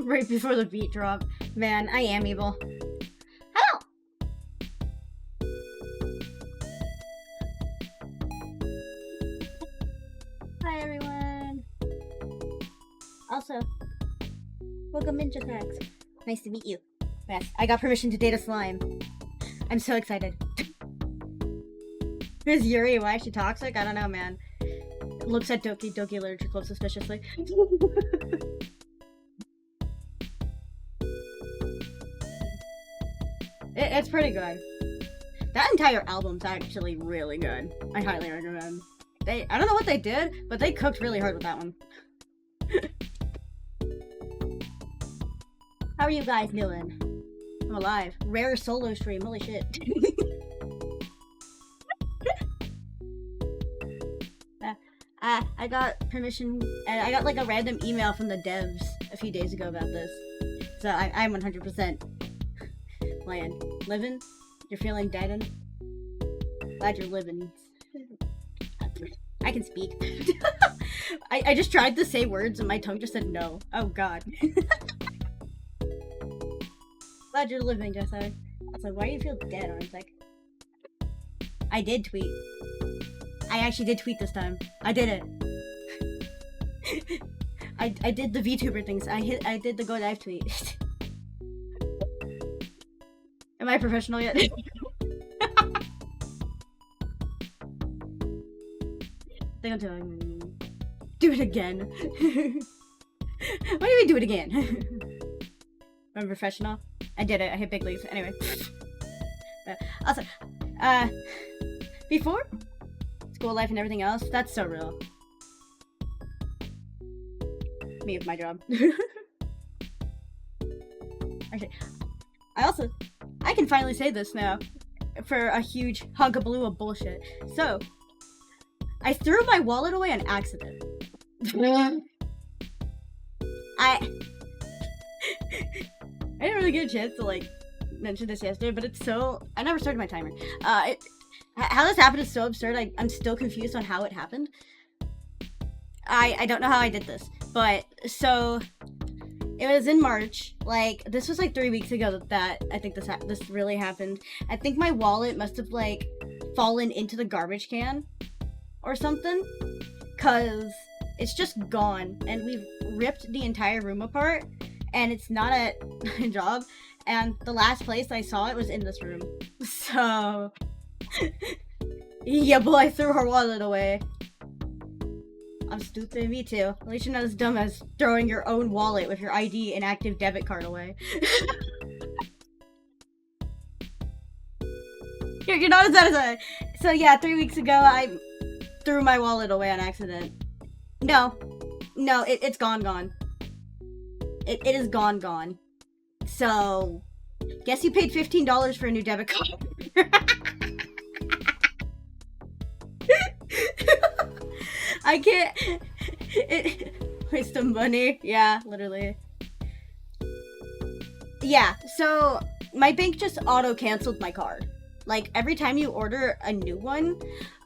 Right before the beat drop. Man, I am evil. Hello! Hi everyone! Also, welcome Ninja Cracks. Nice to meet you. Yes, I got permission to date a slime. I'm so excited. Is Yuri, why is she toxic? I don't know, man. Looks at Doki Literature Club suspiciously. It's pretty good. That entire album's actually really good. I highly recommend. I don't know what they did, but they cooked really hard with that one. How are you guys doing? I'm alive. Rare solo stream, holy shit. I got permission, and I got like a random email from the devs a few days ago about this. So I'm 100% playing. Living? You're feeling dead? Glad you're living. I can speak. I just tried to say words and my tongue just said no. Oh god. Glad you're living, Jessica. I was like, why do you feel dead, Arnsec? I did tweet. I actually did tweet this time. I did it. I did the VTuber things. I did the go live tweet. Am I professional yet? I think I'm doing. Do it again. What do you mean do it again? I'm professional. I did it. I hit big leagues. Anyway. Also, before school life and everything else, that's so real. Me with my job. Actually, I can finally say this now for a huge hunkabaloo of bullshit. So, I threw my wallet away on accident. I didn't really get a chance to like mention this yesterday, but it's so I never started my timer. How this happened is so absurd. I'm still confused on how it happened. I don't know how I did this, but so it was in March. Like this was like 3 weeks ago that I think this really happened. I think my wallet must have like fallen into the garbage can or something, cause it's just gone, and we've ripped the entire room apart, and it's not at my job. And the last place I saw it was in this room. So yeah, boy, I threw her wallet away. I'm stupid, me too. At least you're not as dumb as throwing your own wallet with your ID and active debit card away. You're not as bad as I. So yeah, 3 weeks ago I threw my wallet away on accident. No, it's gone. It is gone. So, guess you paid $15 for a new debit card. I can't. Waste of money. Yeah, literally. Yeah, so my bank just auto-canceled my card. Like, every time you order a new one,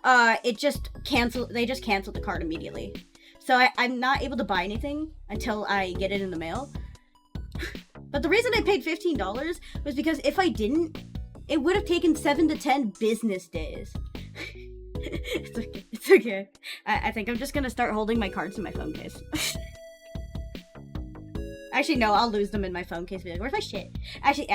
they just cancel the card immediately. So I'm not able to buy anything until I get it in the mail. But the reason I paid $15 was because if I didn't, it would have taken 7 to 10 business days. It's okay. I think I'm just gonna start holding my cards in my phone case. Actually, no, I'll lose them in my phone case. Be like, where's my shit? Actually,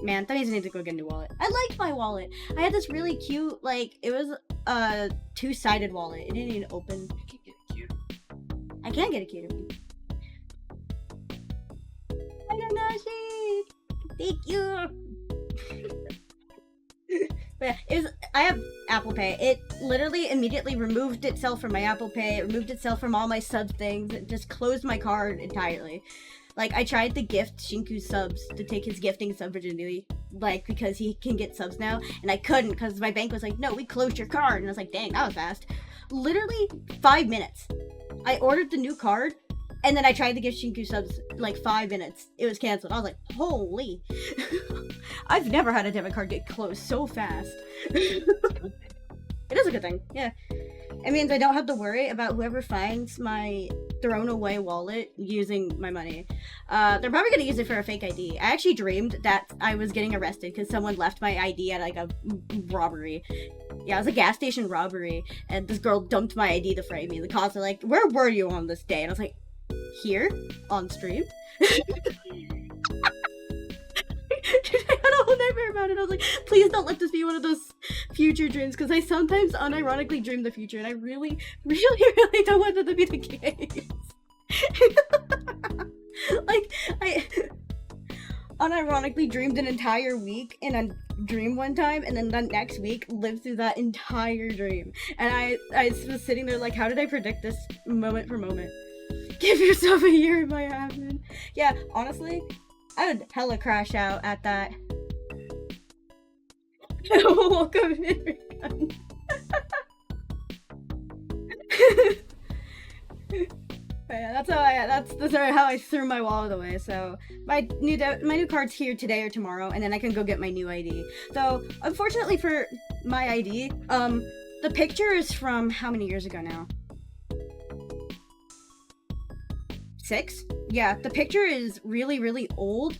man, that means I need to go get a new wallet. I liked my wallet. I had this really cute, like, it was a 2-sided wallet. It didn't even open. I can't get a cuter. I don't know, shit. Thank you. But yeah, I have Apple Pay. It literally immediately removed itself from my Apple Pay. It removed itself from all my sub things. It just closed my card entirely. Like, I tried to gift Shinku subs to take his gifting sub virginity, like, because he can get subs now, and I couldn't because my bank was like, no, we closed your card. And I was like, dang, that was fast. Literally 5 minutes. I ordered the new card, and then I tried to give Shinku subs like 5 minutes. It was canceled. I was like, holy. I've never had a debit card get closed so fast. It is a good thing, yeah. It means I don't have to worry about whoever finds my thrown away wallet using my money. They're probably gonna use it for a fake ID. I actually dreamed that I was getting arrested because someone left my ID at like a robbery. Yeah, it was a gas station robbery, and this girl dumped my ID to frame me. The cops were like, "Where were you on this day?" And I was like, "Here, on stream." I had a whole nightmare about it. I was like, please don't let this be one of those future dreams, because I sometimes unironically dream the future, and I really, really, really don't want that to be the case. Like, I unironically dreamed an entire week in a dream one time, and then the next week lived through that entire dream. And I was sitting there like, how did I predict this moment for moment? Give yourself a year, it might happen. Yeah, honestly, I would hella crash out at that. Welcome in. Yeah, that's how I threw my wallet away. So my new card's here today or tomorrow, and then I can go get my new ID. So unfortunately for my ID, the picture is from how many years ago now? 6? Yeah, the picture is really, really old,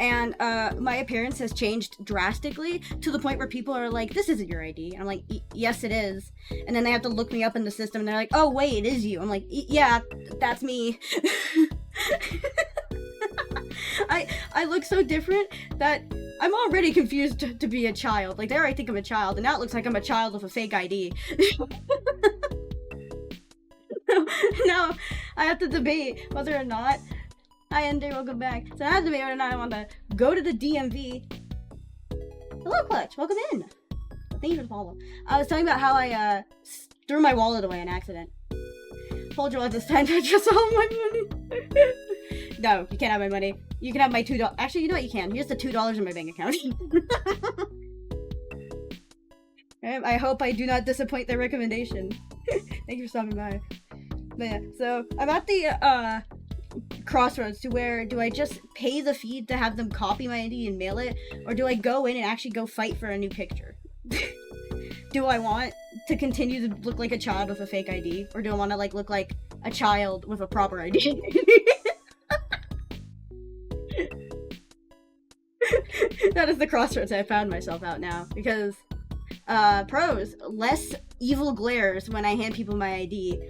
and my appearance has changed drastically to the point where people are like, "This isn't your ID," and I'm like, "Yes, it is." And then they have to look me up in the system, and they're like, "Oh, wait, it is you." I'm like, "Yeah, that's me." I look so different that I'm already confused to be a child. Like, there I think I'm a child, and now it looks like I'm a child with a fake ID. Now I have to debate whether or not hi Andy, welcome back. So I have to debate whether or not I want to go to the DMV. Hello Clutch, welcome in. Thank you for the follow. I was talking about how I threw my wallet away in accident. Hold your wallet this time to just all my money. No, you can't have my money. You can have my $2. Actually, you know what, you can. Here's the $2 in my bank account. I hope I do not disappoint their recommendation. Thank you for stopping by. But yeah, so I'm at the crossroads to where do I just pay the fee to have them copy my ID and mail it, or do I go in and actually go fight for a new picture? Do I want to continue to look like a child with a fake ID, or do I want to like look like a child with a proper ID? That is the crossroads I found myself out now, because pros, less evil glares when I hand people my ID.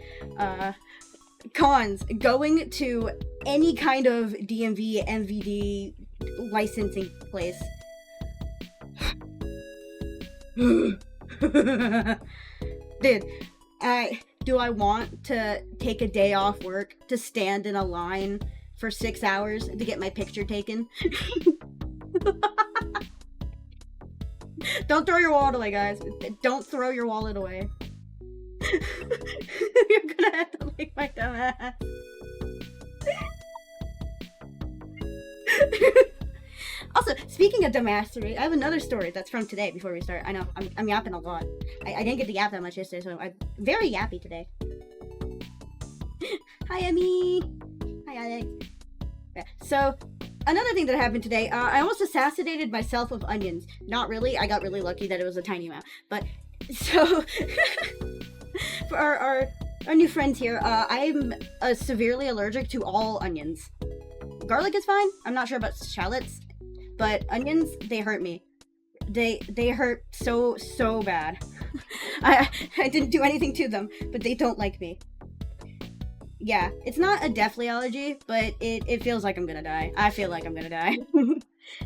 Cons, going to any kind of DMV, MVD licensing place. Dude, do I want to take a day off work to stand in a line for 6 hours to get my picture taken? Don't throw your wallet away, guys. Don't throw your wallet away. You're gonna have to lick my dumb ass. Also, speaking of dumbassery, I have another story that's from today before we start. I know, I'm yapping a lot. I didn't get to yap that much yesterday, so I'm very yappy today. Hi, Emmy. Hi, Alex. Yeah, so, another thing that happened today, I almost assassinated myself with onions. Not really, I got really lucky that it was a tiny amount. But, so, for our new friends here, I'm severely allergic to all onions. Garlic is fine, I'm not sure about shallots, but onions, they hurt me. They hurt so bad. I didn't do anything to them, but they don't like me. Yeah, it's not a deathly allergy, but it feels like I'm gonna die. I feel like I'm gonna die.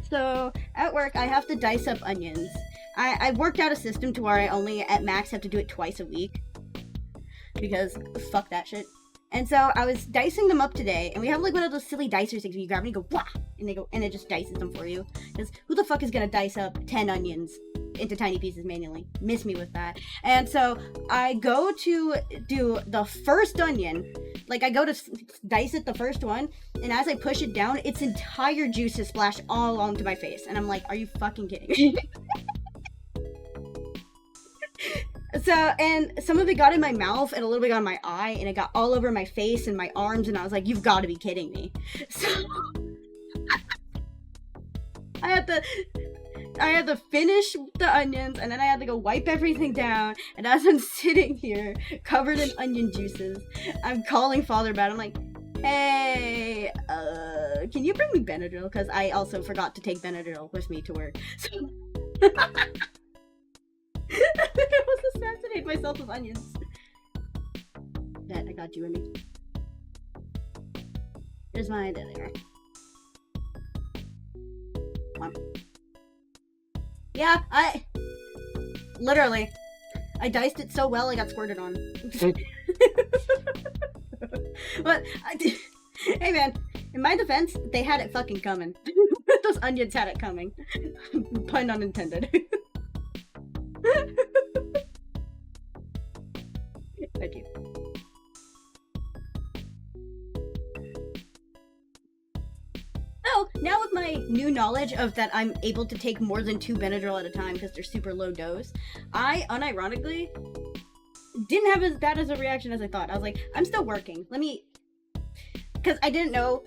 So, at work, I have to dice up onions. I worked out a system to where I only, at max, have to do it twice a week. Because, fuck that shit. And so, I was dicing them up today, and we have like one of those silly dicers things where you grab them and you go, wah! And it just dices them for you. Because who the fuck is gonna dice up 10 onions into tiny pieces manually? Miss me with that. And so, I go to do the first onion, like I go to dice it the first one, and as I push it down, its entire juices splash all onto my face. And I'm like, are you fucking kidding me? So, and some of it got in my mouth, and a little bit got in my eye, and it got all over my face and my arms, and I was like, you've got to be kidding me. So, I had to I had to finish the onions, and then I had to go wipe everything down. And as I'm sitting here, covered in onion juices, I'm calling Father about it. I'm like, hey, can you bring me Benadryl? Because I also forgot to take Benadryl with me to work. So I almost assassinated myself with onions. That I got you in me. Here's my there they are. Come on. Yeah, literally, I diced it so well I got squirted on. But hey man, in my defense, they had it fucking coming. Those onions had it coming. Pun unintended. Thank you. So, now with my new knowledge of that I'm able to take more than 2 Benadryl at a time because they're super low dose, I, unironically, didn't have as bad as a reaction as I thought. I was like, I'm still working. Let me... Because I didn't know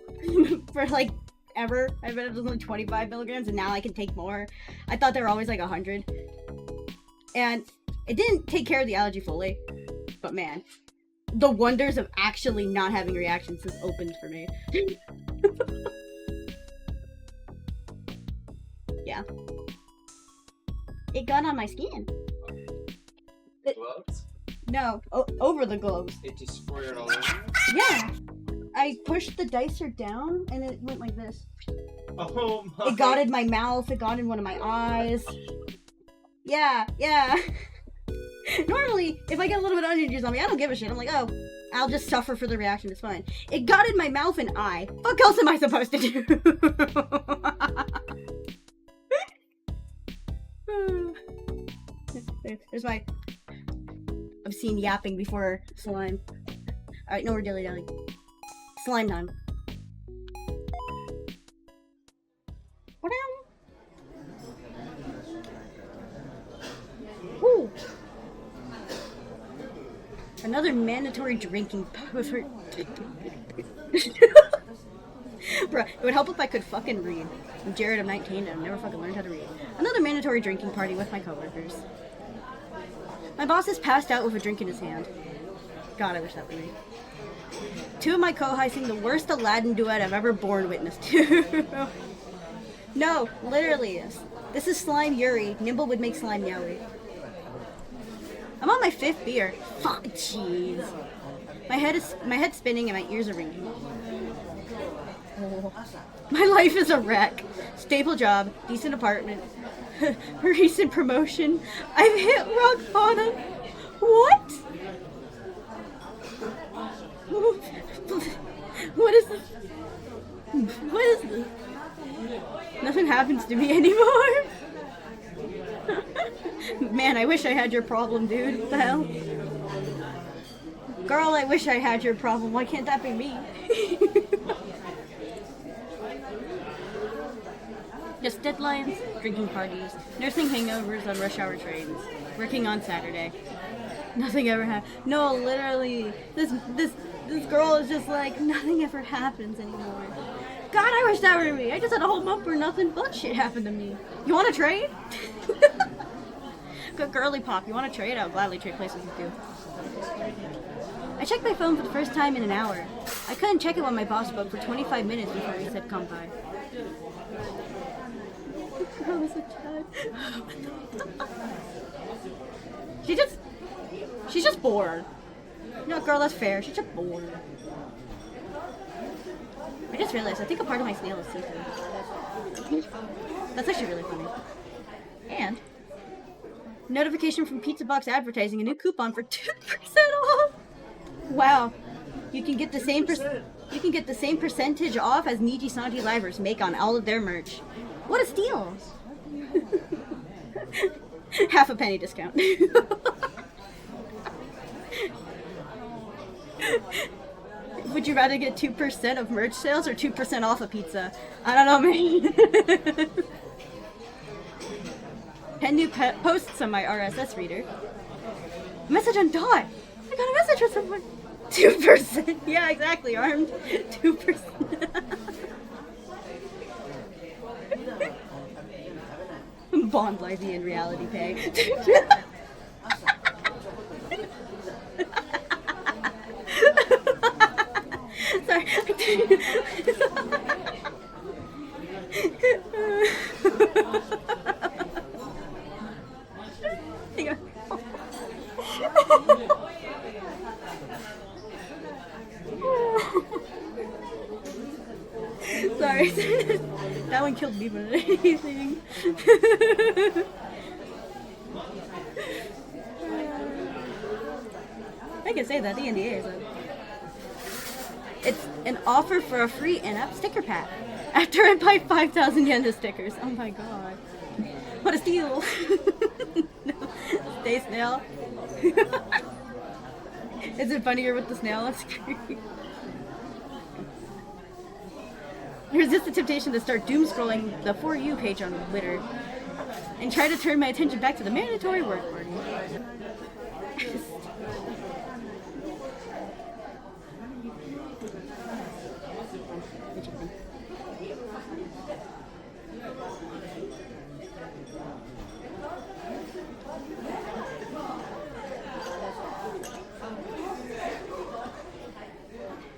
for, like, ever. I bet it was only 25 milligrams, and now I can take more. I thought they were always, like, 100. And it didn't take care of the allergy fully. But, man, the wonders of actually not having reactions has opened for me. Yeah. It got on my skin. Gloves? No, over the gloves. It just squirted all over you? Yeah. I pushed the dicer down and it went like this. Oh my. It got in my mouth, it got in one of my eyes. Yeah. Normally, if I get a little bit of onion juice on me, I don't give a shit. I'm like, oh, I'll just suffer for the reaction, it's fine. It got in my mouth and eye. What else am I supposed to do? There's my obscene yapping before slime. Alright, no more dilly-dally. Slime time. Woo! Another mandatory drinking for Bruh, it would help if I could fucking read. I'm Jared, I'm 19, and I've never fucking learned how to read. Another mandatory drinking party with my coworkers. My boss is passed out with a drink in his hand. God, I wish that were me. 2 of my co-highs sing the worst Aladdin duet I've ever borne witness to. No, literally. This is slime Yuri. Nimble would make slime Yowie. I'm on my 5th beer. Fuck, jeez. My head's spinning and my ears are ringing. Oh. My life is a wreck. Stable job, decent apartment, recent promotion. I've hit rock bottom. What? What is this? What is this? Nothing happens to me anymore. Man, I wish I had your problem, dude. What the hell? Girl, I wish I had your problem. Why can't that be me? Just deadlines, drinking parties, nursing hangovers on rush hour trains, working on Saturday. Nothing ever happened. No, literally, this girl is just like, nothing ever happens anymore. God, I wish that were me. I just had a whole month where nothing but shit happened to me. You want to trade? Good girly pop. You want to trade? I'll gladly trade places with you. I checked my phone for the first time in an hour. I couldn't check it when my boss spoke for 25 minutes before he said come by. Girl is a child. She's just bored. No, girl, that's fair. She's just bored. I just realized, I think a part of my snail is see-through. That's actually really funny. And notification from Pizza Box Advertising, a new coupon for 2% off. Wow, you can get the same percentage off as Niji Santi Livers make on all of their merch. What a steal! Half a penny discount. Would you rather get 2% of merch sales or 2% off a pizza? I don't know, man. Pen new posts on my RSS reader. Message on Dot. I got a message from someone. 2%. Yeah, exactly. Armed. 2%. Bond Livey in reality pay. Sorry. Hang on. Sorry. That one killed me more than anything. I can say that, the NDA is up. It's an offer for a free in-app sticker pack. After I buy 5,000 yen to stickers. Oh my god. What a steal. Stay snail. Is it funnier with the snail on screen? Resist the temptation to start doom scrolling the For You page on Twitter and try to turn my attention back to the mandatory work party.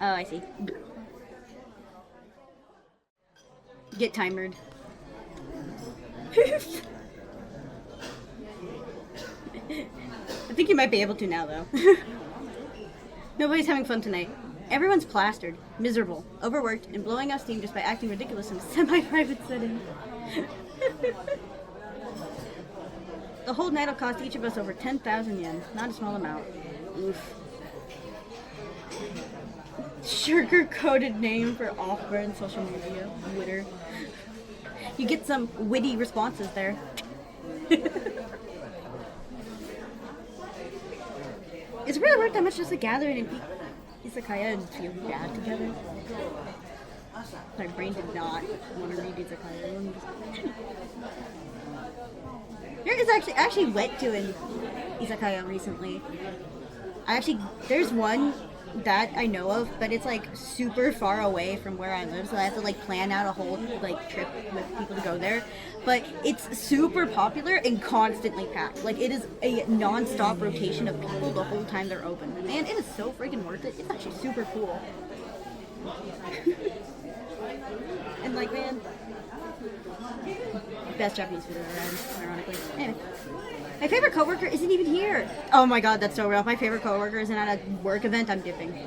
Oh, I see. Get timered. I think you might be able to now, though. Nobody's having fun tonight. Everyone's plastered, miserable, overworked, and blowing off steam just by acting ridiculous in a semi-private setting. The whole night will cost each of us over 10,000 yen. Not a small amount. Oof. Sugar-coated name for off-brand social media. Twitter. You get some witty responses there. Is it really worth that much just to gather in an izakaya and feel bad together? My brain did not want to read izakaya. I actually went to an izakaya recently. There's one that I know of, but it's like super far away from where I live, so I have to like plan out a whole like trip with people to go there. But it's super popular and constantly packed. Like it is a non-stop rotation of people the whole time they're open. Man, it is so freaking worth it. It's actually super cool. And like, man, best Japanese food I've ever had, ironically. Anyway. My favorite coworker isn't even here. Oh my god, that's so real. If my favorite coworker isn't at a work event, I'm dipping.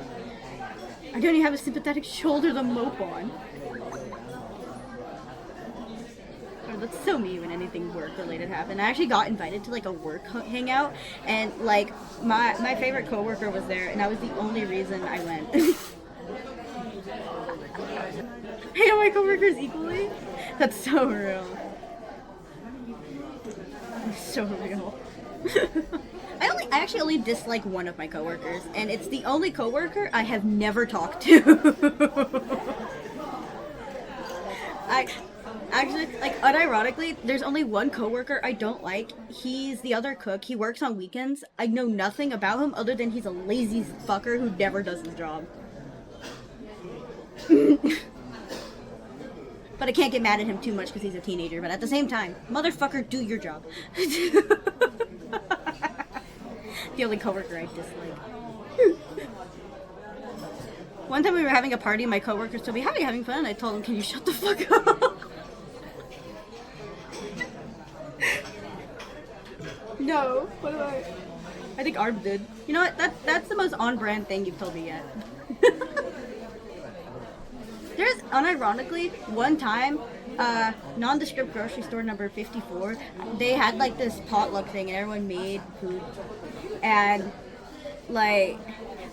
I don't even have a sympathetic shoulder to mope on. Oh, that's so me when anything work related happened. I actually got invited to like a work hangout, and like my favorite coworker was there, and that was the only reason I went. Hey, all my coworkers equally? That's so real. So real. I actually only dislike one of my coworkers, and it's the only coworker I have never talked to. I actually, like, unironically, there's only one coworker I don't like. He's the other cook. He works on weekends. I know nothing about him other than he's a lazy fucker who never does his job. But I can't get mad at him too much because he's a teenager. But at the same time, motherfucker, do your job. The only coworker I dislike. One time we were having a party, my coworkers told me, "How are you having fun?" I told him, "Can you shut the fuck up?" No. What do I think Arb did. You know what? That's the most on-brand thing you've told me yet. There's, unironically, one time, nondescript grocery store number 54, they had like this potluck thing and everyone made food. And like,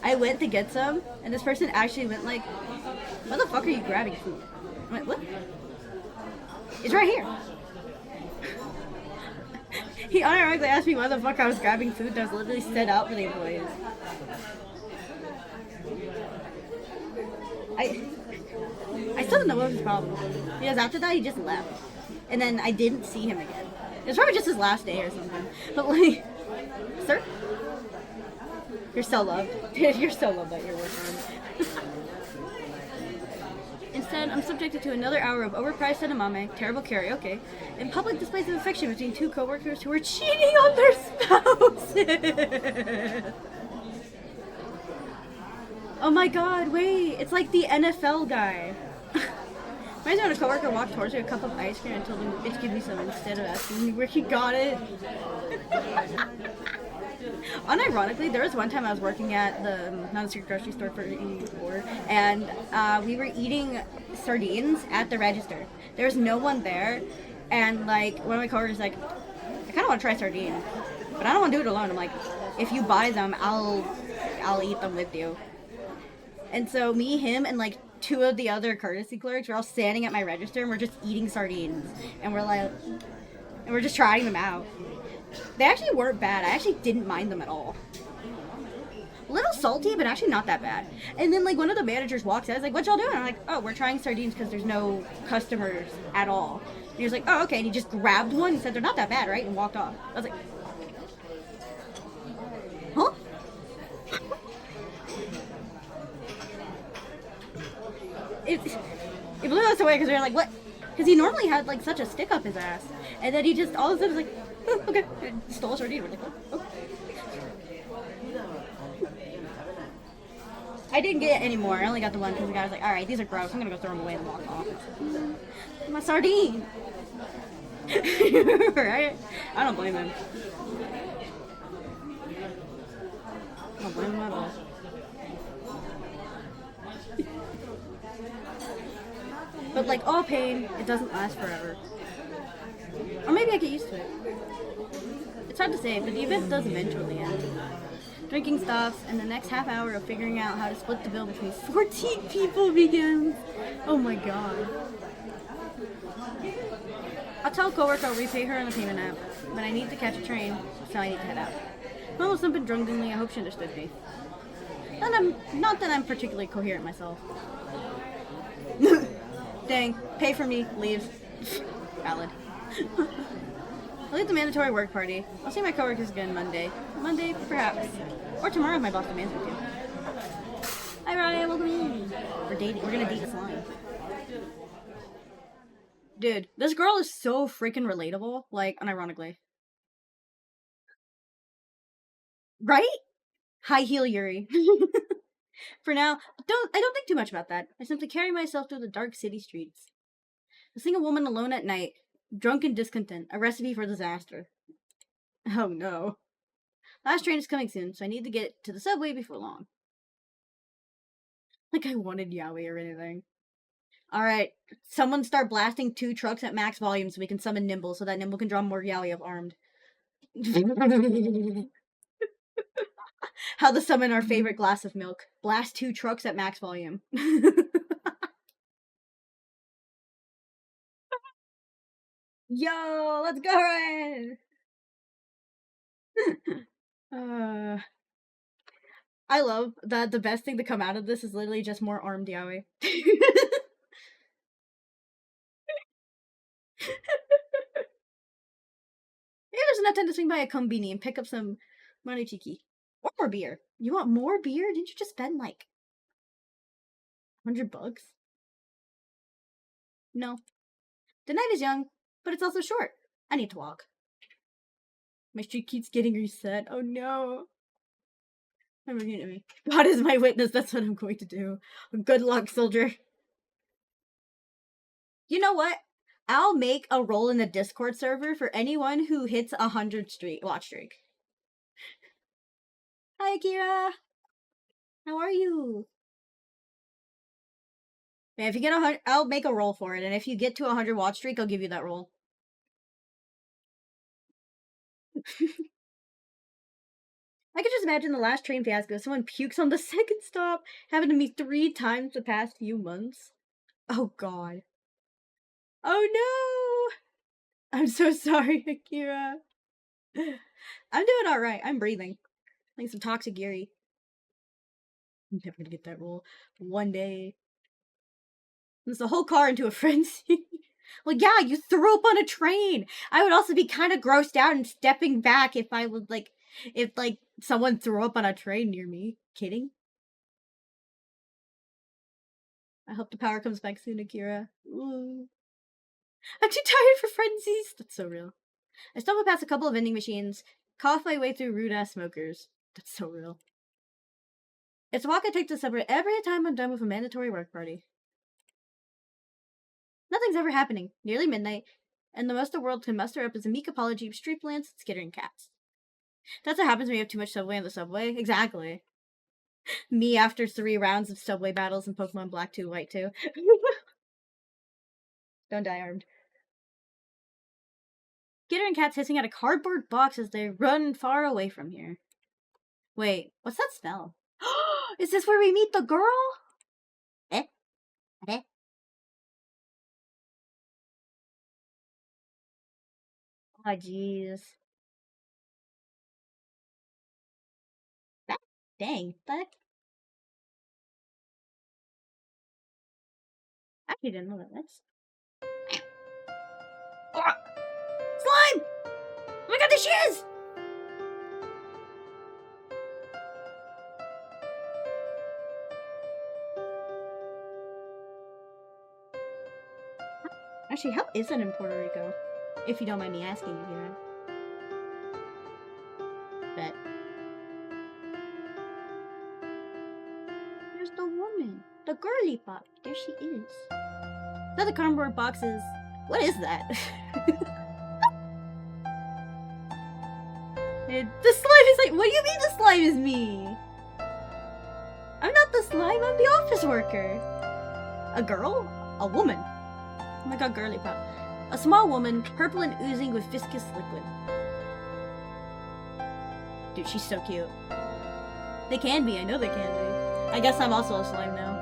I went to get some, and this person actually went like, "Why the fuck are you grabbing food?" I went, "What? It's right here." He unironically asked me why the fuck I was grabbing food that was literally set out for the employees. I still don't know what was his problem. Because after that, he just left. And then I didn't see him again. It was probably just his last day or something. But like, sir? You're so loved. You're so loved at your work. Instead, I'm subjected to another hour of overpriced edamame, terrible karaoke, and public displays of affection between two coworkers who are cheating on their spouses. Oh my god, wait, it's like the NFL guy. Reminds me when a coworker walked towards me with a cup of ice cream and told him, "Bitch, give me some," instead of asking me where he got it. Unironically, there was one time I was working at the non-secret grocery store for E4, and we were eating sardines at the register. There was no one there, and like one of my coworkers was like, "I kind of want to try sardines, but I don't want to do it alone." I'm like, "If you buy them, I'll eat them with you." And so me, him, and like two of the other courtesy clerks were all standing at my register, and we're just eating sardines, and we're just trying them out. They actually weren't bad. I actually didn't mind them at all. A little salty, but actually not that bad. And then like one of the managers walks out. I was like, "What y'all doing?" I'm like, "Oh, we're trying sardines because there's no customers at all." And he was like, "Oh, okay." And he just grabbed one and said, "They're not that bad, right?" And walked off. I was like, "Huh?" It blew us away because we were like, "What?" Because he normally had like such a stick up his ass, and then he just all of a sudden was like, "Oh, okay," and stole a sardine. We're like, "Oh, okay." I didn't get any more. I only got the one because the guy was like, "All right, these are gross. I'm gonna go throw them away and walk off." My sardine. Right? I don't blame him. I don't blame him at all. But like all pain, it doesn't last forever. Or maybe I get used to it. It's hard to say, but the event does eventually end. Drinking stops, and the next half hour of figuring out how to split the bill between 14 people begins. Oh my god. I'll tell a coworker I'll repay her on the payment app, but I need to catch a train, so I need to head out. I'm almost something drunkenly. I hope she understood me. Not that I'm particularly coherent myself. Dang, pay for me, leave. Valid. I'll leave the mandatory work party. I'll see my coworkers again Monday. Monday, perhaps. Or tomorrow if my boss demands me to. Hi Ryan, welcome in. We're dating. We're gonna date this line. Dude, this girl is so freaking relatable, like, unironically. Right? High heel Yuri. For now, I don't think too much about that. I simply carry myself through the dark city streets. A single woman alone at night, drunk and discontent, a recipe for disaster. Oh no. Last train is coming soon, so I need to get to the subway before long. Like I wanted yaoi or anything. Alright, someone start blasting 2 trucks at max volume so we can summon Nimble so that Nimble can draw more yaoi if armed. How to summon our favorite glass of milk. Blast 2 trucks at max volume. Yo, let's go, Ryan! I love that the best thing to come out of this is literally just more armed yaoi. Maybe there's enough time to swing by a Kombini and pick up some Maruchiki. Or more beer. You want more beer? Didn't you just spend like $100? No. The night is young, but it's also short. I need to walk. My streak keeps getting reset. Oh no. I'm looking at me. God is my witness. That's what I'm going to do. Good luck, soldier. You know what? I'll make a role in the Discord server for anyone who hits 100 watch streak. Hi, Akira. How are you? Yeah, if you get 100, I'll make a roll for it, and if you get to 100 watch streak, I'll give you that roll. I could just imagine the last train fiasco. Someone pukes on the second stop. Happened to me 3 times the past few months. Oh god. Oh no! I'm so sorry, Akira. I'm doing alright. I'm breathing. Like some toxic Yuri. I'm never gonna get that roll. One day. There's the whole car into a frenzy. Well, yeah, you threw up on a train. I would also be kind of grossed out and stepping back if I would, like, if, like, someone threw up on a train near me. Kidding? I hope the power comes back soon, Akira. Ooh. I'm too tired for frenzies. That's so real. I stumble past a couple of vending machines, cough my way through rude-ass smokers. That's so real. It's a walk I take to the subway every time I'm done with a mandatory work party. Nothing's ever happening. Nearly midnight, and the most the world can muster up is a meek apology of street plants and skittering cats. That's what happens when you have too much Subway on the subway. Exactly. Me after 3 rounds of Subway battles in Pokemon Black 2, White 2. Don't die armed. Skittering cats hissing at a cardboard box as they run far away from here. Wait, what's that smell? Is this where we meet the girl? Eh? Eh? Oh, jeez. Dang, that I actually didn't know that. That's slime! Oh my god, there she is! Actually, how is it in Puerto Rico? If you don't mind me asking you, Hero. Bet. There's the woman. The girly pop. There she is. So the cardboard box is... What is that? The slime is like... What do you mean the slime is me? I'm not the slime, I'm the office worker. A girl? A woman. Oh my god, girly pop. A small woman, purple and oozing with viscous liquid. Dude, she's so cute. They can be, I know they can be. I guess I'm also a slime now.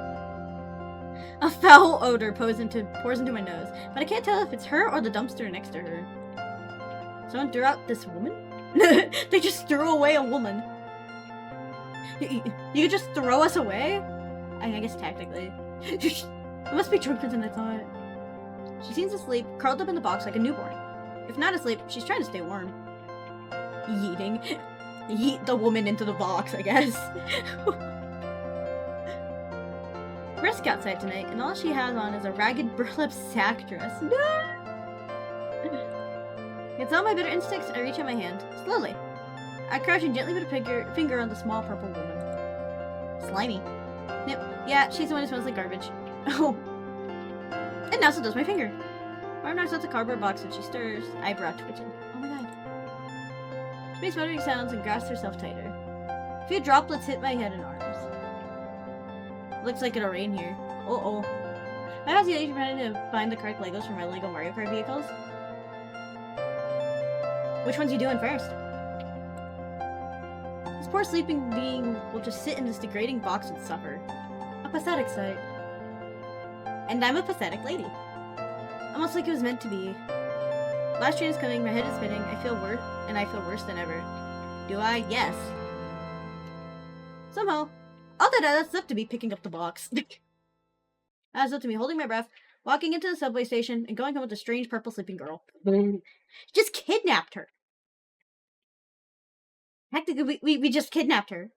A foul odor pours into my nose, but I can't tell if it's her or the dumpster next to her. Someone threw out this woman? They just threw away a woman. You could just throw us away? I guess technically. It must be drunker than I thought. She seems asleep, curled up in the box like a newborn. If not asleep, she's trying to stay warm. Yeeting. Yeet the woman into the box, I guess. Brisk outside tonight, and all she has on is a ragged burlap sack dress. No! It's all my bitter instincts, I reach out my hand. Slowly. I crouch and gently put a finger on the small purple woman. Slimy. Yep. Yeah, she's the one who smells like garbage. Oh. And now so does my finger. Arm knocks out the cardboard box and she stirs, eyebrow twitching. Oh my god. She makes muttering sounds and grasps herself tighter. A few droplets hit my head and arms. Looks like it'll rain here. Uh-oh. I have the idea trying to find the correct Legos for my Lego Mario Kart vehicles. Which ones you doing first? This poor sleeping being will just sit in this degrading box and suffer. A pathetic sight. And I'm a pathetic lady. Almost like it was meant to be. Last train is coming, my head is spinning, I feel worse than ever. Do I? Yes. Somehow, all that adds up to me picking up the box. Adds up to me holding my breath, walking into the subway station, and going home with a strange purple sleeping girl. Just kidnapped her. Technically, we just kidnapped her.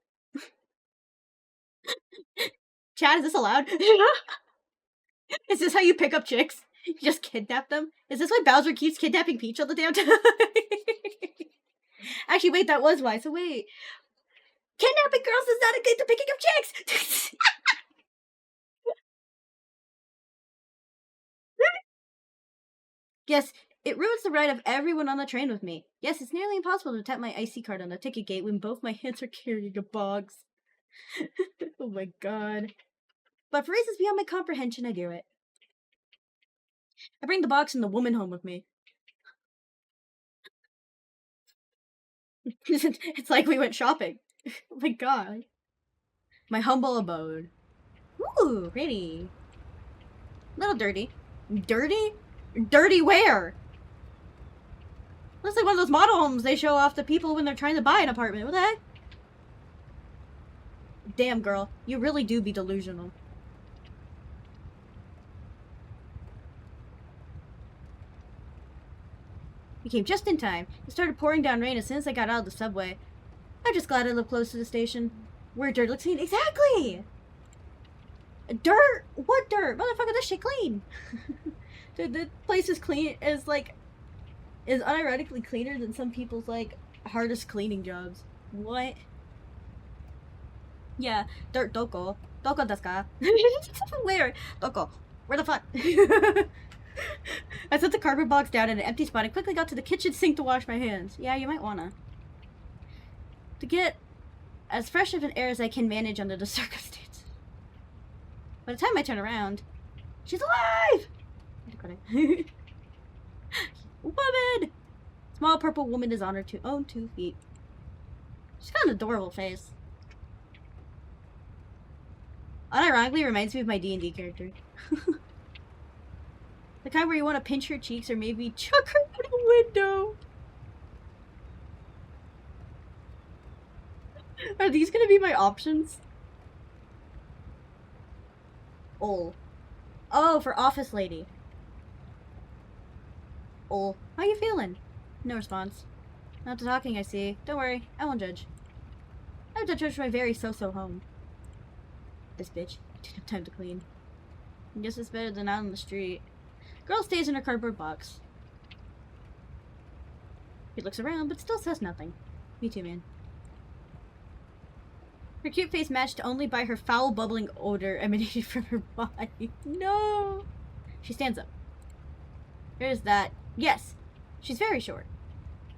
Chad, is this allowed? Is this how you pick up chicks? You just kidnap them? Is this why Bowser keeps kidnapping Peach all the damn time? Actually, wait, that was why. So wait. Kidnapping girls is not a good to picking up chicks! Yes, it ruins the ride of everyone on the train with me. Yes, it's nearly impossible to tap my IC card on the ticket gate when both my hands are carrying a box. Oh my god. But for reasons beyond my comprehension, I do it. I bring the box and the woman home with me. It's like we went shopping. Oh my god. My humble abode. Ooh, pretty. Little dirty. Dirty? Dirty where? Looks like one of those model homes they show off to people when they're trying to buy an apartment. What the heck? Damn, girl. You really do be delusional. We came just in time. It started pouring down rain as soon as I got out of the subway. I'm just glad I live close to the station. Where dirt looks clean. Exactly! Dirt? What dirt? Motherfucker, this shit clean. Dude, the place is clean, is unironically cleaner than some people's, like, hardest cleaning jobs. What? Yeah, dirt, doko. Doko desu ka? Where? Doko. Where the fuck? I set the cardboard box down in an empty spot and quickly got to the kitchen sink to wash my hands. Yeah, you might wanna. To get as fresh of an air as I can manage under the circumstances. By the time I turn around, she's alive! Woman! Small purple woman is on her own 2 feet. She's got an adorable face. Unironically reminds me of my D&D character. The kind where you want to pinch her cheeks or maybe chuck her out a window. Are these gonna be my options? Oh. Oh, for office lady. Oh. How you feeling? No response. Not to talking, I see. Don't worry, I won't judge. I have to judge my very so-so home. This bitch. Didn't have time to clean. I guess it's better than out on the street. Girl stays in her cardboard box. He looks around, but still says nothing. Me too, man. Her cute face matched only by her foul bubbling odor emanating from her body. No! She stands up. There's that. Yes, she's very short.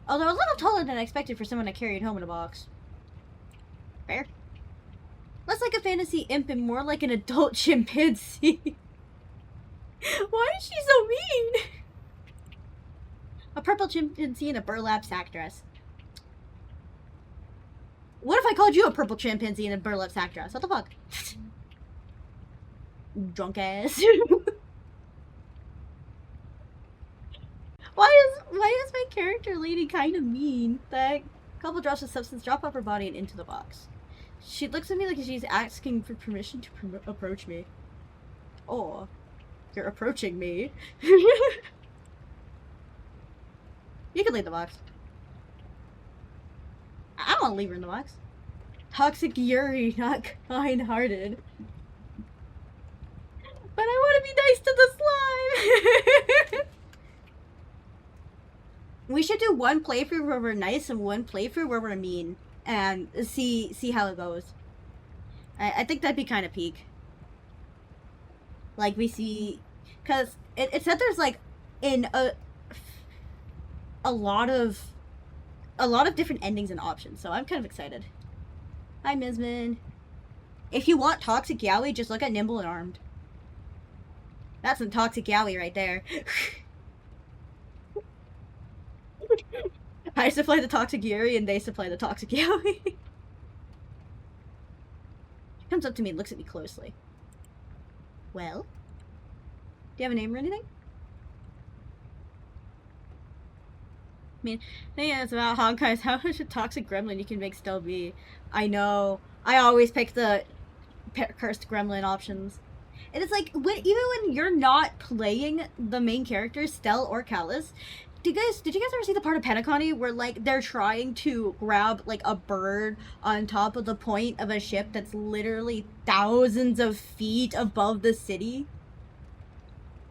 Although a little taller than I expected for someone I carried home in a box. Fair. Less like a fantasy imp and more like an adult chimpanzee. Why is she so mean? A purple chimpanzee in a burlap sack dress. What if I called you a purple chimpanzee in a burlap sack dress? What the fuck? Drunk ass. Why is my character lady kind of mean? That couple drops of substance drop off her body and into the box. She looks at me like she's asking for permission to approach me. Oh, you're approaching me. You can leave the box. I don't want to leave her in the box. Toxic Yuri, not kind-hearted. But I want to be nice to the slime. We should do one playthrough where we're nice and one playthrough where we're mean, and see how it goes. I think that'd be kind of peak. Like we see, cause it said there's like in a lot of different endings and options, so I'm kind of excited. Hi, Mizman. If you want toxic yaoi, just look at Nimble and Armed. That's some toxic yaoi right there. I supply the toxic Yuri and they supply the toxic yaoi. She comes up to me and looks at me closely. Well? Do you have a name or anything? I mean, it's about Honkai's how much a toxic gremlin you can make Stell be. I know. I always pick the cursed gremlin options. And it's like, even when you're not playing the main characters, Stell or Callus, did you guys ever see the part of Penacony where, like, they're trying to grab, like, a bird on top of the point of a ship that's literally thousands of feet above the city?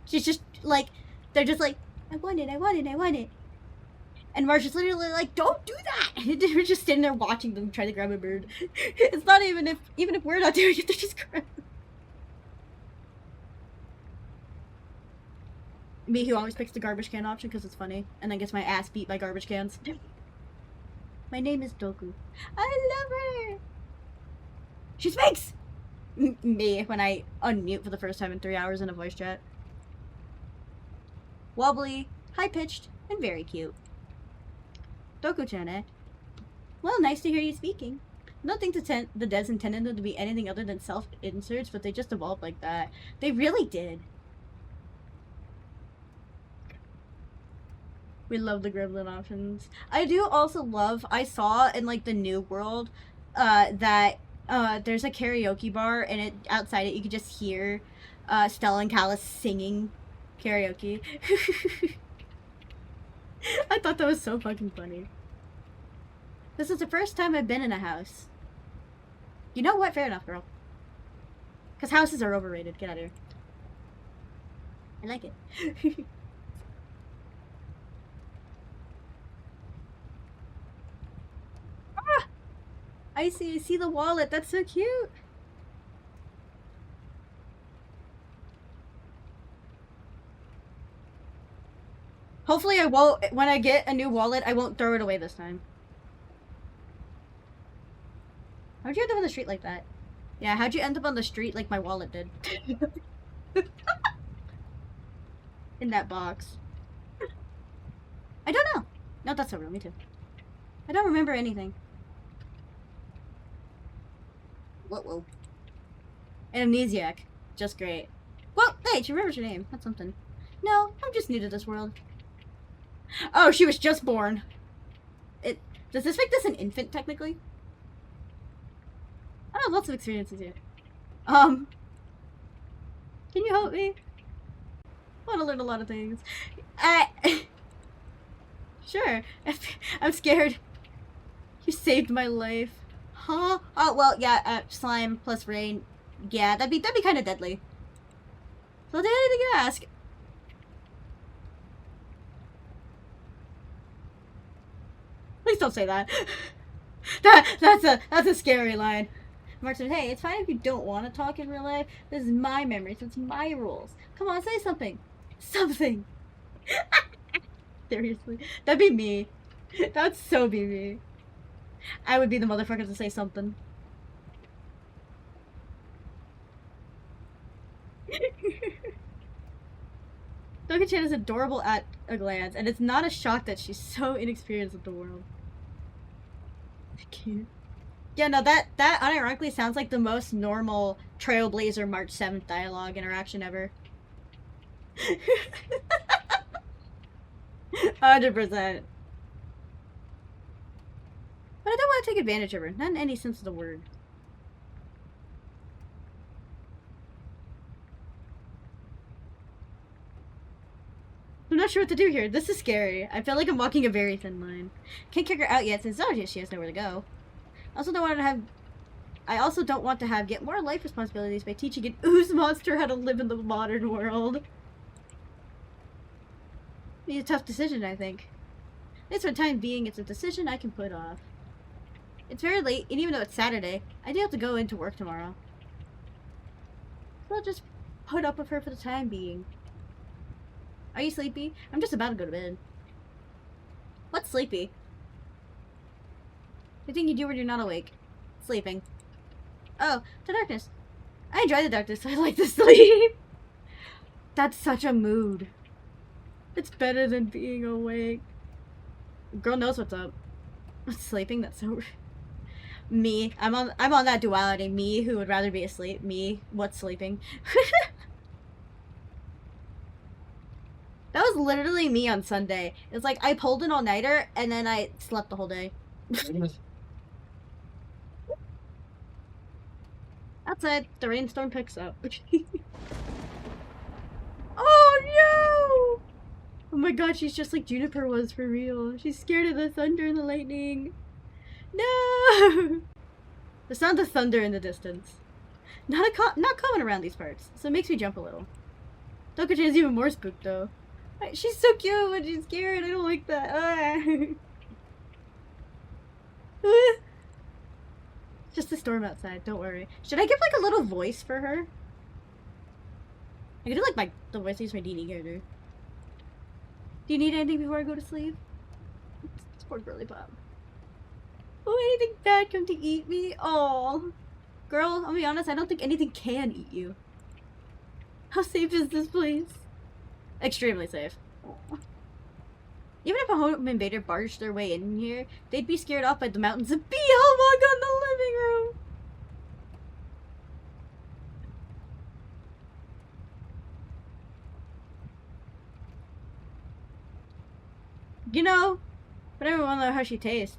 She's just, like, they're just like, I want it, I want it, I want it. And Marsh is literally like, don't do that! And we're just sitting there watching them try to grab a bird. It's not even if we're not doing it, they're just grabbing. Me who always picks the garbage can option because it's funny, and then gets my ass beat by garbage cans. My name is Doku. I love her! She speaks! Me, when I unmute for the first time in 3 hours in a voice chat. Wobbly, high-pitched, and very cute. Doku-chan, eh? Well, nice to hear you speaking. I don't think the devs intended them to be anything other than self-inserts, but they just evolved like that. They really did. We love the gremlin options. I do also love, I saw in like the new world, that there's a karaoke bar, and outside it you could just hear Stella and Callus singing karaoke. I thought that was so fucking funny. This is the first time I've been in a house. You know what? Fair enough, girl. Because houses are overrated. Get out of here. I like it. Ah! I see the wallet. That's so cute. Hopefully I won't, when I get a new wallet, I won't throw it away this time. How'd you end up on the street like that? Yeah, how'd you end up on the street like my wallet did? In that box. I don't know. No, that's so real. Me too. I don't remember anything. Whoa. An amnesiac. Just great. Well, hey, she remembers your name. That's something. No, I'm just new to this world. Oh, she was just born. Does this make this an infant, technically? I have lots of experiences here. Can you help me? I want to learn a lot of things. Sure. I'm scared. You saved my life. Huh? Oh, well, yeah, slime plus rain. Yeah, that'd be kind of deadly. So I'll do anything you ask. Please don't say that. That's a scary line. Mark said, hey, it's fine if you don't want to talk in real life. This is my memory, so it's my rules. Come on, say something. Something. Seriously. That'd be me. That'd so be me. I would be the motherfucker to say something. Doka-chan is adorable at a glance, and it's not a shock that she's so inexperienced with the world. Cute. Yeah, no, that unironically sounds like the most normal Trailblazer March 7th dialogue interaction ever. 100%. But I don't want to take advantage of her, not in any sense of the word. I'm not sure what to do here. This is scary. I feel like I'm walking a very thin line. Can't kick her out yet since she has nowhere to go. I also don't want to have get more life responsibilities by teaching an ooze monster how to live in the modern world. It's a tough decision, I think. At least for the time being, it's a decision I can put off. It's very late, and even though it's Saturday, I do have to go into work tomorrow. So I'll just put up with her for the time being. Are you sleepy? I'm just about to go to bed. What's sleepy? The thing you do when you're not awake. Sleeping. Oh, the darkness. I enjoy the darkness, so I like to sleep. That's such a mood. It's better than being awake. Girl knows what's up. Sleeping, that's so... Me. I'm on that duality. Me, who would rather be asleep. Me, what's sleeping. That was literally me on Sunday. It's like I pulled an all-nighter and then I slept the whole day. Outside, the rainstorm picks up. Oh no! Oh my god, she's just like Juniper was for real. She's scared of the thunder and the lightning. No! The sound of thunder in the distance. Not common around these parts, so it makes me jump a little. Doka-chan is even more spooked though. She's so cute when she's scared. I don't like that. Just a storm outside. Don't worry. Should I give like a little voice for her? I could do like the voice I use my DD character. Do you need anything before I go to sleep? It's poor girly pop. Oh, anything bad come to eat me? Oh, girl. I'll be honest. I don't think anything can eat you. How safe is this place? Extremely safe. Even if a home invader barged their way in here, they'd be scared off by the mountains of Beelzebub in the living room. You know, but I don't want to know how she tastes.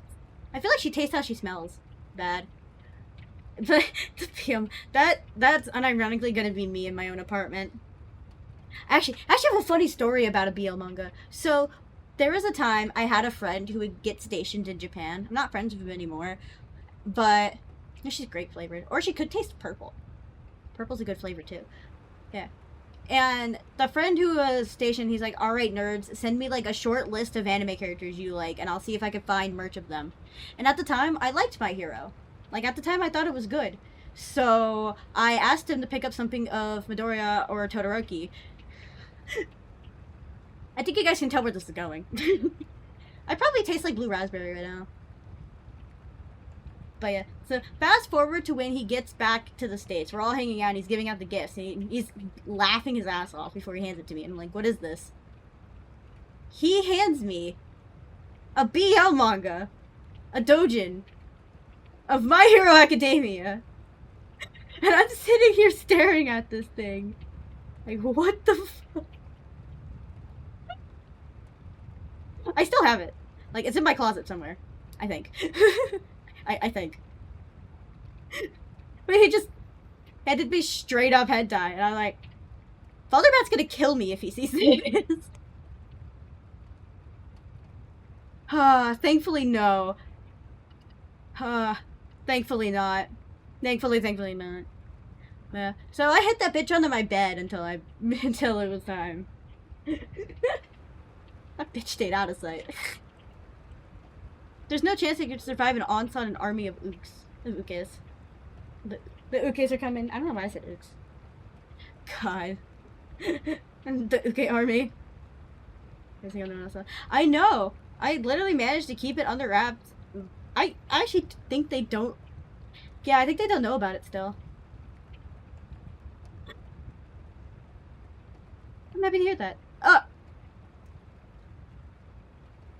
I feel like she tastes how she smells. Bad. But that's unironically gonna be me in my own apartment. Actually, I have a funny story about a BL manga. So, there was a time I had a friend who would get stationed in Japan. I'm not friends with him anymore, but she's grape flavored, or she could taste purple. Purple's a good flavor too. Yeah. And the friend who was stationed, he's like, alright, nerds, send me like a short list of anime characters you like, and I'll see if I can find merch of them. And at the time, I liked My Hero. Like, at the time, I thought it was good. So, I asked him to pick up something of Midoriya or Todoroki. I think you guys can tell where this is going. I probably taste like blue raspberry right now. But yeah, so fast forward to when he gets back to the States. We're all hanging out and he's giving out the gifts. And he's laughing his ass off before he hands it to me. And I'm like, what is this? He hands me a BL manga, a doujin, of My Hero Academia. And I'm sitting here staring at this thing. Like, what the fuck? I still have it. Like, it's in my closet somewhere. I think. I think. But he just handed me straight up hentai, and I'm like, Father Matt's gonna kill me if he sees this. Thankfully no. Thankfully not. Thankfully not. Yeah. So I hit that bitch under my bed until it was time. That bitch stayed out of sight. There's no chance they could survive an onslaught and army of ukes. The ukes are coming. I don't know why I said ooks. God. The uke army. There's the other one also. I know. I literally managed to keep it under wraps. I actually think they don't. Yeah, I think they don't know about it still. I'm happy to hear that.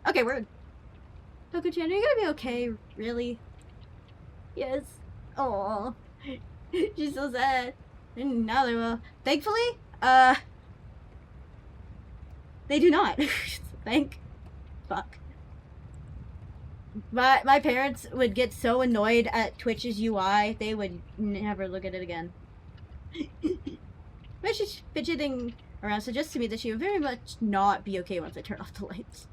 Okay, we're. Toku-chan, are you gonna be okay? Really? Yes. Oh, she's so sad. And now they will. Thankfully, they do not. Fuck. My parents would get so annoyed at Twitch's UI, they would never look at it again. But she's fidgeting around, suggests to me that she would very much not be okay once I turn off the lights.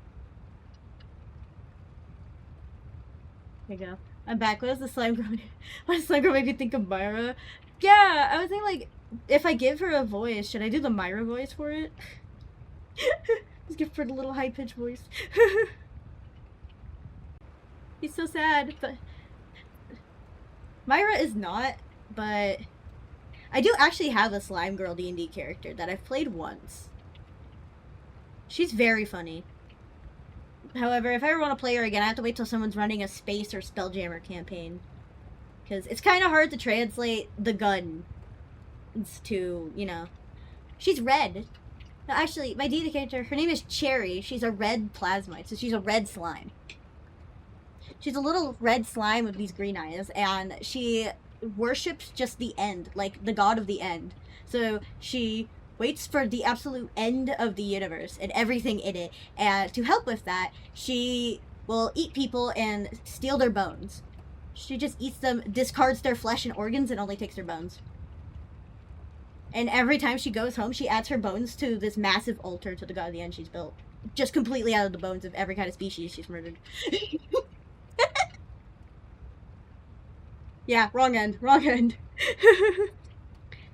There you go. I'm back. What does the slime girl What does slime girl make me think of Myra? Yeah, I was thinking, like, if I give her a voice, should I do the Myra voice for it? Just give her the little high-pitched voice. He's so sad, but Myra is not, but I do actually have a Slime Girl D&D character that I've played once. She's very funny. However, if I ever want to play her again, I have to wait till someone's running a Space or Spelljammer campaign. Because it's kind of hard to translate the gun to, you know. She's red. No, actually, my D&D character, her name is Cherry. She's a red plasmite, so she's a red slime. She's a little red slime with these green eyes, and she worships just the end, like the god of the end. So she waits for the absolute end of the universe and everything in it, and to help with that, she will eat people and steal their bones. She just eats them, discards their flesh and organs, and only takes their bones. And every time she goes home, she adds her bones to this massive altar to the god of the end she's built. Just completely out of the bones of every kind of species she's murdered. Yeah, wrong end.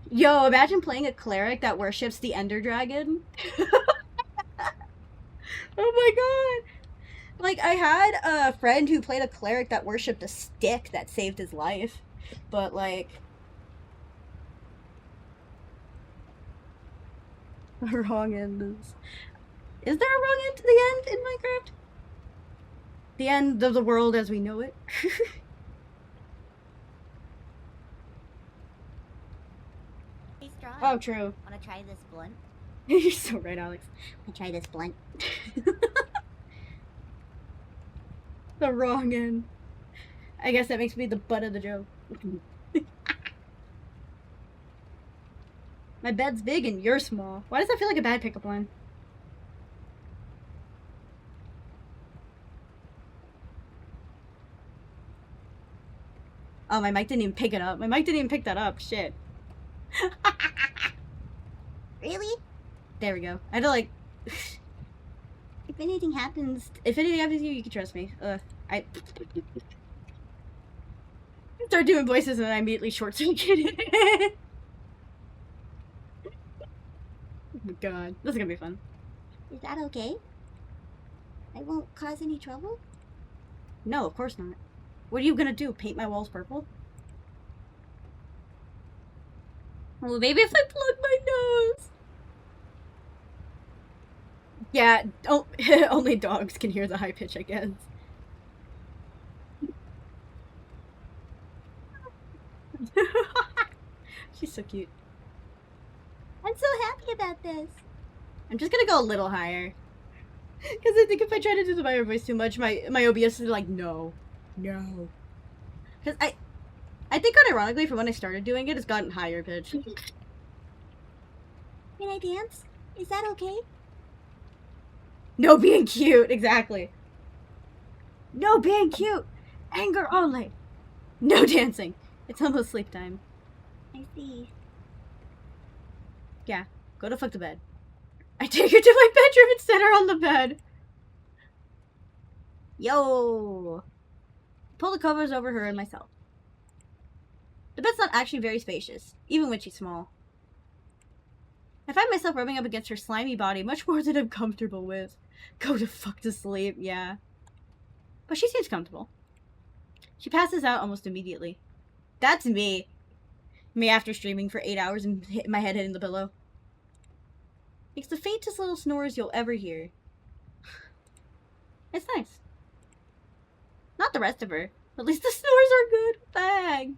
Yo, imagine playing a cleric that worships the Ender Dragon. Oh my god. Like, I had a friend who played a cleric that worshipped a stick that saved his life. But, like... the wrong end is... Is there a wrong end to the end in Minecraft? The end of the world as we know it? Oh, true. Wanna try this blunt? You're so right, Alex. Wanna try this blunt? The wrong end. I guess that makes me the butt of the joke. My bed's big and you're small. Why does that feel like a bad pickup line? Oh, my mic didn't even pick it up. My mic didn't even pick that up. Shit. Really? There we go. I had to, like... If anything happens... If anything happens to you, you can trust me. I start doing voices and I immediately short-circuited. my god. This is gonna be fun. Is that okay? I won't cause any trouble? No, of course not. What are you gonna do? Paint my walls purple? Well, maybe if I plug my nose. Yeah, don't. Only dogs can hear the high pitch, I guess. She's so cute. I'm so happy about this. I'm just gonna go a little higher. Because I think if I try to do the Myra voice too much, my OBS is like, no. No. Because I think unironically from when I started doing it, it's gotten higher pitch. Can I dance? Is that okay? No being cute, exactly. No being cute. Anger only. No dancing. It's almost sleep time. I see. Yeah, go to fuck the bed. I take her to my bedroom and set her on the bed. Yo. Pull the covers over her and myself. The bed's not actually very spacious, even when she's small. I find myself rubbing up against her slimy body much more than I'm comfortable with. Go to fuck to sleep, yeah. But she seems comfortable. She passes out almost immediately. That's me. Me after streaming for 8 hours and my head hitting the pillow. It's the faintest little snores you'll ever hear. It's nice. Not the rest of her. At least the snores are good. Bang.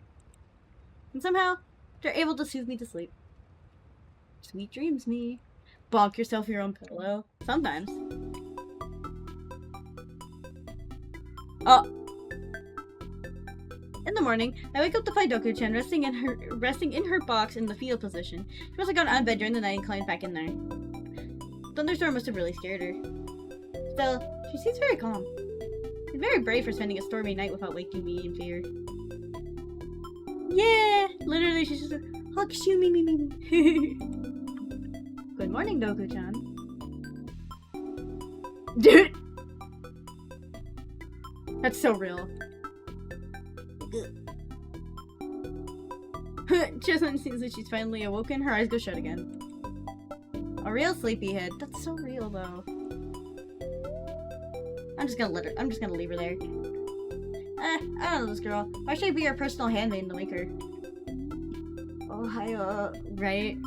And somehow, they're able to soothe me to sleep. Sweet dreams, me. Bonk yourself your own pillow. Sometimes. Oh. In the morning, I wake up to find Doku-chan resting in her box in the fetal position. She must have gone out of bed during the night and climbed back in there. Thunderstorm must have really scared her. Still, she seems very calm. She's very brave for spending a stormy night without waking me in fear. Yeah! Literally, she's just like, hug, shoo, me. Good morning, Doku-chan. Dude! That's so real. Just when it seems like she's finally awoken, her eyes go shut again. A real sleepyhead. That's so real, though. I'm just gonna leave her there. I don't know this girl. Why should I be her personal handmaiden to wake her? Oh, hi, right?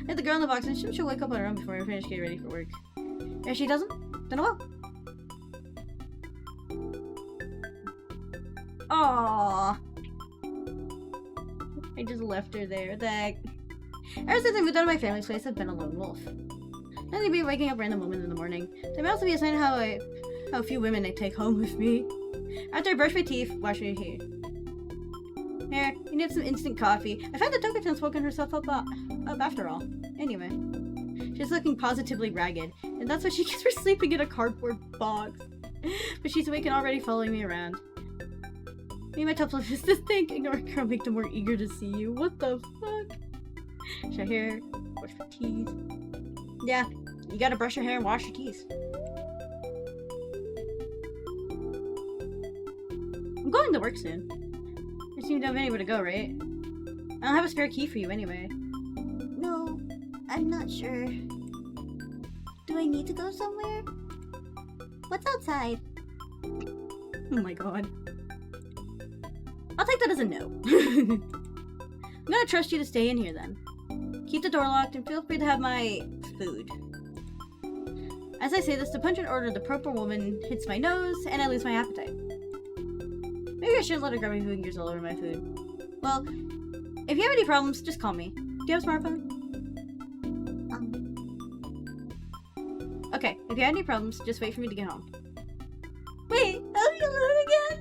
Let the girl in the box, and she'll wake up on her own before I finish getting ready for work. If she doesn't, then I will. Aww. I just left her there. The heck? Ever since I moved out of my family's place, I've been a lone wolf. Nothing to be waking up random moments in the morning. There may also be a sign how few women I take home with me. After I brush my teeth, wash my hair. Here, you need some instant coffee. I found that Doku-chan's woken herself up after all. Anyway. She's looking positively ragged, and that's what she gets for sleeping in a cardboard box. But she's awake and already following me around. Me, my tough love is to think, ignore girl, make them more eager to see you. What the fuck? Wash your hair, wash your teeth. Yeah, you gotta brush your hair and wash your teeth. I'm going to work soon. I seem to have anywhere to go, right? I don't have a spare key for you anyway. No, I'm not sure. Do I need to go somewhere? What's outside? Oh my god. I'll take that as a no. I'm gonna trust you to stay in here then. Keep the door locked and feel free to have my food. As I say this, the pungent odor of the purple woman hits my nose and I lose my appetite. Maybe I shouldn't let her grab my food and gears all over my food. Well, if you have any problems, just call me. Do you have a smartphone? Okay, if you have any problems, just wait for me to get home. Wait, I'll be alone again?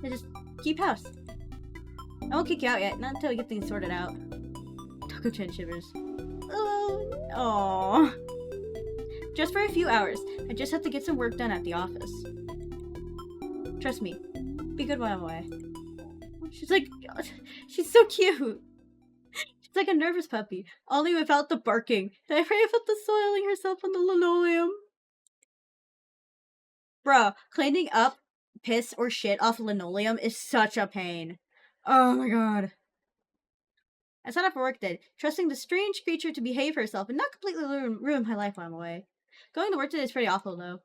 I just keep house. I won't kick you out yet, not until we get things sorted out. Doku-chan shivers. Alone. Aww. Just for a few hours. I just have to get some work done at the office. Trust me. Be good while I'm away. She's like, she's so cute. She's like a nervous puppy, only without the barking. And I pray about the soiling herself on the linoleum. Bruh, cleaning up piss or shit off linoleum is such a pain. Oh my god. I set off for work today, trusting the strange creature to behave herself and not completely ruin my life while I'm away. Going to work today is pretty awful, though.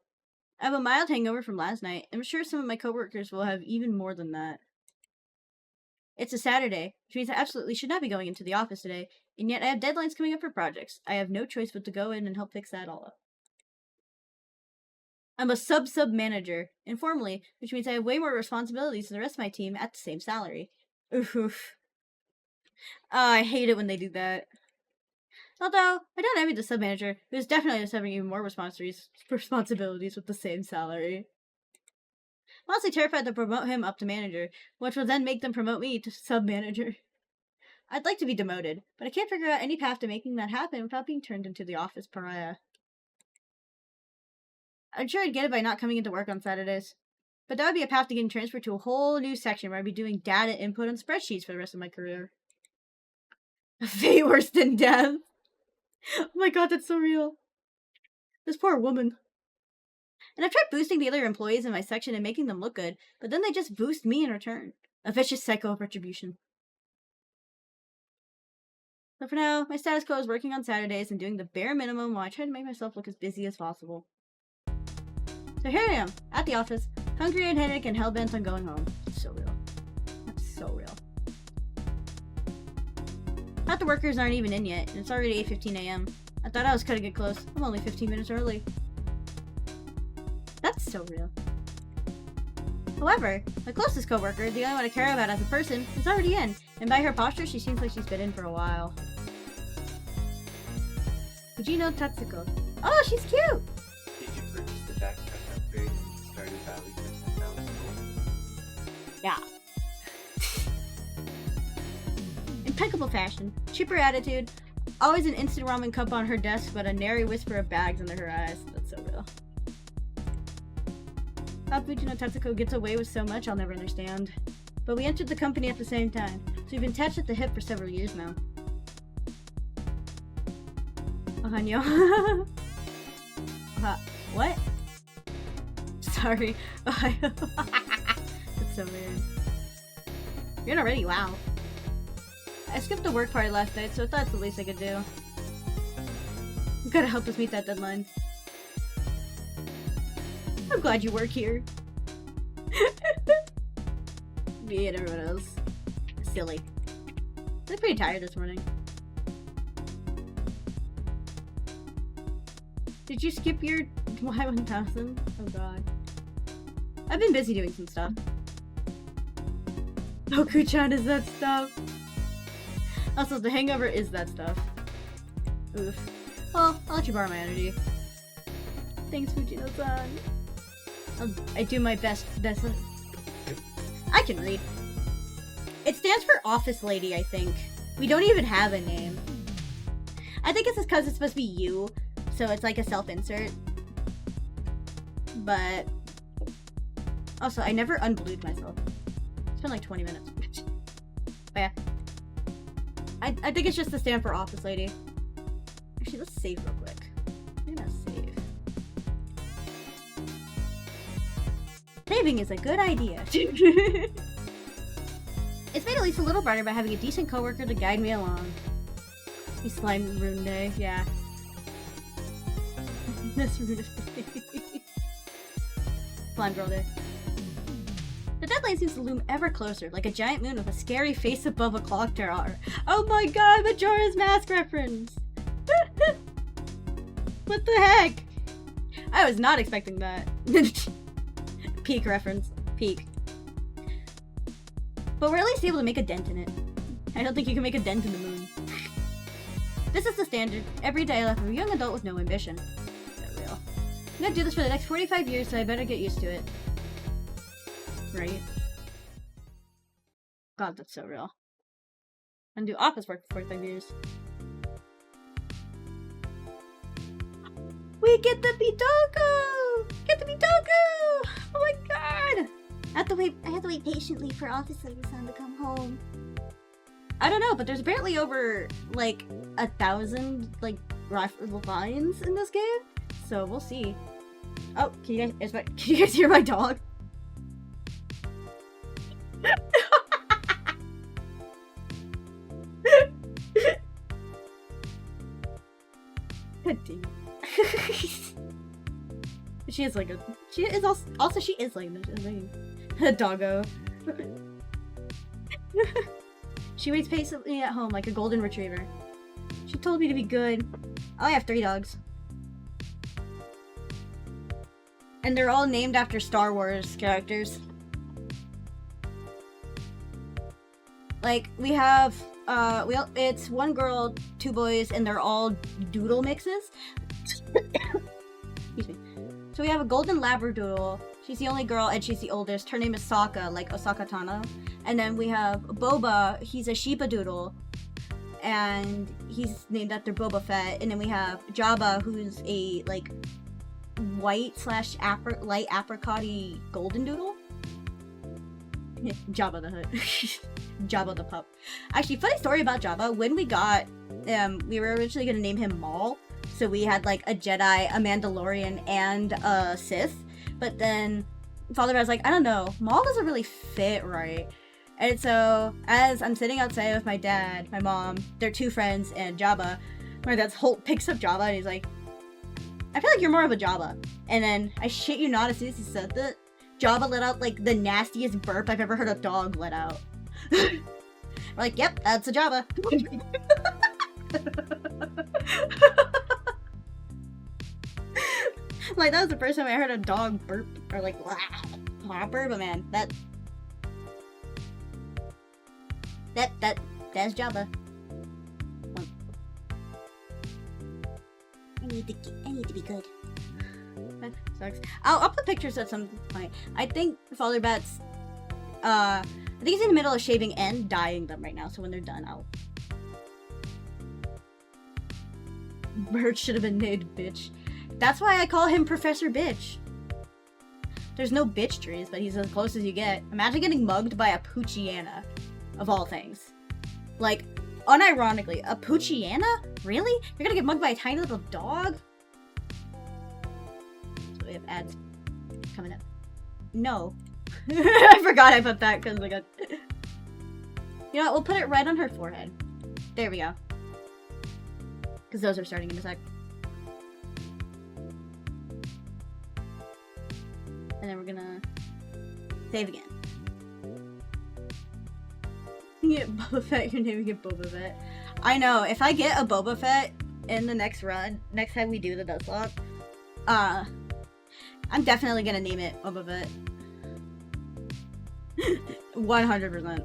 I have a mild hangover from last night, and I'm sure some of my coworkers will have even more than that. It's a Saturday, which means I absolutely should not be going into the office today, and yet I have deadlines coming up for projects. I have no choice but to go in and help fix that all up. I'm a sub-manager, informally, which means I have way more responsibilities than the rest of my team at the same salary. Oof. I hate it when they do that. Although, I don't envy the sub-manager, who is definitely just having even more responsibilities with the same salary. I'm honestly terrified to promote him up to manager, which will then make them promote me to sub-manager. I'd like to be demoted, but I can't figure out any path to making that happen without being turned into the office pariah. I'm sure I'd get it by not coming into work on Saturdays. But that would be a path to getting transferred to a whole new section where I'd be doing data input on spreadsheets for the rest of my career. A fate worse than death. Oh my god, that's so real. This poor woman. And I've tried boosting the other employees in my section and making them look good, but then they just boost me in return. A vicious cycle of retribution. So for now, my status quo is working on Saturdays and doing the bare minimum while I try to make myself look as busy as possible. So here I am, at the office, hungry and headache and hellbent on going home. It's so real. That's so real. Half the workers aren't even in yet, and it's already 8:15 a.m. I thought I was cutting it close. I'm only 15 minutes early. That's so real. However, my closest coworker, the only one I care about as a person, is already in, and by her posture, she seems like she's been in for a while. Fujino Tatsuko. Oh, she's cute! Did you purchase the backpack upgrade and started Valley for 10,000 gold? Yeah. Impeccable fashion, chipper attitude, always an instant ramen cup on her desk, but a nary whisper of bags under her eyes. That's so real. How Fujino Tatsuko gets away with so much, I'll never understand. But we entered the company at the same time, so we've been attached at the hip for several years now. Ohanyo. What? Sorry. That's so weird. You're in already? Wow. I skipped the work party last night, so I thought it's the least I could do. You gotta help us meet that deadline. I'm glad you work here. Me and everyone else. Silly. I'm pretty tired this morning. Did you skip your Y1000? Oh god. I've been busy doing some stuff. Oku-chan is that stuff. Also, the hangover is that stuff. Oof. Well, I'll let you borrow my energy. Thanks, Fujino-san. I do my best. I can read. It stands for office lady, I think. We don't even have a name. I think it's just because it's supposed to be you, so it's like a self-insert. But also, I never unblued myself. It's been like 20 minutes. But yeah. I think it's just the stand for office lady. Actually, let's save real quick. I'm gonna save. Saving is a good idea. It's made at least a little brighter by having a decent coworker to guide me along. It's slime rune day, yeah. This rune day. Slime girl day. The deadline seems to loom ever closer, like a giant moon with a scary face above a clock tower. Oh my god, Majora's Mask reference! What the heck? I was not expecting that. Peak reference. Peak. But we're at least able to make a dent in it. I don't think you can make a dent in the moon. This is the standard, everyday life of a young adult with no ambition. So real. I'm gonna do this for the next 45 years, so I better get used to it. Right? God, that's so real. And do office work for 45 years. We get the Bitoku! Get the Bitoku! Oh my god! I have to wait patiently for Office Lady-san to come home. I don't know, but there's apparently over, like, 1,000, like, lines in this game. So we'll see. Oh, can you guys hear my dog? God damn. She is like a. She is also she is like a doggo. She waits patiently at home like a golden retriever. She told me to be good. I have 3 dogs. And they're all named after Star Wars characters. Like, we have, it's 1 girl, 2 boys, and they're all doodle mixes. Excuse me. So we have a golden labradoodle. She's the only girl, and she's the oldest. Her name is Sokka, like Osaka Tano. And then we have Boba. He's a sheepadoodle, and he's named after Boba Fett. And then we have Jabba, who's a like white / light apricot-y golden doodle. Jabba the Hutt. Jabba the pup. Actually, funny story about Jabba. When we got, we were originally gonna name him Maul. So we had like a Jedi, a Mandalorian, and a Sith. But then Father was like, I don't know, Maul doesn't really fit right. And so as I'm sitting outside with my dad, my mom, their 2 friends, and Jabba, my dad's picks up Jabba and he's like, I feel like you're more of a Jabba. And then I shit you not, as soon as he said that, Jabba let out like the nastiest burp I've ever heard a dog let out. We're like, yep, that's a Jabba. Like, that was the first time I heard a dog burp, or like, burp, man. That's Jabba. I need to be good. That sucks. I'll put pictures at some point. I think Father Bat's, I think he's in the middle of shaving and dyeing them right now, so when they're done, I'll... Bird should have been named Bitch. That's why I call him Professor Bitch. There's no bitch trees, but he's as close as you get. Imagine getting mugged by a Poochiana, of all things. Like, unironically, a Poochiana? Really? You're gonna get mugged by a tiny little dog? So we have ads coming up. No. I forgot I put that because I got... You know what? We'll put it right on her forehead. There we go. Because those are starting in a sec. And then we're gonna save again. You get Boba Fett, you're naming it Boba Fett. I know, if I get a Boba Fett in the next run, next time we do the Nuzlocke, I'm definitely gonna name it Boba Fett. 100%.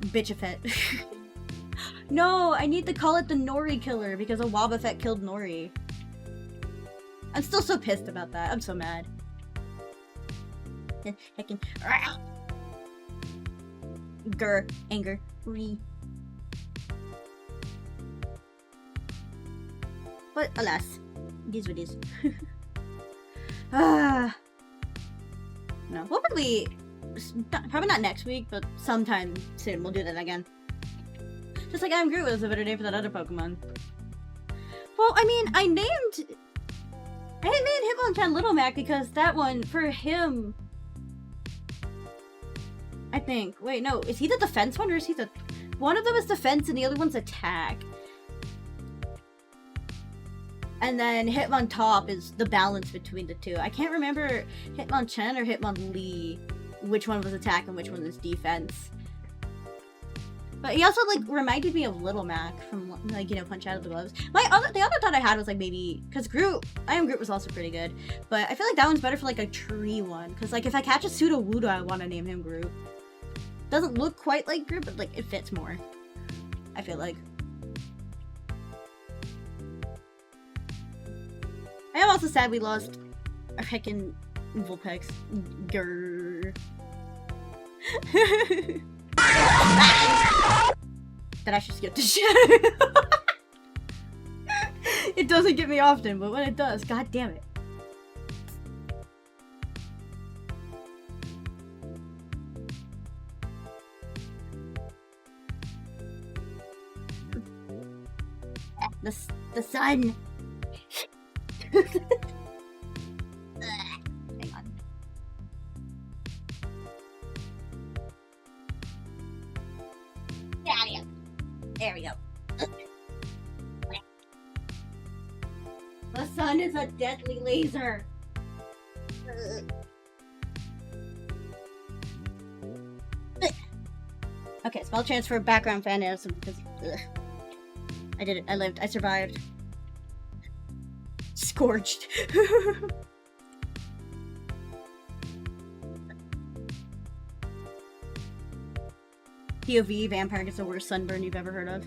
Bitch Fett. No, I need to call it the Nori Killer because a Wobbuffet killed Nori. I'm still so pissed about that. I'm so mad. Heckin'. Grr. Anger. Re. But alas, it is what it is. No, we'll probably not next week, but sometime soon we'll do that again. Just like I'm Groot was a better name for that other Pokemon. Well, I mean, I named Hitmonchan Little Mac because that one, for him, I think. Wait, no, is he the defense one or is he the... One of them is defense and the other one's attack. And then Hitmontop is the balance between the two. I can't remember Hitmonchan or Hitmonlee, which one was attack and which one was defense. But he also, like, reminded me of Little Mac from, like, you know, Punch Out of the Gloves. The other thought I had was, like, maybe... Because I Am Groot was also pretty good. But I feel like that one's better for, like, a tree one. Because, like, if I catch a Sudowoodo, I want to name him Groot. Doesn't look quite like Groot, but, like, it fits more. I feel like. I am also sad we lost our heckin' Vulpix. Grrr. That I should skip this shit. It doesn't get me often, but when it does, god damn it. The sun. Hang on. There we go. sun is a deadly laser. Okay, spell transfer, background fan because I did it. I lived. I survived. Scorched. POV, vampire gets the worst sunburn you've ever heard of.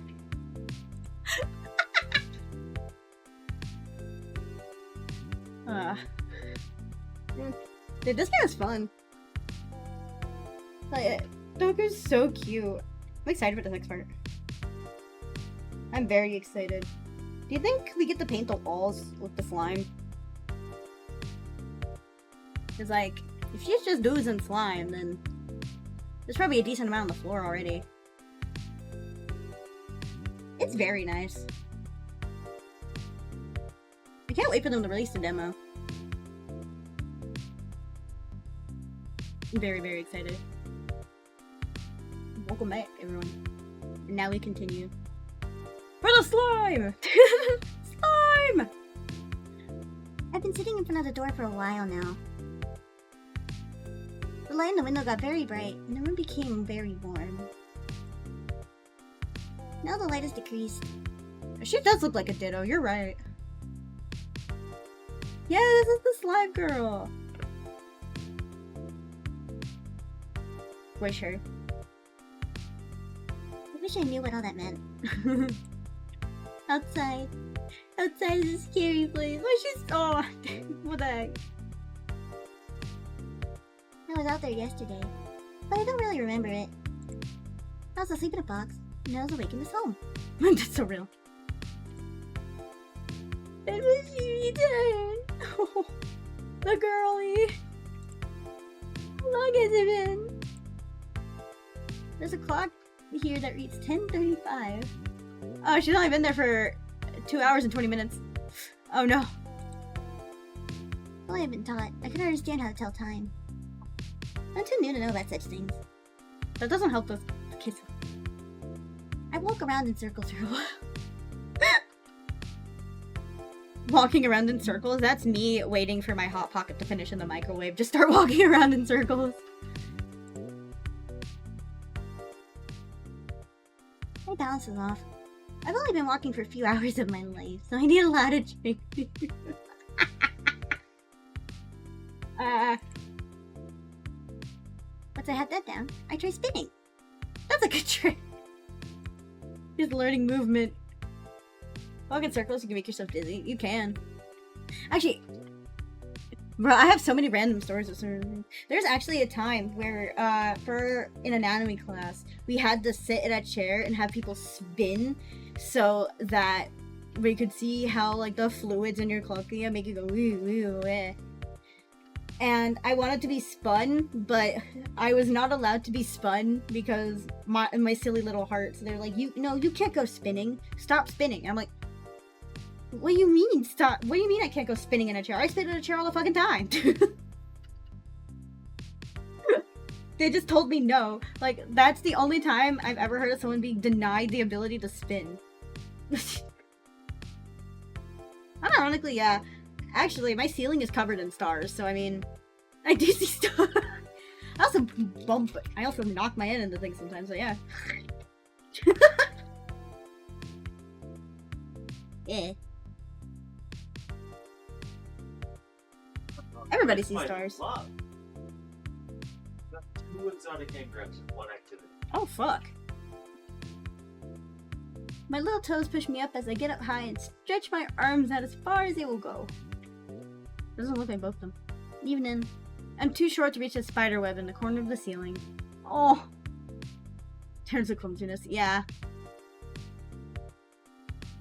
Dude, this game is fun. Like, Doku's so cute. I'm excited about the next part. I'm very excited. Do you think we get to paint the walls with the slime? Cause like, if she's just oozing slime, then there's probably a decent amount on the floor already. It's very nice. I can't wait for them to release the demo. I'm very, very excited. Welcome back, everyone. And now we continue. For the slime! Slime! I've been sitting in front of the door for a while now. The light in the window got very bright, and the room became very warm. Now the light has decreased. She does look like a ditto, you're right. Yeah, this is the slime girl. Wish her. I wish I knew what all that meant. Outside. Outside is a scary place. Why she's oh what the heck? I was out there yesterday, but I don't really remember it. I was asleep in a box, and I was awake in this home. That's so real. It was Yuri time. Oh, the girlie. How long has it been? There's a clock here that reads 10:35. Oh, she's only been there for 2 hours and 20 minutes. Oh no. Well, I have been taught. I couldn't understand how to tell time. I'm too new to know about such things. That doesn't help with the kids. I walk around in circles for a while. Walking around in circles? That's me waiting for my Hot Pocket to finish in the microwave. Just start walking around in circles. My balance is off. I've only been walking for a few hours of my life, so I need a lot of training. Once I had that down, I try spinning. That's a good trick. Just learning movement. Walk in circles, you can make yourself dizzy. You can. Actually, bro, I have so many random stories of certain things. There's actually a time where, for an anatomy class, we had to sit in a chair and have people spin so that we could see how, like, the fluids in your cochlea make you go woo woo eh. And I wanted to be spun, but I was not allowed to be spun because my silly little heart. So they're like, you can't go spinning. Stop spinning. I'm like, what do you mean stop? What do you mean I can't go spinning in a chair? I spin in a chair all the fucking time. They just told me no. Like, that's the only time I've ever heard of someone being denied the ability to spin. Unironically, yeah. Actually, my ceiling is covered in stars, so I mean, I do see stars. I also knock my head into things sometimes, so yeah. Yeah. Everybody sees stars. Love. Got 2 exotic engrams in 1 activity. Oh, fuck. My little toes push me up as I get up high and stretch my arms out as far as they will go. Doesn't look like both of them. Even in, I'm too short to reach the spider web in the corner of the ceiling. Oh. Turns to clumsiness. Yeah.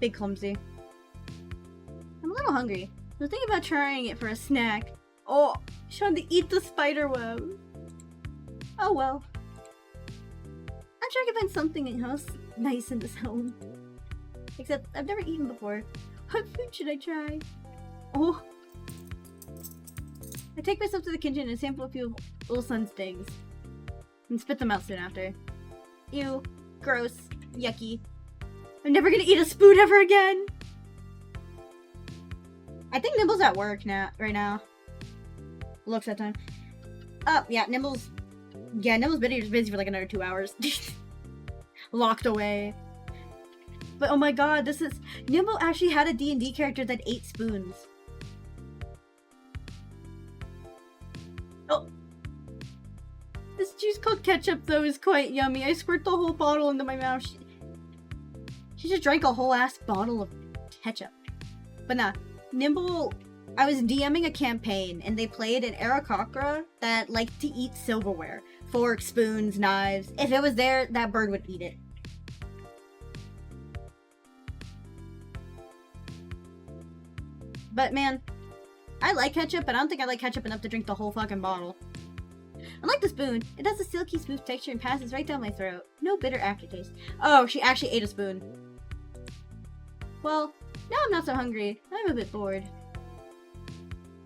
Big clumsy. I'm a little hungry. I was thinking about trying it for a snack. Oh, trying to eat the spider web. Oh well. I'm sure I can find something else nice in this home. Except I've never eaten before. What food should I try? Oh. I take myself to the kitchen and sample a few of Ulsun's things. And spit them out soon after. Ew. Gross. Yucky. I'm never gonna eat a spoon ever again! I think Nimble's at work now, right now. Looks at time. Oh, yeah, Nimble's busy for like another 2 hours. Locked away. But oh my god, Nimble actually had a D&D character that ate spoons. Oh. This juice called ketchup, though, is quite yummy. I squirt the whole bottle into my mouth. She just drank a whole ass bottle of ketchup. But nah, Nimble, I was DMing a campaign, and they played an Aarakocra that liked to eat silverware. Forks, spoons, knives. If it was there, that bird would eat it. But man, I like ketchup, but I don't think I like ketchup enough to drink the whole fucking bottle. Unlike the spoon, it has a silky smooth texture and passes right down my throat. No bitter aftertaste. Oh, she actually ate a spoon. Well, now I'm not so hungry. I'm a bit bored.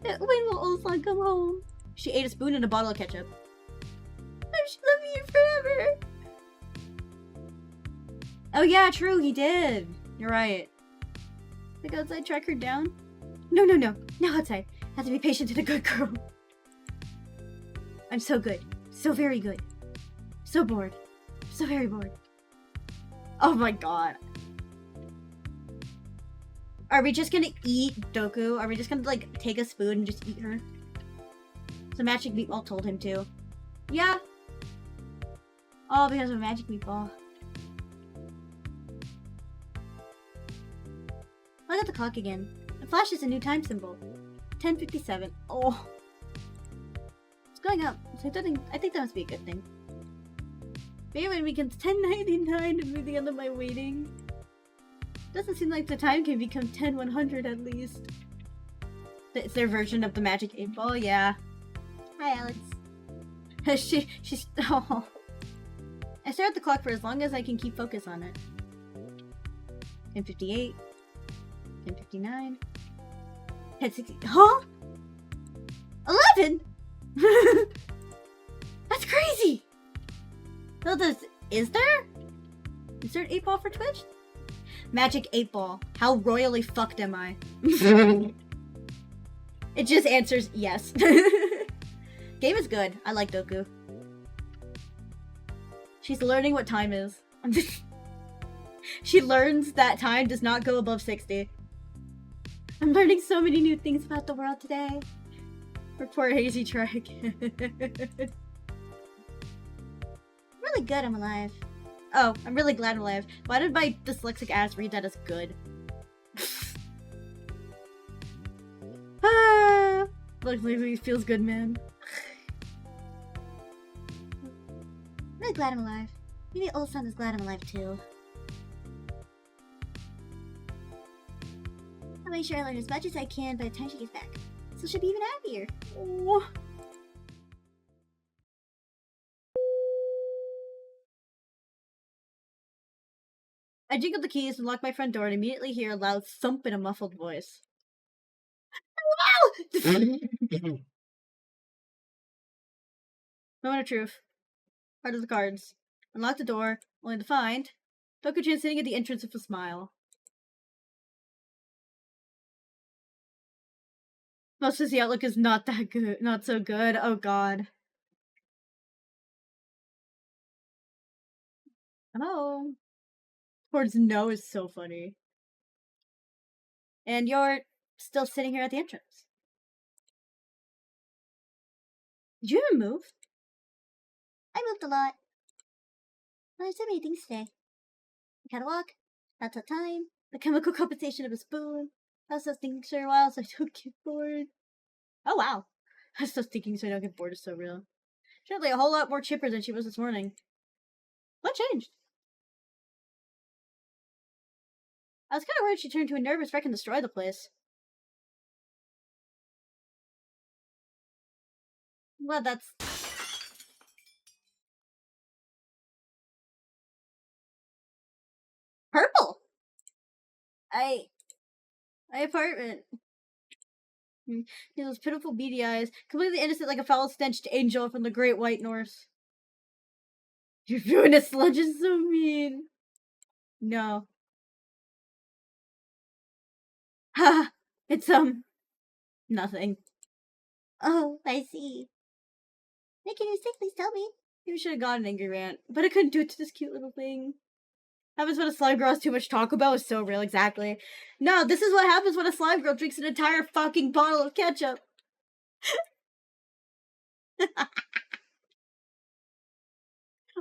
When will Ulsan come home? She ate a spoon and a bottle of ketchup. I should love you forever. Oh yeah, true, he did. You're right. Like outside, track her down? No. Now outside. Have to be patient and a good girl. I'm so good. So very good. So bored. So very bored. Oh my god. Are we just gonna eat Doku? Are we just gonna, like, take a spoon and just eat her? So Magic Meatball told him to. Yeah. All because of Magic Meatball. Look at the clock again. It flashes a new time symbol. 10:57. Oh. It's going up. So I think that must be a good thing. Payment becomes 10.99 at the end of my waiting. Doesn't seem like the time can become 10:100 at least. It's their version of the Magic 8-Ball, yeah. Hi, Alex. She's oh. I stare at the clock for as long as I can keep focus on it. 10:58. 10:59. 10:60. Huh? 11? That's crazy! So is there? Is there an 8-Ball for Twitch? Magic 8-Ball. How royally fucked am I? It just answers yes. Game is good. I like Doku. She's learning what time is. She learns that time does not go above 60. I'm learning so many new things about the world today. Report Hazy Trek. Really good I'm alive. Oh, I'm really glad I'm alive. Why did my dyslexic ass read that as good? Ah, luckily it feels good, man. Really glad I'm alive. Maybe Ulsan is glad I'm alive too. I'll make sure I learn as much as I can by the time she gets back. So she'll be even happier. Oh. I jingled the keys and locked my front door and immediately hear a loud thump in a muffled voice. Moment of truth. Part of the cards. Unlock the door, only to find Doku-chan sitting at the entrance with a smile. Most of the outlook is not that good. Not so good. Oh god. Hello. Towards no is so funny. And you're still sitting here at the entrance. Did you even move? I moved a lot. There's so many things today. The catwalk, that's the time, the chemical compensation of a spoon. I was just thinking for a while so I don't get bored. Oh wow. I was just thinking so I don't get bored is so real. Surely a whole lot more chipper than she was this morning. What changed? I was kind of worried she turned to a nervous wreck and destroy the place. Well, that's... Purple! I apartment. Those pitiful beady eyes, completely innocent like a foul-stenched angel from the Great White North. Your ruinous sludge is so mean. No. Ha! It's Nothing. Oh, I see. Making you sick, please tell me. Maybe we should have gotten an angry rant, but I couldn't do it to this cute little thing. Happens when a slime girl has too much Taco Bell is so real, exactly. No, this is what happens when a slime girl drinks an entire fucking bottle of ketchup.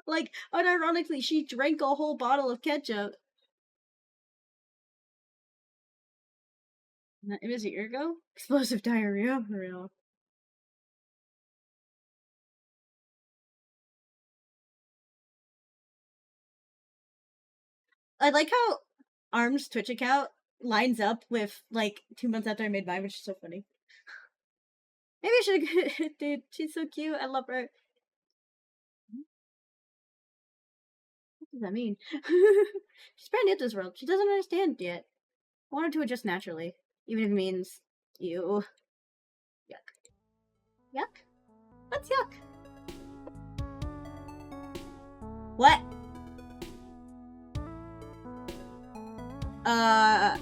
Like, unironically, she drank a whole bottle of ketchup. It was a year ago? Explosive diarrhea? For real. I like how Arm's Twitch account lines up with, like, 2 months after I made mine, which is so funny. Maybe I should. Dude, she's so cute. I love her. What does that mean? She's brand new to this world. She doesn't understand yet. I want her to adjust naturally, even if it means you. Yuck. Yuck? What's yuck? What?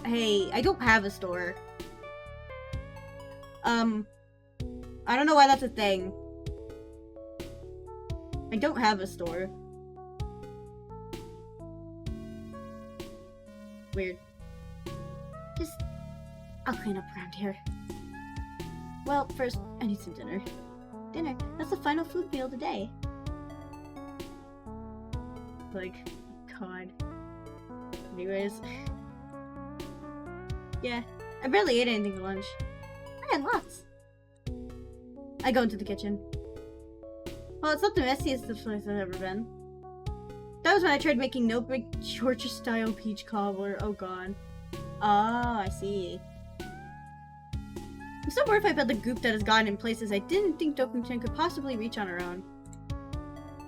Hey, I don't have a store. I don't know why that's a thing. I don't have a store. Weird. I'll clean up around here. Well, first, I need some dinner. Dinner? That's the final food meal of the day. Like, God. Anyways. Yeah, I barely ate anything for lunch. I had lots. I go into the kitchen. Well, it's not the messiest of place I've ever been. That was when I tried making no big Georgia-style peach cobbler. Oh god. Ah, I see. I'm so mortified about the goop that has gotten in places I didn't think Dokkan-chan could possibly reach on her own.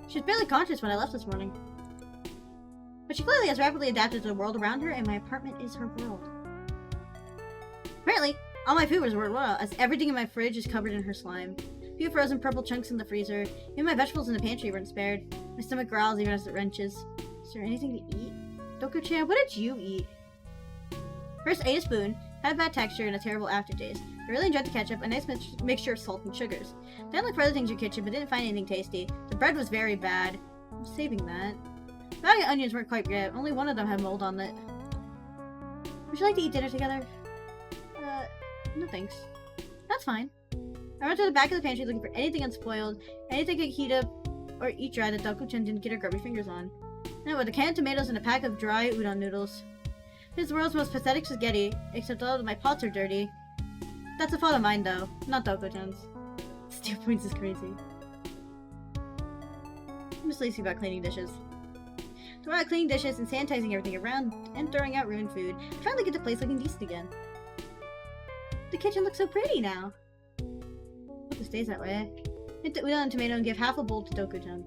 She was barely conscious when I left this morning. But she clearly has rapidly adapted to the world around her, and my apartment is her world. Apparently, all my food was worthwhile, as everything in my fridge is covered in her slime. A few frozen purple chunks in the freezer. Even my vegetables in the pantry weren't spared. My stomach growls even as it wrenches. Is there anything to eat? Dokkan-chan, what did you eat? First, I ate a spoon, had a bad texture and a terrible aftertaste. I really enjoyed the ketchup, a nice mixture of salt and sugars. Then I looked for other things in your kitchen, but didn't find anything tasty. The bread was very bad. I'm saving that. The bag of onions weren't quite red. Only one of them had mold on it. Would you like to eat dinner together? No thanks. That's fine. I went to the back of the pantry looking for anything unspoiled, anything I could heat up or eat dry that Dokkan-chan didn't get her grubby fingers on. And with a can of tomatoes and a pack of dry udon noodles. This is the world's most pathetic spaghetti, except all of my pots are dirty. That's a fault of mine, though, not Dokkan-chan's. Steel points is crazy. I'm just lazy about cleaning dishes. Throwing out cleaning dishes and sanitizing everything around and throwing out ruined food. I'm trying to get the place looking decent again. The kitchen looks so pretty now. Hope it stays that way. Hit the udon and tomato and give half a bowl to Dokkan-chan.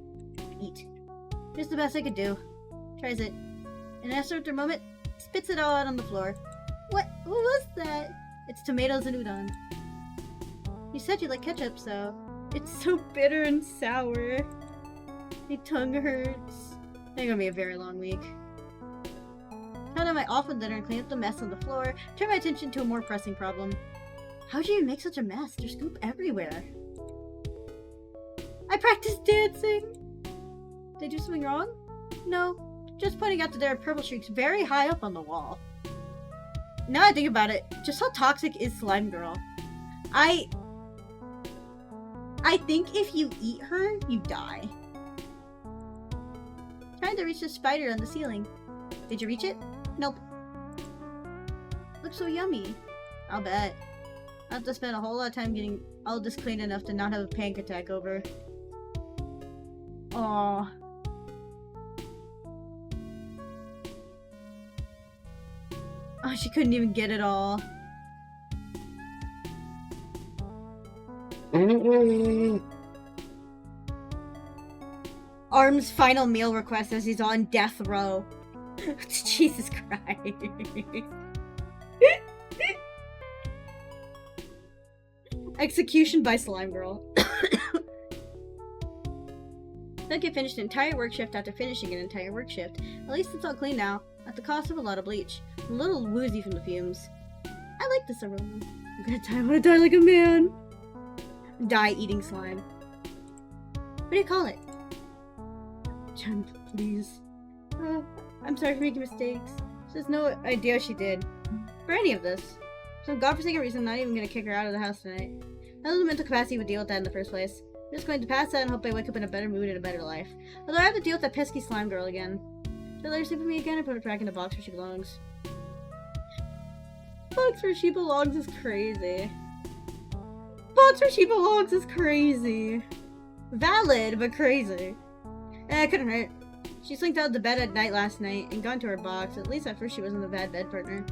Eat. Here's the best I could do. Tries it. And after a moment, spits it all out on the floor. What was that? It's tomatoes and udon. You said you like ketchup, so... It's so bitter and sour. My tongue hurts. It's gonna be a very long week. Count out my awful dinner and clean up the mess on the floor. Turn my attention to a more pressing problem. How'd you even make such a mess? There's goop everywhere. I practiced dancing. Did I do something wrong? No. Just pointing out that there are purple streaks very high up on the wall. Now I think about it, just how toxic is Slime Girl? I think if you eat her, you die. Trying to reach the spider on the ceiling. Did you reach it? Nope. Looks so yummy. I'll bet. I'll have to spend a whole lot of time getting all this clean enough to not have a panic attack over. Aww. Oh, she couldn't even get it all. Arm's final meal request as he's on death row. Jesus Christ. Execution by Slime Girl. Duncan finished an entire work shift after finishing an entire work shift. At least it's all clean now, at the cost of a lot of bleach. I'm a little woozy from the fumes. I like this aroma. I wanna die like a man. Die eating slime. What do you call it? Jen, please. I'm sorry for making mistakes. She has no idea she did. For any of this. For some godforsaken reason, I'm not even gonna kick her out of the house tonight. I don't have the mental capacity to deal with that in the first place. I'm just going to pass out and hope I wake up in a better mood and a better life. Although I have to deal with that pesky slime girl again. Should I let her sleep with me again or put her back in the box where she belongs? Box where she belongs is crazy. Box where she belongs is crazy. Valid, but crazy. It couldn't hurt. She slinked out of the bed at night last night and gone to her box. At least at first she wasn't a bad bed partner.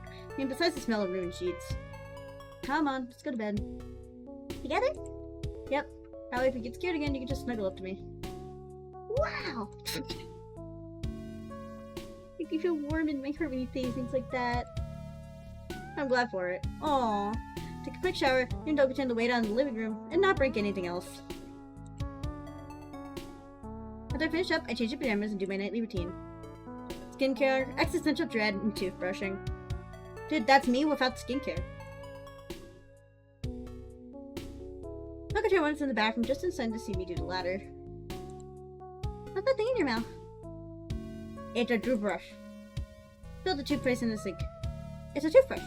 I mean, besides the smell of ruined sheets. Come on, let's go to bed. Together? Yep. That way if you get scared again, you can just snuggle up to me. Wow! Make me feel warm in my heart when you say things like that. I'm glad for it. Aww. Take a quick shower, and don't pretend to wait out in the living room, and not break anything else. After I finish up, I change the pajamas and do my nightly routine. Skincare, existential dread, and toothbrushing. Dude, that's me without the skincare. Look at her once in the bathroom just in time to see me do the latter. What's that thing in your mouth? It's a toothbrush. Fill the toothpaste in the sink. It's a toothbrush.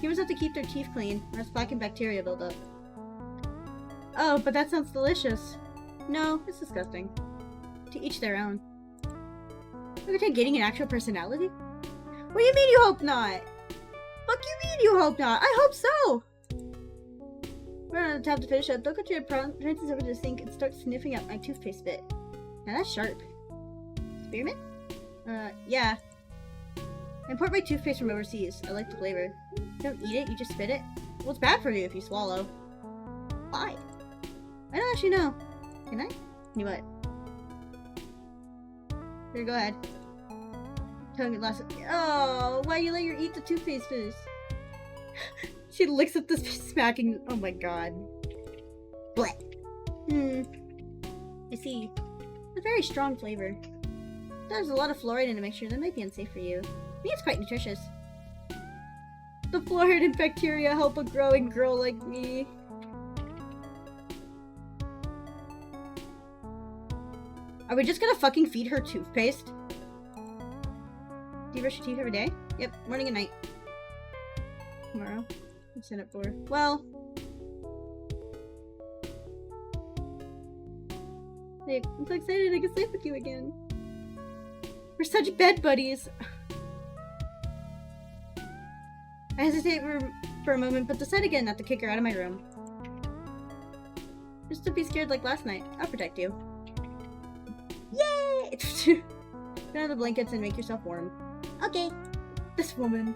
Humans have to keep their teeth clean, or else plaque and bacteria build up. Oh, but that sounds delicious. No, it's disgusting. To each their own. Look at her getting an actual personality? What do you mean you hope not? Fuck you mean you hope not? I hope so! We're on the top to finish up. Don't go to your princess over to the sink and start sniffing at my toothpaste bit. Now that's sharp. Spearmint? Yeah. I import my toothpaste from overseas. I like the flavor. You don't eat it, you just spit it. Well, it's bad for you if you swallow. Why? I don't actually know. Can I? You what? Here, go ahead. Telling me last. Oh, why you let her eat the toothpaste first? She licks at this smacking. Oh my god. Blech. I see. A very strong flavor. There's a lot of fluoride in a mixture that might be unsafe for you. I think it's quite nutritious. The fluoride and bacteria help a growing girl like me. Are we just gonna fucking feed her toothpaste? Do you brush your teeth every day? Yep, morning and night. Tomorrow. What's in it for? Well. Hey, I'm so excited I can sleep with you again. We're such bed buddies. I hesitate for a moment, but decide again not to kick her out of my room. Just don't be scared like last night. I'll protect you. Yay! Put on the blankets and make yourself warm. Okay. This woman.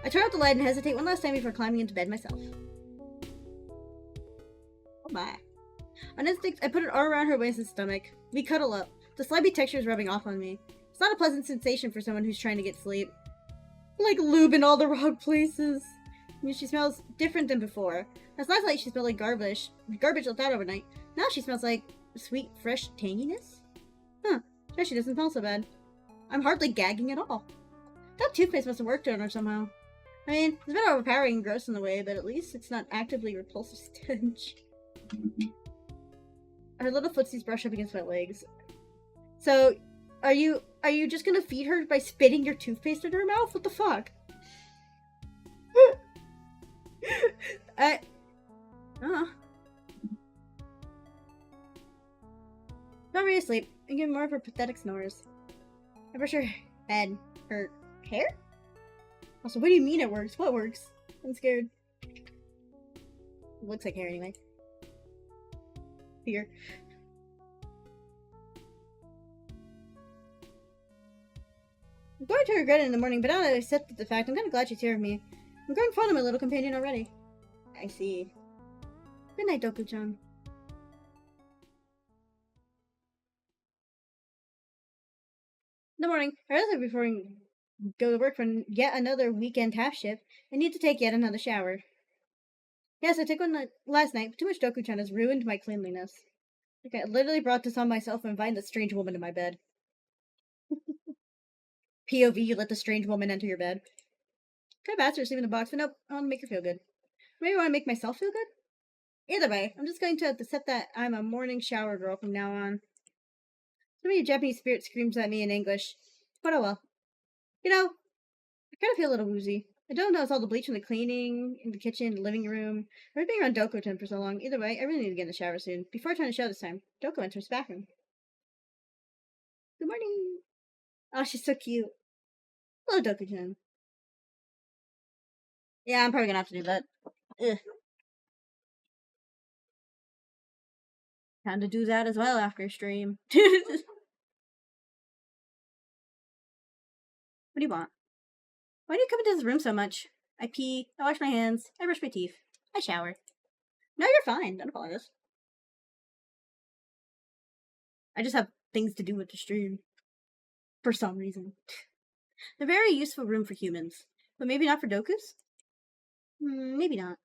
I turn out the light and hesitate one last time before climbing into bed myself. Oh my. On instinct, I put an arm around her waist and stomach. We cuddle up. The slimy texture is rubbing off on me. It's not a pleasant sensation for someone who's trying to get sleep. Like lube in all the wrong places. I mean, she smells different than before. Last night she smelled like garbage left out overnight. Now she smells like sweet, fresh tanginess. Huh. Sure, she doesn't smell so bad. I'm hardly gagging at all. That toothpaste must have worked on her somehow. I mean, it's a bit overpowering and gross in the way, but at least it's not actively repulsive stench. Her little footsies brush up against my legs. So, are you just gonna feed her by spitting your toothpaste in her mouth? What the fuck? Not really asleep. I'm getting more of her pathetic snores. I brush her head. Her hair? Also, what do you mean it works? What works? I'm scared. It looks like hair anyway. Here. I'm going to regret it in the morning, but now that I've accepted the fact, I'm kind of glad she's here with me. I'm growing fond of my little companion already. I see. Good night, Doku-chan. In the morning, I realized before I go to work for yet another weekend half shift, I need to take yet another shower. Yes, I took one last night, but too much Doku-chan has ruined my cleanliness. Okay, I literally brought this on myself and invited the strange woman in my bed. POV, you let the strange woman enter your bed. Could have asked her to sleep in the box, but nope, I want to make her feel good. Maybe I want to make myself feel good? Either way, I'm just going to set that I'm a morning shower girl from now on. So many Japanese spirit screams at me in English, but oh well. You know, I kind of feel a little woozy. I don't know it's all the bleach from the cleaning, in the kitchen, the living room, or being around Doko-chan for so long. Either way, I really need to get in the shower soon. Before I turn the show this time, Doko enters the bathroom. Good morning. Oh, she's so cute. Hello, Doko-chan. Yeah, I'm probably gonna have to do that. Ugh. Time to do that as well after stream. What do you want? Why do you come into this room so much? I pee, I wash my hands, I brush my teeth, I shower. No, you're fine. Don't apologize. I just have things to do with the stream. For some reason. They're a very useful room for humans. But maybe not for Dokus? Maybe not.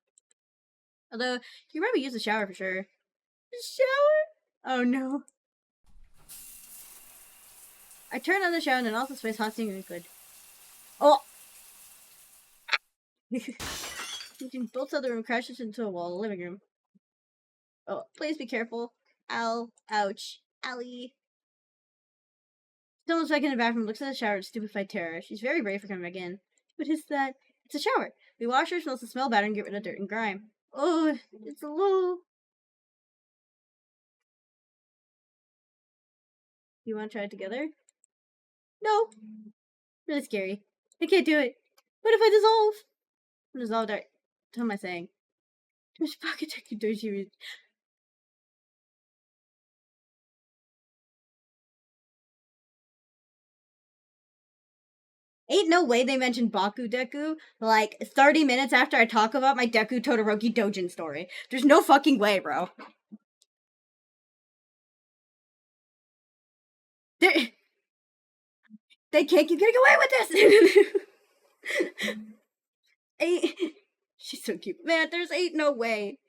Although, you probably use the shower for sure. The shower? Oh no. I turn on the shower and then also sprays hot steam liquid. Oh! Using both sides of the room crashes into a wall in the living room. Oh, please be careful. Ow. Ouch. Owie. Someone's back in the bathroom, looks at the shower in stupefied terror. She's very brave for coming back in. What is that? It's a shower. We wash our smells to smell better and get rid of dirt and grime. Oh, it's a little... You want to try it together? No. Really scary. I can't do it. What if I dissolve? Dissolve dirt. What am I saying? There's pocket dirty. Ain't no way they mentioned Baku Deku like 30 minutes after I talk about my Deku Todoroki Dojin story. There's no fucking way, bro. They can't keep getting away with this! She's so cute. Man, ain't no way.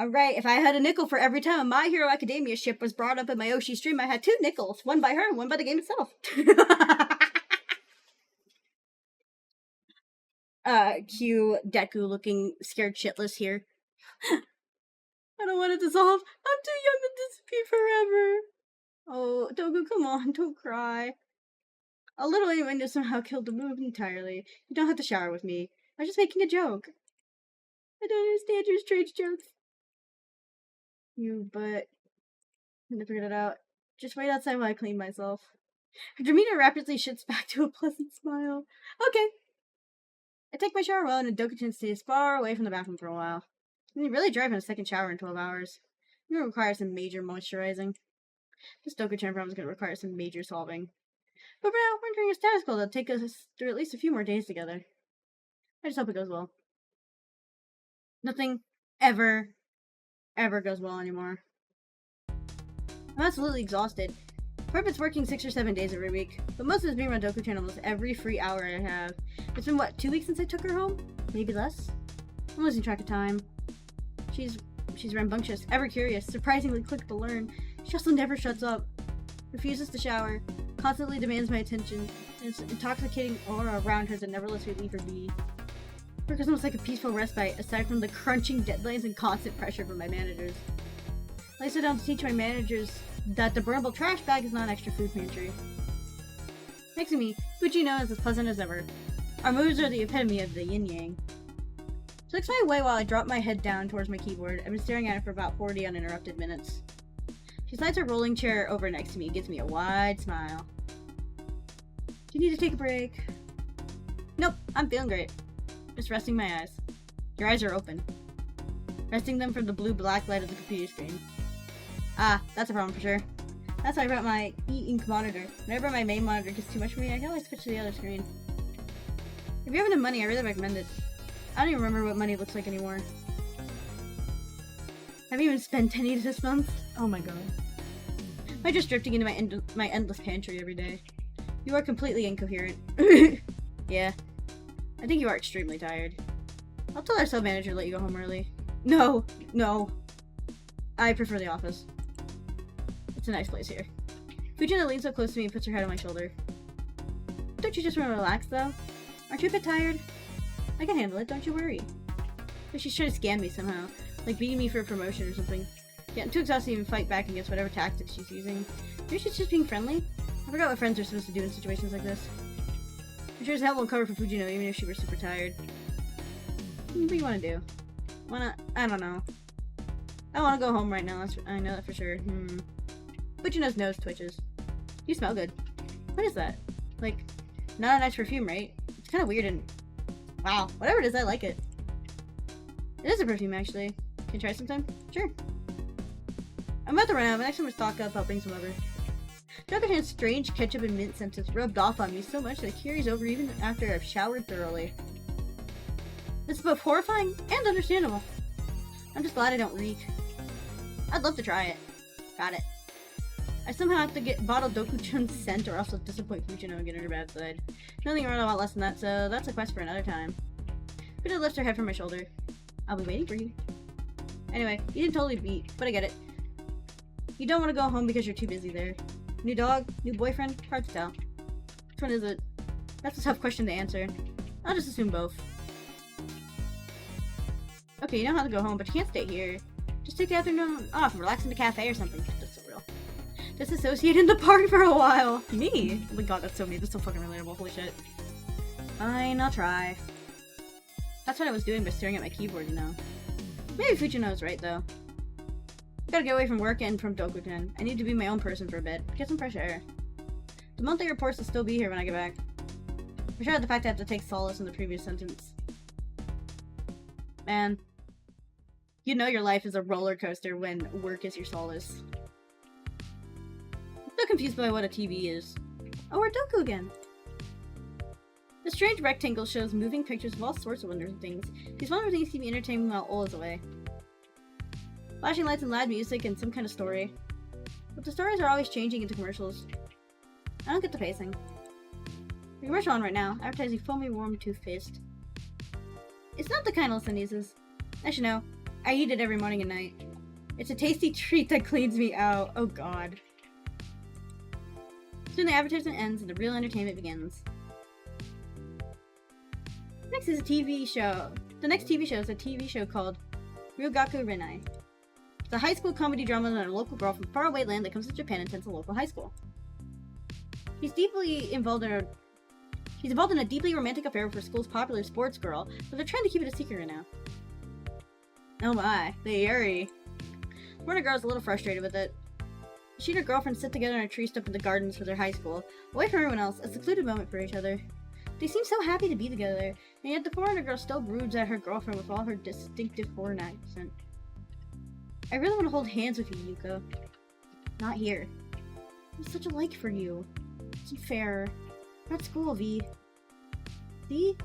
Alright, if I had a nickel for every time a My Hero Academia ship was brought up in my Oshi stream, I had 2 nickels. One by her and one by the game itself. Cute Deku looking scared shitless here. I don't want to dissolve. I'm too young to disappear forever. Oh, Dogu, come on, don't cry. A little innuendo somehow killed the move entirely. You don't have to shower with me. I was just making a joke. I don't understand your strange jokes. But... I'm gonna figure it out. Just wait outside while I clean myself. Dramina rapidly shifts back to a pleasant smile. Okay. I take my shower well, and Doku-chan stays far away from the bathroom for a while. I mean, really drive in a second shower in 12 hours. It requires some major moisturizing. This Doku-chan problem is going to require some major solving. But for now, we're entering a status quo that'll take us through at least a few more days together. I just hope it goes well. Nothing ever goes well anymore. I'm absolutely exhausted. Corbett's working 6 or 7 days every week, but most of it's being around Doku-chan almost every free hour I have. It's been, what, 2 weeks since I took her home? Maybe less? I'm losing track of time. She's rambunctious, ever curious, surprisingly quick to learn. She also never shuts up. Refuses to shower, constantly demands my attention, and its intoxicating aura around her that never lets me leave her be. Work is almost like a peaceful respite, aside from the crunching deadlines and constant pressure from my managers. I sit down to teach my managers that the burnable trash bag is not an extra food pantry. Next to me, Fujino is as pleasant as ever. Our moves are the epitome of the yin-yang. She looks my way while I drop my head down towards my keyboard. I've been staring at it for about 40 uninterrupted minutes. She slides her rolling chair over next to me and gives me a wide smile. Do you need to take a break? Nope, I'm feeling great. Just resting my eyes. Your eyes are open. Resting them from the blue-black light of the computer screen. Ah, that's a problem for sure. That's why I brought my e-ink monitor. Whenever my main monitor gets too much for me, I can always switch to the other screen. If you have the money, I really recommend it. I don't even remember what money looks like anymore. I haven't even spent pennies this month. Oh my god. I'm just drifting into my endless pantry every day. You are completely incoherent. Yeah. I think you are extremely tired. I'll tell our sub manager to let you go home early. No. I prefer the office. It's a nice place here. Fujina leans so close to me and puts her head on my shoulder. Don't you just want to relax, though? Aren't you a bit tired? I can handle it, don't you worry. But she's trying to scam me somehow. Like beating me for a promotion or something. Yeah, I'm too exhausted to even fight back against whatever tactics she's using. Maybe she's just being friendly? I forgot what friends are supposed to do in situations like this. I'm sure as hell won't cover for Fujino even if she were super tired. What do you want to do? I don't know. I want to go home right now, I know that for sure. Fujino's nose twitches. You smell good. What is that? Like, not a nice perfume, right? It's kind of weird and... Wow, whatever it is, I like it. It is a perfume, actually. Can you try sometime? Sure. I'm about to run out, but next time I stock up, I'll bring some over. Dokutan's strange ketchup and mint scent has rubbed off on me so much that it carries over even after I've showered thoroughly. This is both horrifying and understandable. I'm just glad I don't reek. I'd love to try it. Got it. I somehow have to get bottled Dokuchan's scent or else I'll disappoint Fujino and get her bad side. Nothing around a lot less than that, so that's a quest for another time. Fujino lifts her head from my shoulder. I'll be waiting for you. Anyway, you didn't totally beat, but I get it. You don't want to go home because you're too busy there. New dog? New boyfriend? Hard to tell. Which one is it? That's a tough question to answer. I'll just assume both. Okay, you know how to go home, but you can't stay here. Just take the afternoon off and relax in the cafe or something. That's so real. Disassociate in the park for a while. Me? Oh my god, that's so me. That's so fucking relatable. Holy shit. Fine, I'll try. That's what I was doing by staring at my keyboard, you know. Maybe Fujino's right, though. Gotta get away from work and from Dokuten. I need to be my own person for a bit. Get some fresh air. The monthly reports will still be here when I get back. For sure the fact I have to take solace in the previous sentence. Man. You know your life is a roller coaster when work is your solace. I'm so confused by what a TV is. Oh, we're Doku again! The strange rectangle shows moving pictures of all sorts of wondrous things. These wondrous things keep me entertained while Ol is away. Flashing lights and loud music and some kind of story. But the stories are always changing into commercials. I don't get the pacing. The commercial on right now, advertising foamy warm toothpaste. It's not the kind Elsa uses. I should know. I eat it every morning and night. It's a tasty treat that cleans me out. Oh god. Soon the advertisement ends and the real entertainment begins. Next is a TV show. The next TV show is a TV show called Ryugaku Renai. It's a high school comedy drama about a local girl from faraway land that comes to Japan and attends a local high school. She's involved in a deeply romantic affair with her school's popular sports girl, but they're trying to keep it a secret right now. Oh my, the Yuri. One of the girls a little frustrated with it. She and her girlfriend sit together in a tree stump in the gardens for their high school, away from everyone else, a secluded moment for each other. They seem so happy to be together, and yet the foreigner girl still broods at her girlfriend with all her distinctive foreign accent. I really want to hold hands with you, Yuko. Not here. I'm such a like for you. It's unfair. We're at school, V. See?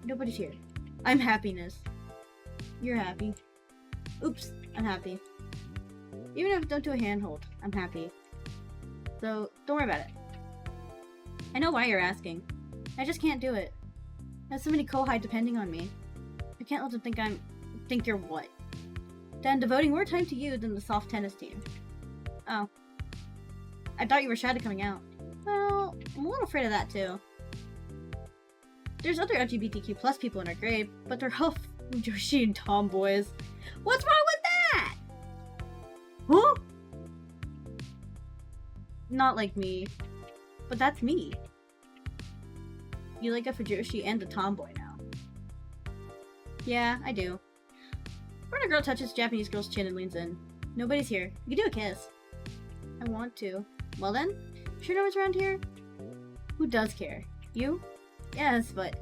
Nobody's here. I'm happiness. You're happy. Oops, I'm happy. Even if I don't do a handhold, I'm happy. So, don't worry about it. I know why you're asking. I just can't do it. I have so many kohai depending on me. I can't let them think you're what? Then devoting more time to you than the soft tennis team. Oh. I thought you were shy to coming out. Well, I'm a little afraid of that too. There's other LGBTQ plus people in our grade, but they're all Joshi and tomboys. What's wrong with that? Huh? Not like me. But that's me. You like a Fujoshi and a tomboy now. Yeah, I do. When a girl touches Japanese girl's chin and leans in. Nobody's here. You can do a kiss. I want to. Well then, sure no one's around here? Who does care? You? Yes, but...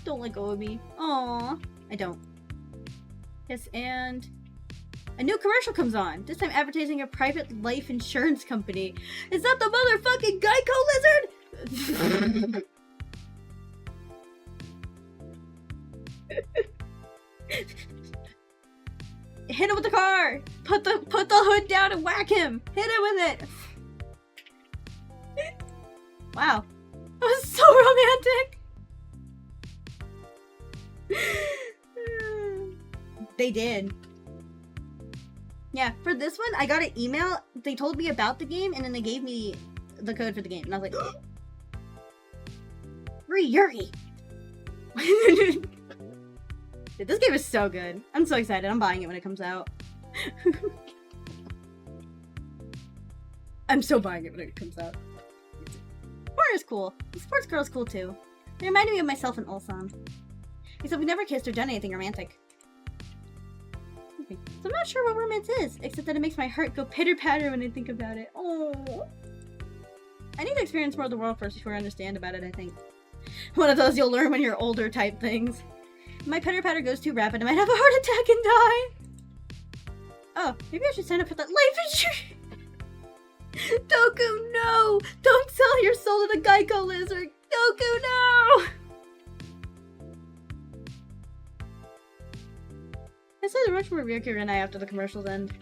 Don't let go of me. Aww. I don't. Yes, and... A new commercial comes on! This time advertising a private life insurance company. Is that the motherfucking Geico lizard?! Hit him with the car! Put the hood down and whack him! Hit him with it! Wow. That was so romantic! They did. Yeah, for this one, I got an email. They told me about the game, and then they gave me the code for the game. And I was like, Free Yuri! Dude, this game is so good. I'm so excited. I'm buying it when it comes out. I'm so buying it when it comes out. Porter's cool. The sports girl's cool too. They reminded me of myself and Ulsan. Except we never kissed or done anything romantic. So I'm not sure what romance is, except that it makes my heart go pitter-patter when I think about it. Oh. I need to experience more of the world first before I understand about it, I think. One of those you'll learn when you're older type things. If my pitter-patter goes too rapid, I might have a heart attack and die! Oh, maybe I should sign up for that life insurance! Doku, no! Don't sell your soul to the Geico lizard! Doku, no! I saw the much more Ryuki and I after the commercials end.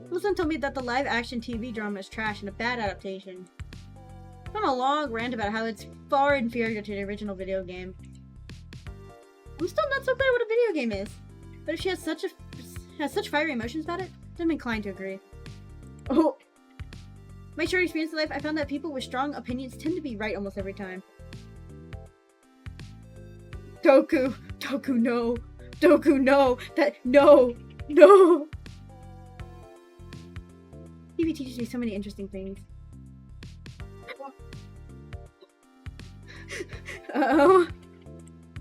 Wilson told me that the live-action TV drama is trash and a bad adaptation. I went on a long rant about how it's far inferior to the original video game. I'm still not so clear what a video game is, but if she has such fiery emotions about it, then I'm inclined to agree. Oh! My short experience in life, I found that people with strong opinions tend to be right almost every time. Doku! Doku, no! Doku, no! No! TV teaches me so many interesting things. Uh-oh.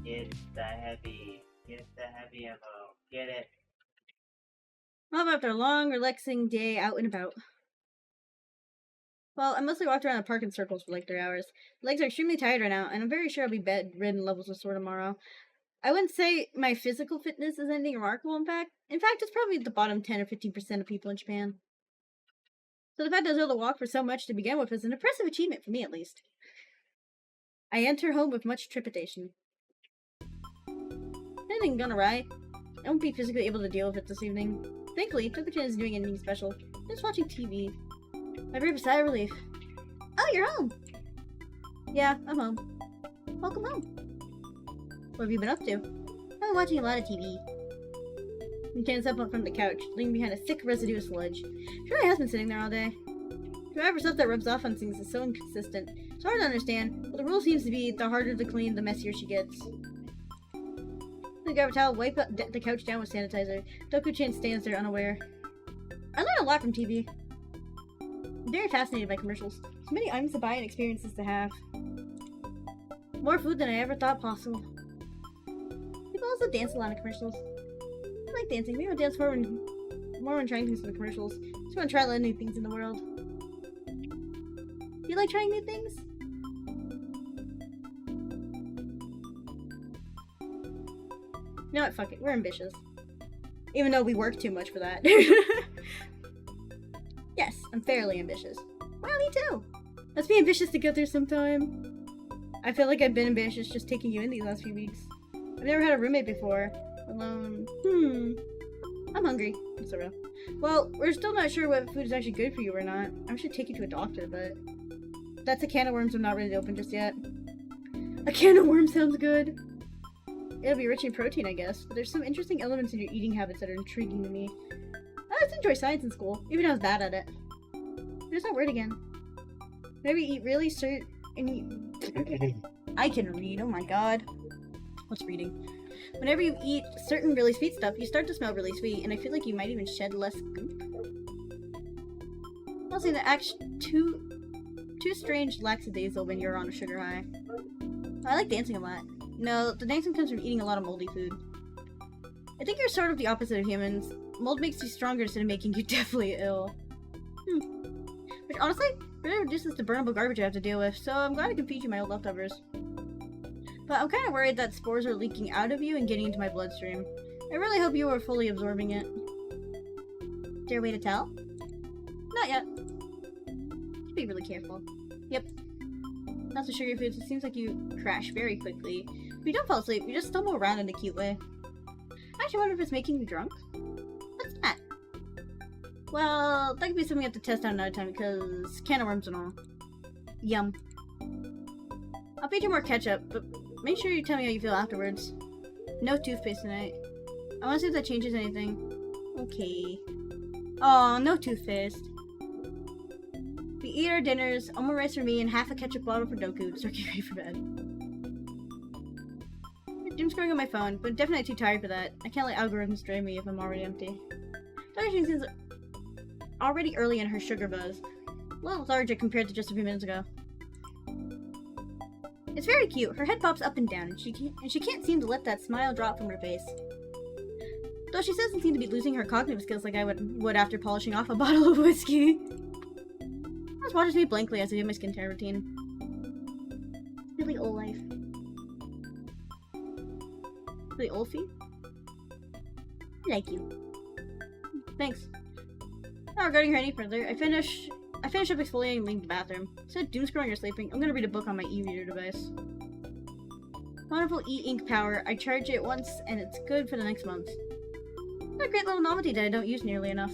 Get the heavy ammo. Get it. Well, after a long, relaxing day out and about. Well, I mostly walked around the park in circles for like 3 hours. My legs are extremely tired right now, and I'm very sure I'll be bedridden levels of sore tomorrow. I wouldn't say my physical fitness is anything remarkable, in fact. It's probably the bottom 10 or 15% of people in Japan. So the fact that I was able to walk for so much to begin with is an impressive achievement for me, at least. I enter home with much trepidation. Anything gone awry? I won't be physically able to deal with it this evening. Thankfully, Toku-chan isn't doing anything special. Just watching TV. I breathe a sigh of relief. Oh, you're home. Yeah, I'm home. Welcome home. What have you been up to? I've been watching a lot of TV. He stands up from the couch, leaning behind a thick residue of sludge. She really has been sitting there all day. The amount of stuff that rubs off on things is so inconsistent. It's hard to understand, but the rule seems to be the harder to clean, the messier she gets. The grab a towel, wipe the couch down with sanitizer. Doku-chan stands there unaware. I learn a lot from TV. I'm very fascinated by commercials. So many items to buy and experiences to have. More food than I ever thought possible. People also dance a lot in commercials. I like dancing. Maybe I'll dance more when trying things in the commercials. Just want to try a lot of new things in the world. Do you like trying new things? You know what? Fuck it. We're ambitious. Even though we work too much for that. Yes, I'm fairly ambitious. Well, me too. Let's be ambitious together sometime. I feel like I've been ambitious just taking you in these last few weeks. I've never had a roommate before. Alone. I'm hungry. It's so real. Well, we're still not sure what food is actually good for you or not. I should take you to a doctor, but that's a can of worms I'm not ready to open just yet. A can of worms sounds good. It'll be rich in protein, I guess, but there's some interesting elements in your eating habits that are intriguing to me. I always enjoy science in school, even though I was bad at it. There's that word again. Maybe eat really certain... I can read, oh my god. What's reading? Whenever you eat certain really sweet stuff, you start to smell really sweet, and I feel like you might even shed less goop. Also, the too strange lackadaisical when you're on a sugar high. I like dancing a lot. No, the dancing comes from eating a lot of moldy food. I think you're sort of the opposite of humans. Mold makes you stronger instead of making you deathly ill. Which honestly, really reduces the burnable garbage I have to deal with, so I'm glad I can feed you my old leftovers. But I'm kind of worried that spores are leaking out of you and getting into my bloodstream. I really hope you are fully absorbing it. Is there a way to tell? Not yet. Just be really careful. Yep. Lots of sugary foods. It seems like you crash very quickly. If you don't fall asleep, you just stumble around in a cute way. I actually wonder if it's making you drunk. What's that? Well, that could be something we have to test out another time because can of worms and all. Yum. I'll feed you more ketchup, but make sure you tell me how you feel afterwards. No toothpaste tonight. I want to see if that changes anything. Okay. Oh, no toothpaste. We eat our dinners, omelet rice for me, and half a ketchup bottle for Doku to start getting ready for bed. doom scrolling on my phone, but definitely too tired for that. I can't let algorithms drain me if I'm already empty. Dr. Jane seems already early in her sugar buzz. A little lethargic compared to just a few minutes ago. It's very cute. Her head pops up and down, and she can't seem to let that smile drop from her face. Though she doesn't seem to be losing her cognitive skills like I would after polishing off a bottle of whiskey. She just watches me blankly as I do my skincare routine. Really old life. Really Olfie? I like you. Thanks. Not regarding her any further, I finish up exfoliating and leaving the bathroom. Instead of doom scrolling or sleeping, I'm gonna read a book on my e-reader device. Wonderful e-ink power. I charge it once and it's good for the next month. What a great little novelty that I don't use nearly enough.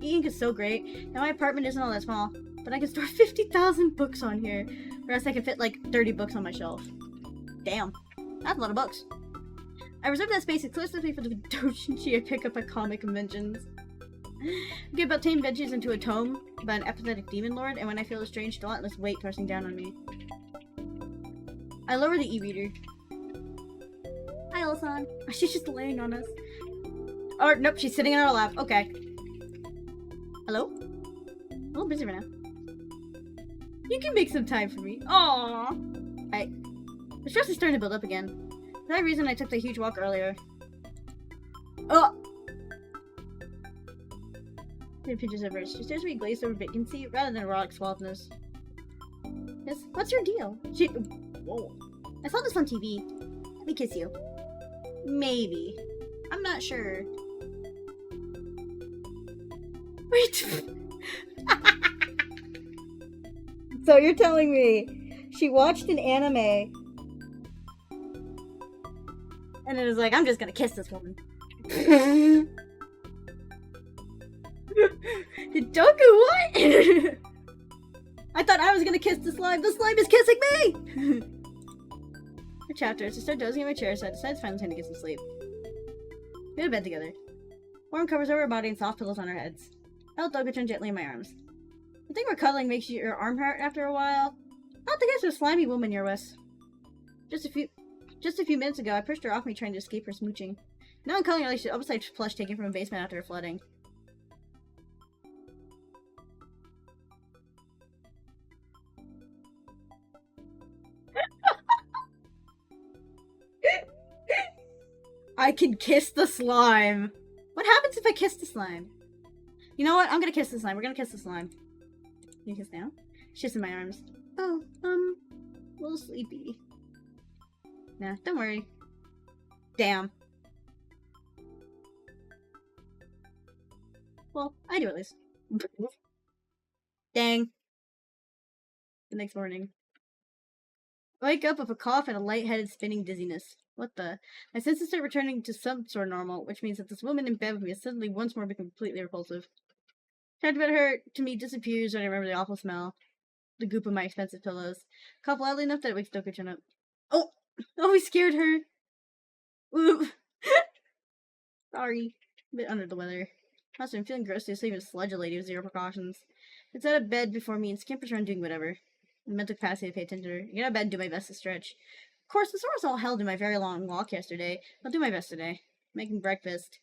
E-ink is so great. Now my apartment isn't all that small, but I can store 50,000 books on here, whereas I can fit like 30 books on my shelf. Damn. That's a lot of books. I reserve that space exclusively for the doujinshi I pick up at comic conventions. I get about 10 veggies into a tome about an apathetic demon lord, and when I feel a strange, dauntless weight pressing down on me. I lower the e-reader. Hi, Elson. She's just laying on us. Oh, nope, she's sitting in our lap. Okay. Hello? I'm a little busy right now. You can make some time for me. Aww. The stress is starting to build up again. For that reason, I took the huge walk earlier. Oh! Pictures of her. She stares at me glazed over vacancy rather than erotic suaveness. Yes? What's your deal? Whoa. I saw this on TV. Let me kiss you. Maybe. I'm not sure. Wait. So you're telling me she watched an anime and it was like, I'm just gonna kiss this woman. Doku, what? I thought I was gonna kiss the slime. The slime is kissing me! Her chapter is to start dozing in my chair, so I decided to find time to get some sleep. We go to bed together. Warm covers over her body and soft pillows on our heads. I held Doku-chan gently in my arms. The thing where cuddling makes your arm hurt after a while. Not the case with a slimy woman you're with. Just a few minutes ago, I pushed her off me trying to escape her smooching. Now I'm calling her like she's upside plush taken from a basement after a flooding. I can kiss the slime. What happens if I kiss the slime? You know what? I'm gonna kiss the slime. We're gonna kiss the slime. You kiss now? She's in my arms. Oh, a little sleepy. Nah, don't worry. Damn. Well, I do at least. Dang. The next morning. I wake up with a cough and a lightheaded spinning dizziness. What the? My senses start returning to some sort of normal, which means that this woman in bed with me is suddenly once more become completely repulsive. Tried about her to me disappears when I remember the awful smell. The goop of my expensive pillows. Cough loudly enough that it wakes Doku-chan up. Oh! Oh, we scared her! Ooh! Sorry. A bit under the weather. Must have been feeling gross to sleep and sludge a lady with zero precautions. It's out of bed before me and scampers around doing whatever. The mental capacity to pay attention to her. Get out of bed and do my best to stretch. Of course, the sore was all held in my very long walk yesterday. I'll do my best today. Making breakfast.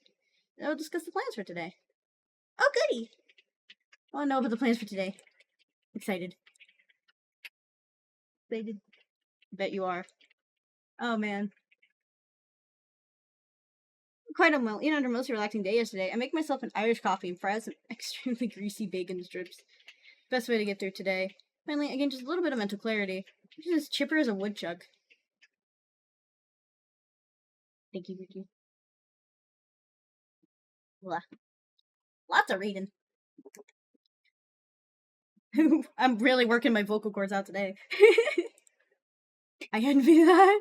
I'll discuss the plans for today. Oh, goody! I want to know about the plans for today. Excited. Excited. Bet you are. Oh, man. Quite a well, even under a mostly relaxing day yesterday, I make myself an Irish coffee and fry out some extremely greasy bacon strips. Best way to get through today. Finally, again, just a little bit of mental clarity. She's as chipper as a woodchuck. Thank you, Ricky. Blah. Lots of reading. I'm really working my vocal cords out today. I envy that.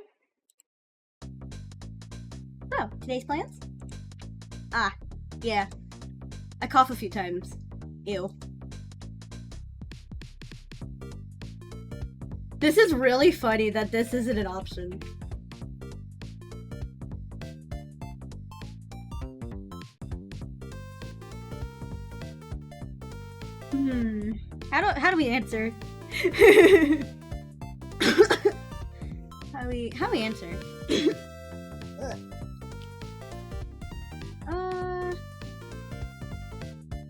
So, today's plans? Ah, yeah. I cough a few times. Ew. This is really funny that this isn't an option. How do we answer? How we answer?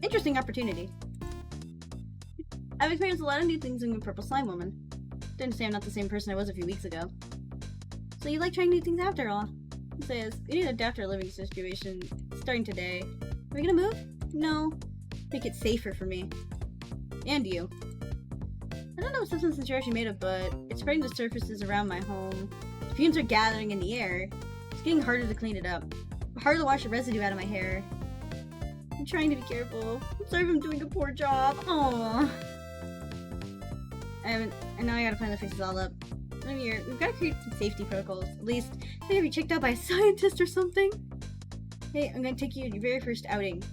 Interesting opportunity. I've experienced a lot of new things in Purple Slime Woman. Didn't say I'm not the same person I was a few weeks ago. So you like trying new things after all. It says, we need to adapt our living situation starting today. Are we gonna move? No. Make it safer for me. And you. I don't know what substance you're actually made of, but it's spreading to surfaces around my home. The fumes are gathering in the air. It's getting harder to clean it up. Harder to wash the residue out of my hair. I'm trying to be careful. I'm sorry if I'm doing a poor job. Aww. And now I gotta plan to fix this all up. We've gotta create some safety protocols. At least, maybe be checked out by a scientist or something. Hey, I'm gonna take you to your very first outing.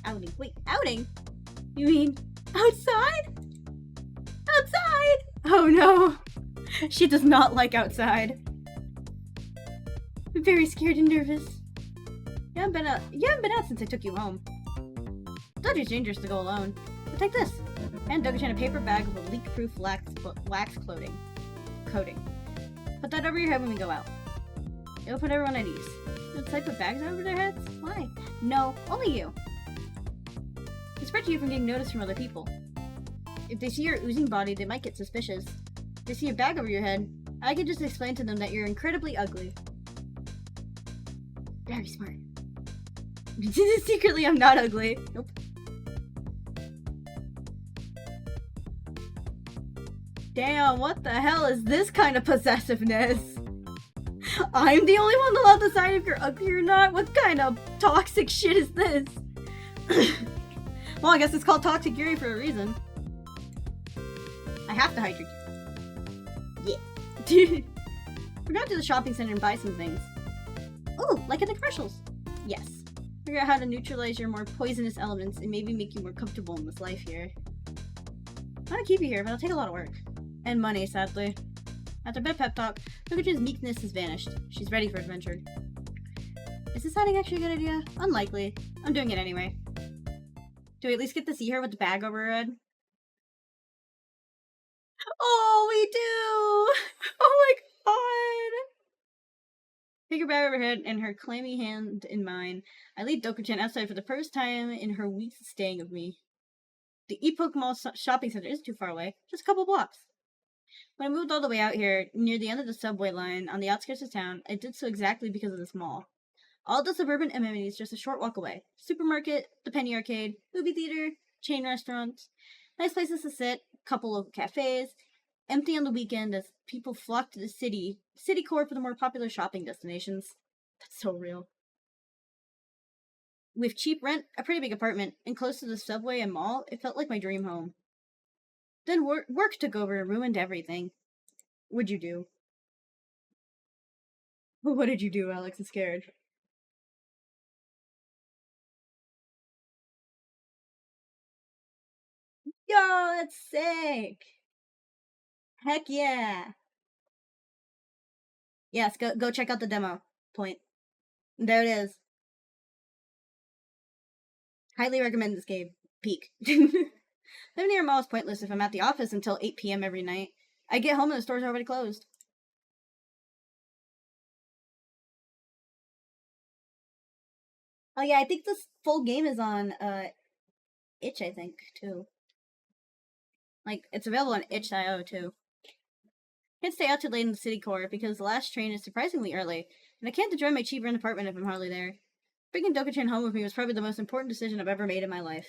Outing? Wait, outing? You mean outside? Outside! Oh no! She does not like outside. I'm very scared and nervous. You haven't been out since I took you home. Told you it's dangerous to go alone. But take this. And Doga-chan a paper bag with a leak-proof wax coating. Put that over your head when we go out. It'll put everyone at ease. Did I put bags over their heads? Why? No, only you. It's protect you from getting noticed from other people. If they see your oozing body, they might get suspicious. If they see a bag over your head, I can just explain to them that you're incredibly ugly. Very smart. Secretly, I'm not ugly. Nope. Damn, what the hell is this kind of possessiveness? I'm the only one allowed to decide if you're ugly or not? What kind of toxic shit is this? Well, I guess it's called Toxic Yuri for a reason. I have to hide your Yeah. We're going to the shopping center and buy some things. Ooh, like in the commercials. Yes. Figure out how to neutralize your more poisonous elements and maybe make you more comfortable in this life here. I want to keep you here, but it'll take a lot of work. And money, sadly. After a bit of pep talk, Doga-chan's meekness has vanished. She's ready for adventure. Is this sounding actually a good idea? Unlikely. I'm doing it anyway. Do we at least get to see her with the bag over her head? Oh, we do! Oh my god! Take her bag over her head and her clammy hand in mine. I lead Doga-chan outside for the first time in her weeks of staying with me. The Epoch Mall shopping center isn't too far away, just a couple blocks. When I moved all the way out here, near the end of the subway line on the outskirts of town, I did so exactly because of this mall. All the suburban amenities just a short walk away. Supermarket, the penny arcade, movie theater, chain restaurants, nice places to sit, couple of cafes, empty on the weekend as people flock to the city core for the more popular shopping destinations. That's so real. With cheap rent, a pretty big apartment, and close to the subway and mall, it felt like my dream home. Then work took over and ruined everything. What'd you do? What did you do? Alex is scared. Yo, that's sick! Heck yeah! Yes, go check out the demo. Point. There it is. Highly recommend this game. Peak. Living near a mall is pointless if I'm at the office until 8 p.m. every night. I get home and the store's already closed. Oh yeah, I think this full game is on itch, I think, too. Like, it's available on itch.io, too. Can't stay out too late in the city core because the last train is surprisingly early, and I can't enjoy my cheap rent apartment if I'm hardly there. Bringing Doga-chan home with me was probably the most important decision I've ever made in my life.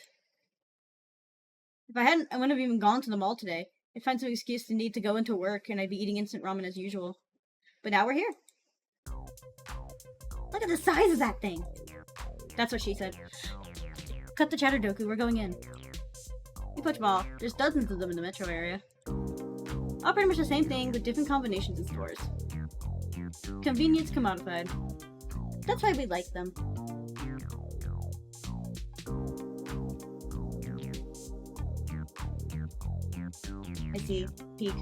If I hadn't, I wouldn't have even gone to the mall today. I'd find some excuse to need to go into work, and I'd be eating instant ramen as usual. But now we're here. Look at the size of that thing! That's what she said. Cut the chatter, Doku, we're going in. Epoch Mall. There's dozens of them in the metro area. All pretty much the same thing, with different combinations and stores. Convenience commodified. That's why we like them. I see. Peek.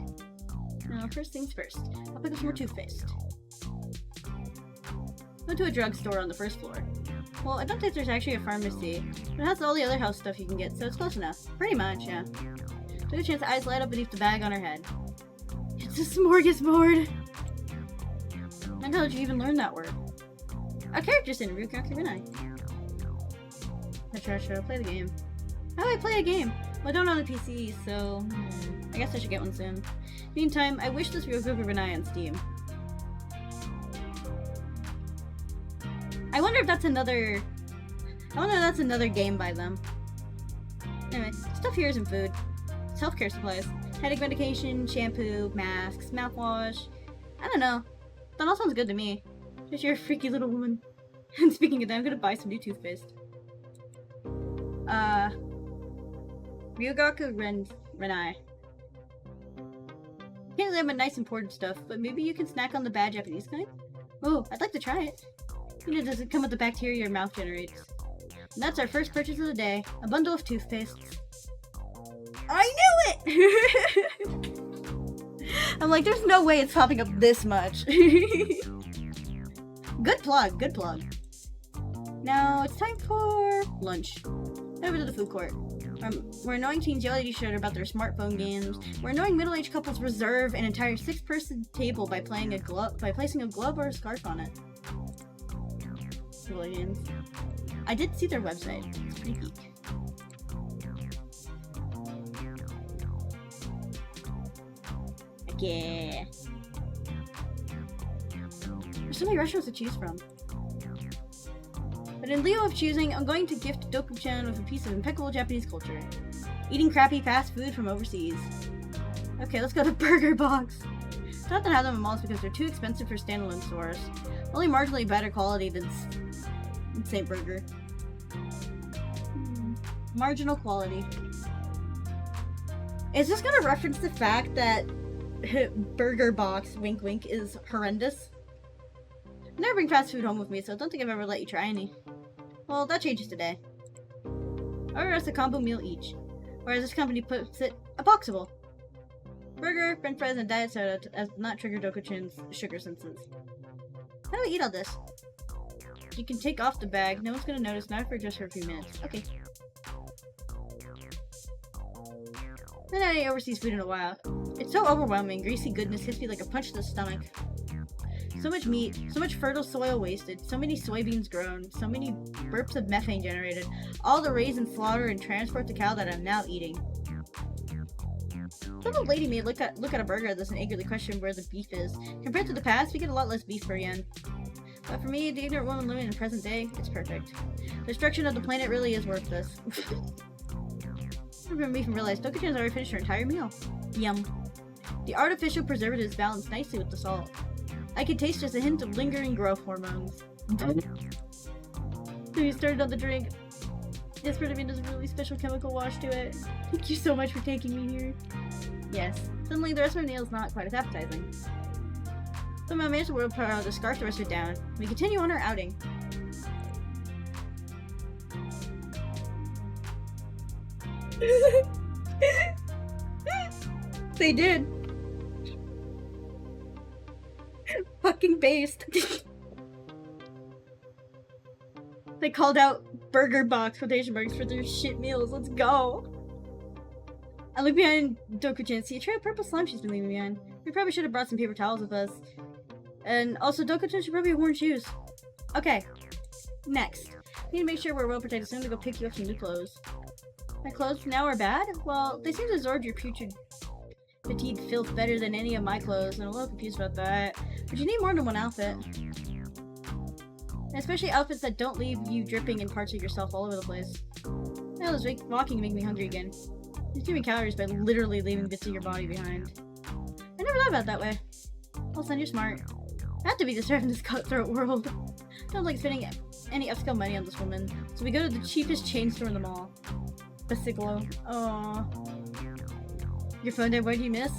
Now, first things first. I'll pick up some more toothpaste. Went to a drugstore on the first floor. Well, I don't think there's actually a pharmacy, but it has all the other health stuff you can get, so it's close enough. Pretty much, yeah. Doga-chan's eyes light up beneath the bag on her head. It's a smorgasbord! When the hell did you even learn that word? A character's in Yurrikissaten. Let's play the game. How do I play a game? Well, I don't own a PC, so I guess I should get one soon. Meantime, I wish this Yurrikissaten on Steam. I wonder if that's another... I wonder if that's another game by them. Anyway, stuff here isn't food. It's healthcare supplies. Headache medication, shampoo, masks, mouthwash. I don't know. That all sounds good to me. Just you're a freaky little woman. And speaking of that, I'm gonna buy some new toothpaste. Renai. Can't live with nice important stuff, but maybe you can snack on the bad Japanese kind? Oh, I'd like to try it. You know, does it come with the bacteria your mouth generates? And that's our first purchase of the day. A bundle of toothpastes. I knew it! I'm like, there's no way it's popping up this much. Good plug, good plug. Now, it's time for lunch. Head over to the food court. We're annoying teens yell at each other about their smartphone games. We're annoying middle-aged couples reserve an entire 6-person table by placing a glove or a scarf on it. Civilians. I did see their website. It's pretty geek. Yeah. There's so many restaurants to choose from. But in lieu of choosing, I'm going to gift Doku-chan with a piece of impeccable Japanese culture. Eating crappy fast food from overseas. Okay, let's go to Burger Box. It's not that I have them in malls because they're too expensive for standalone stores. Only marginally better quality than St. Burger. Marginal quality. Is this gonna reference the fact that Burger Box, wink wink, is horrendous? I never bring fast food home with me, so I don't think I've ever let you try any. Well, that changes today. Order us a combo meal each. Or as this company puts it, a boxable. Burger, french fries, and diet soda as not trigger Doku-chan's sugar senses. How do we eat all this? You can take off the bag. No one's gonna notice, not for just for a few minutes. Okay. I haven't had any overseas food in a while. It's so overwhelming. Greasy goodness hits me like a punch to the stomach. So much meat, so much fertile soil wasted, so many soybeans grown, so many burps of methane generated, all to raise and slaughter and transport the cow that I'm now eating. Some old lady may look at a burger like this and eagerly question where the beef is. Compared to the past, we get a lot less beef per yen. But for me, the ignorant woman living in the present day, it's perfect. The destruction of the planet really is worth this. I remember even realized Doku-chan's already finished her entire meal. Yum. The artificial preservatives balance nicely with the salt. I could taste just a hint of lingering growth hormones. So you started on the drink. This vitamin has a really special chemical wash to it. Thank you so much for taking me here. Yes. Suddenly the rest of my meal is not quite as appetizing. Somehow I managed to willpower to scarf the rest of it down. We continue on our outing. They did. Fucking based. They called out Burger Box quotation marks for their shit meals. Let's go. I look behind Doku-chan, see a tray of purple slime she's been leaving behind. We probably should have brought some paper towels with us. And also, Doku-chan should probably have worn shoes. Okay. Next. We need to make sure we're well protected, so I'm gonna go pick you up some new clothes. My clothes now are bad? Well, they seem to absorb your putrid petite filth better than any of my clothes, and I'm a little confused about that. But you need more than one outfit. And especially outfits that don't leave you dripping in parts of yourself all over the place. Now this walking make me hungry again. You're consuming calories by literally leaving bits of your body behind. I never thought about it that way. Well, son, you're smart. I have to be deserved in this cutthroat world. Don't like spending any upscale money on this woman, so we go to the cheapest chain store in the mall. Bicycle. Aww. Your phone died, what did you miss?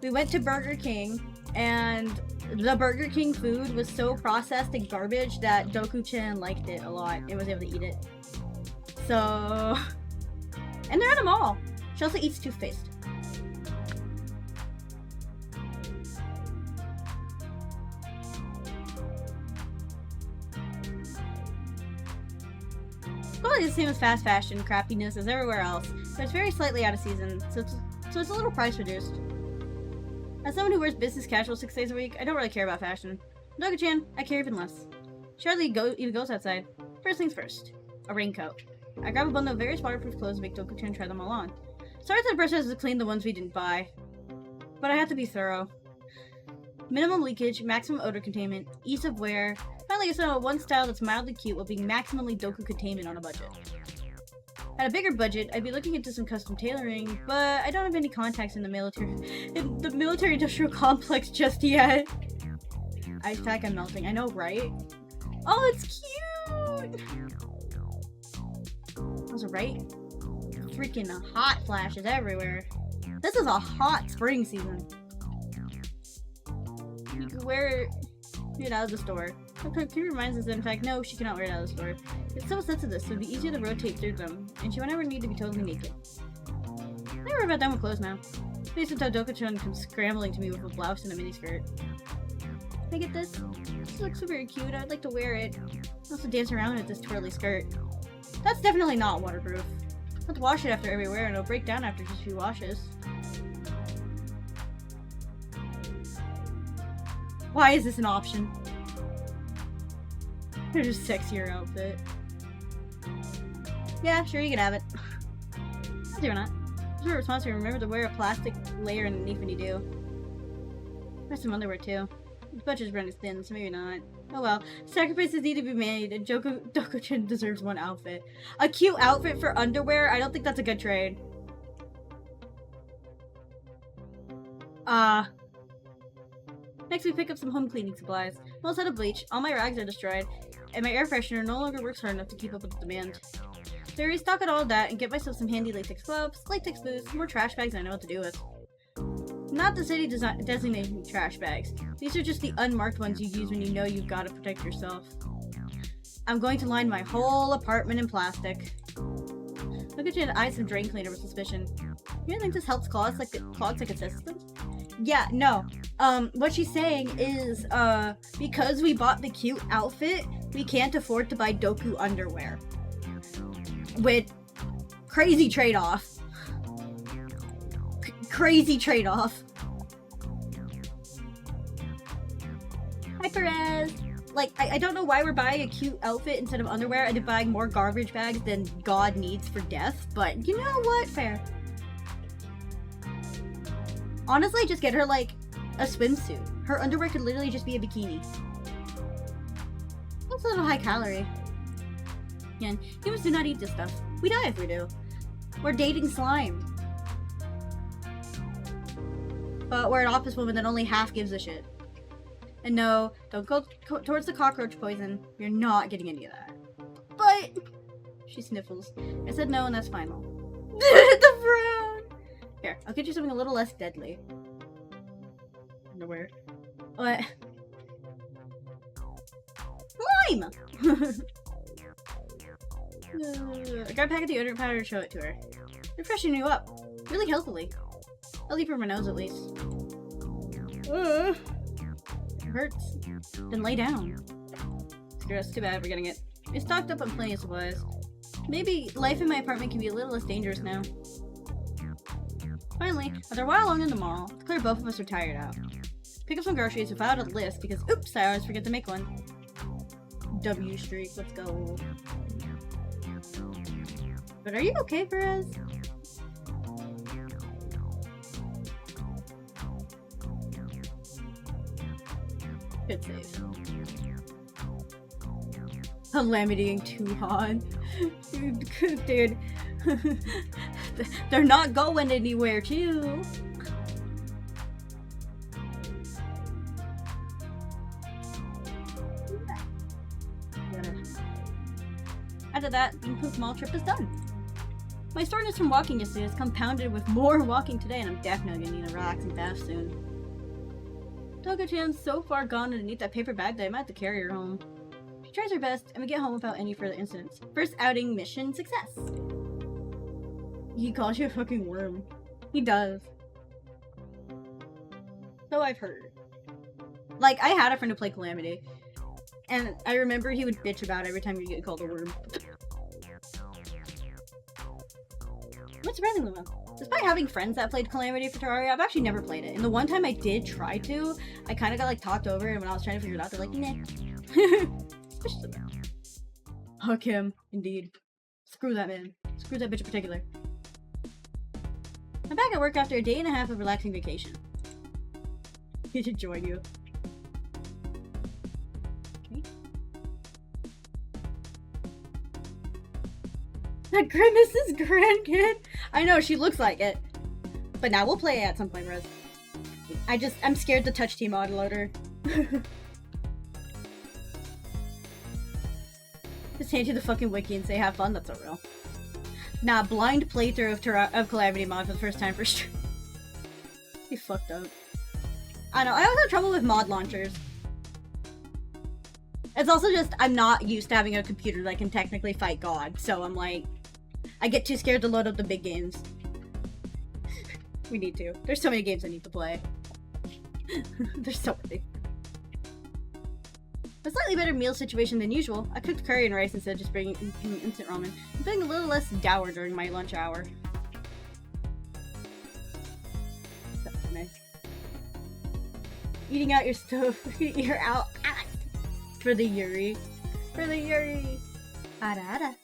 We went to Burger King, and the Burger King food was so processed and garbage that Doku-chan liked it a lot and was able to eat it. So... And they're at a mall. She also eats toothpaste. Probably the same as fast fashion crappiness as everywhere else, but it's very slightly out of season, so it's a little price reduced. As someone who wears business casual 6 days a week, I don't really care about fashion. Doga-chan, I care even less. She hardly even goes outside. First things first. A raincoat. I grab a bundle of various waterproof clothes and make Doga-chan try them all on. Start with the process to clean the ones we didn't buy. But I have to be thorough. Minimum leakage, maximum odor containment, ease of wear. Finally, I settled on one style that's mildly cute while being maximally Doku containment on a budget. At a bigger budget, I'd be looking into some custom tailoring, but I don't have any contacts in the military-industrial complex just yet. Ice pack, I'm melting. I know, right? Oh, it's cute! Also, right? Freaking hot flashes everywhere. This is a hot spring season. You can wear it out of the store. He reminds us that, in fact, no, she cannot wear it out of the store. It's so sensitive, so it'd be easier to rotate through them, and she would never need to be totally naked. I'm never about done with clothes now. Based on how Doka-chan comes scrambling to me with a blouse and a miniskirt. Can I get this? This looks so very cute. I'd like to wear it. I also dance around with this twirly skirt. That's definitely not waterproof. I'll have to wash it after every wear, and it'll break down after just a few washes. Why is this an option? There's a sexier outfit. Yeah, sure, you can have it. I'll do or not. It's your responsibility. Remember to wear a plastic layer underneath when you do. Wear some underwear too. The budget's running thin, so maybe not. Oh well. Sacrifices need to be made, and Doka-chan deserves one outfit. A cute outfit for underwear? I don't think that's a good trade. Next we pick up some home cleaning supplies. I'm almost out of bleach, all my rags are destroyed, and my air freshener no longer works hard enough to keep up with the demand. So I restock on all of that and get myself some handy latex gloves, latex boots, more trash bags I know what to do with. Not the city designated trash bags. These are just the unmarked ones you use when you know you've got to protect yourself. I'm going to line my whole apartment in plastic. Look at you and eyes some drain cleaner with suspicion. You don't think this helps clogs like it says them? Yeah, no. What she's saying is, because we bought the cute outfit, we can't afford to buy Doku underwear. With crazy trade-off. Crazy trade-off. Hi, Perez! Like, I don't know why we're buying a cute outfit instead of underwear and buying more garbage bags than God needs for death, but you know what? Fair. Honestly, just get her, like, a swimsuit. Her underwear could literally just be a bikini. That's a little high calorie. Again, humans do not eat this stuff. We die if we do. We're dating slime. But we're an office woman that only half gives a shit. And no, don't go towards the cockroach poison. You're not getting any of that. But she sniffles. I said no, and that's final. The frown! Here, I'll get you something a little less deadly. Underwear. What? Slime! I got a pack of deodorant powder to show it to her. They're freshening you up. Really healthily. I'll leave her my nose at least. It hurts. Then lay down. Screw us, too bad we're getting it. We stocked up on plenty of supplies. Maybe life in my apartment can be a little less dangerous now. Finally, after a while alone in the mall, it's clear both of us are tired out. Pick up some groceries without a list because, oops, I always forget to make one. W streak, let's go. But are you okay, Perez? Good save. Calamitying Tuhan. Dude. They're not going anywhere, too. After that, the improved mall trip is done. My soreness from walking yesterday is compounded with more walking today, and I'm definitely gonna need a relaxing bath soon. Doga-chan's so far gone underneath that paper bag that I might have to carry her home. She tries her best, and we get home without any further incidents. First outing mission success. He calls you a fucking worm. He does. So I've heard. Like, I had a friend who played Calamity, and I remember he would bitch about every time you get called a worm. What's surprisingly well? Despite having friends that played Calamity for Terraria, I've actually never played it. And the one time I did try to, I kind of got like talked over, and when I was trying to figure it out, they're like, nah. Fuck him, indeed. Screw that man. Screw that bitch in particular. I'm back at work after a day and a half of relaxing vacation. He should join you. Okay. That Grimace's grandkid? I know, she looks like it. But now we'll play it at some point, Rose. I'm scared to touch T-Mod loader. Just hand you the fucking wiki and say have fun, that's so real. Nah, blind playthrough of Calamity mod for the first time for sure. He fucked up. I know, I always have trouble with mod launchers. It's also just, I'm not used to having a computer that can technically fight God, so I'm like, I get too scared to load up the big games. We need to. There's so many games I need to play. There's so many. A slightly better meal situation than usual. I cooked curry and rice instead of just bringing instant ramen. I'm feeling a little less dour during my lunch hour. That's nice. Eating out your stove. You're out. For the Yuri. For the Yuri. Ada ada.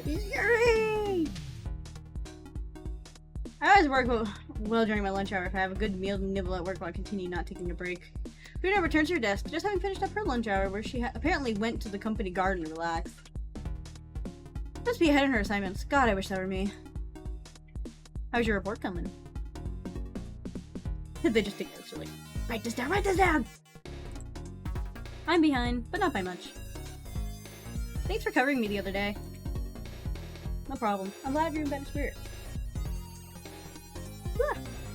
Yuri! I always work well during my lunch hour if I have a good meal to nibble at work while I continue not taking a break. Frida returns to her desk, just having finished up her lunch hour, where she apparently went to the company garden to relax. Must be ahead in her assignments. God, I wish that were me. How's your report coming? They just take notes, like, write this down, write this down! I'm behind, but not by much. Thanks for covering me the other day. No problem. I'm glad you're in better spirits.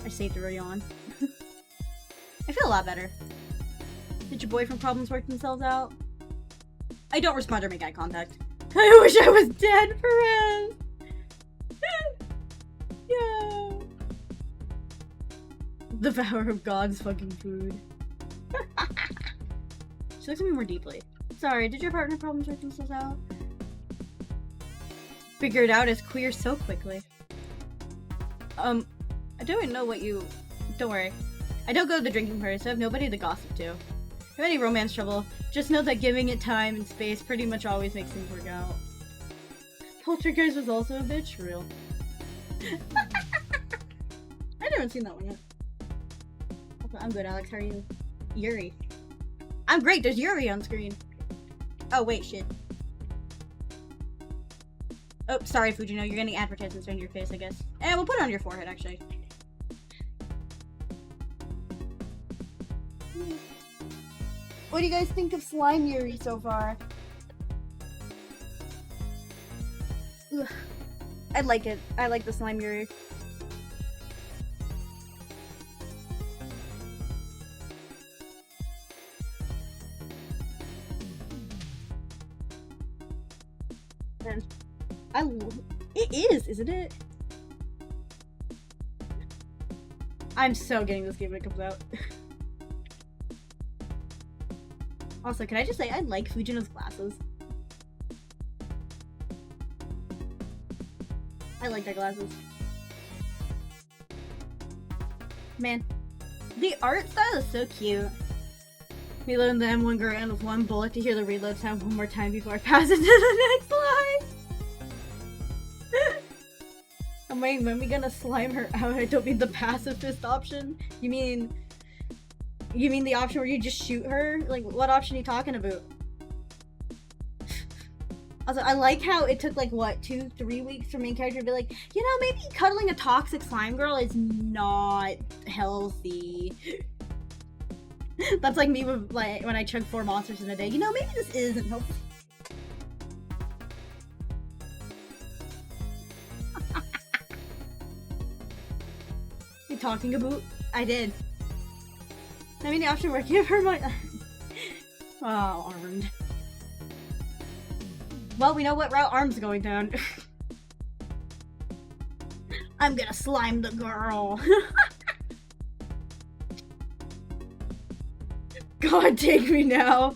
I saved a yawn. I feel a lot better. Did your boyfriend problems work themselves out? I don't respond or make eye contact. I wish I was dead for him! Yeah. The power of God's fucking food. She looks at me more deeply. Sorry, did your partner problems work themselves out? Figured out as queer so quickly. I don't know what you... Don't worry. I don't go to the drinking party, so I have nobody to gossip to. If you have any romance trouble, just know that giving it time and space pretty much always makes things work out. Poltergeist was also a bitch? Real. I haven't seen that one yet. I'm good, Alex. How are you? Yuri. I'm great. There's Yuri on screen. Oh, wait, shit. Oh, sorry, Fujino. You're getting advertisements on your face, I guess. And we'll put it on your forehead, actually. What do you guys think of Slime Yuri so far? Ugh. I like it. I like the Slime Yuri. Man, it is, isn't it? I'm so getting this game when it comes out. Also, can I just say I like Fujino's glasses? I like their glasses. Man, the art style is so cute. Reloading the M1 Garand with one bullet to hear the reload sound one more time before I pass it to the next line. I'm waiting, when we gonna slime her out? I don't mean the pacifist option. You mean the option where you just shoot her? Like, what option are you talking about? Also, I like how it took, like, what, 2-3 weeks for main character to be like, you know, maybe cuddling a toxic slime girl is not healthy. That's like me with, like, when I chug 4 monsters in a day. You know, maybe this isn't healthy. You talking about? I did. I mean, the option where I give her my... Oh, Armed. Well, we know what route Arm's going down. I'm gonna slime the girl. God, take me now.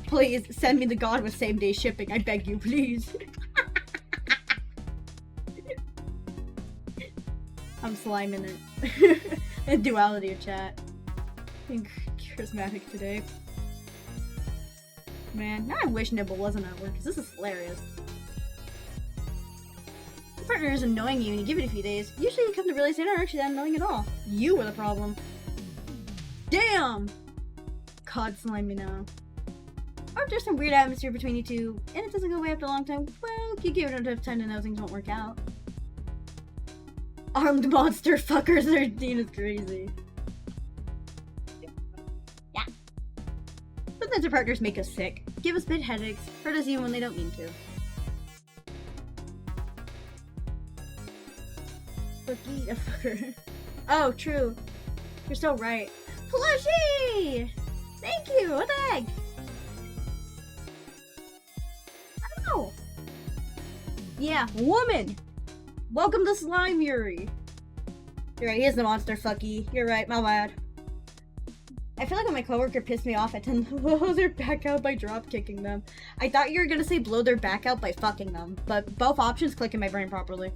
Please, send me the god with same-day shipping. I beg you, please. I'm sliming it. The duality of chat. Being charismatic today. Man, now I wish Nibble wasn't at work, because this is hilarious. Your partner is annoying you and you give it a few days. Usually you come to realize they're not actually that annoying at all. You were the problem. Damn! God, slime me now. Or if there's some weird atmosphere between you two, and it doesn't go away after a long time, well, you give it enough time to know things won't work out. Armed monster fucker 13 is crazy. Yeah. Sometimes our partners make us sick, give us bad headaches, hurt us even when they don't mean to. Cookie a fucker. Oh, true. You're so right. Plushie! Thank you! What the heck? I don't know. Yeah, woman! Welcome to Slime Yuri. You're right, he is the monster fucky. You're right, my bad. I feel like when my coworker pissed me off, I tend to blow their back out by drop kicking them. I thought you were gonna say blow their back out by fucking them, but both options click in my brain properly.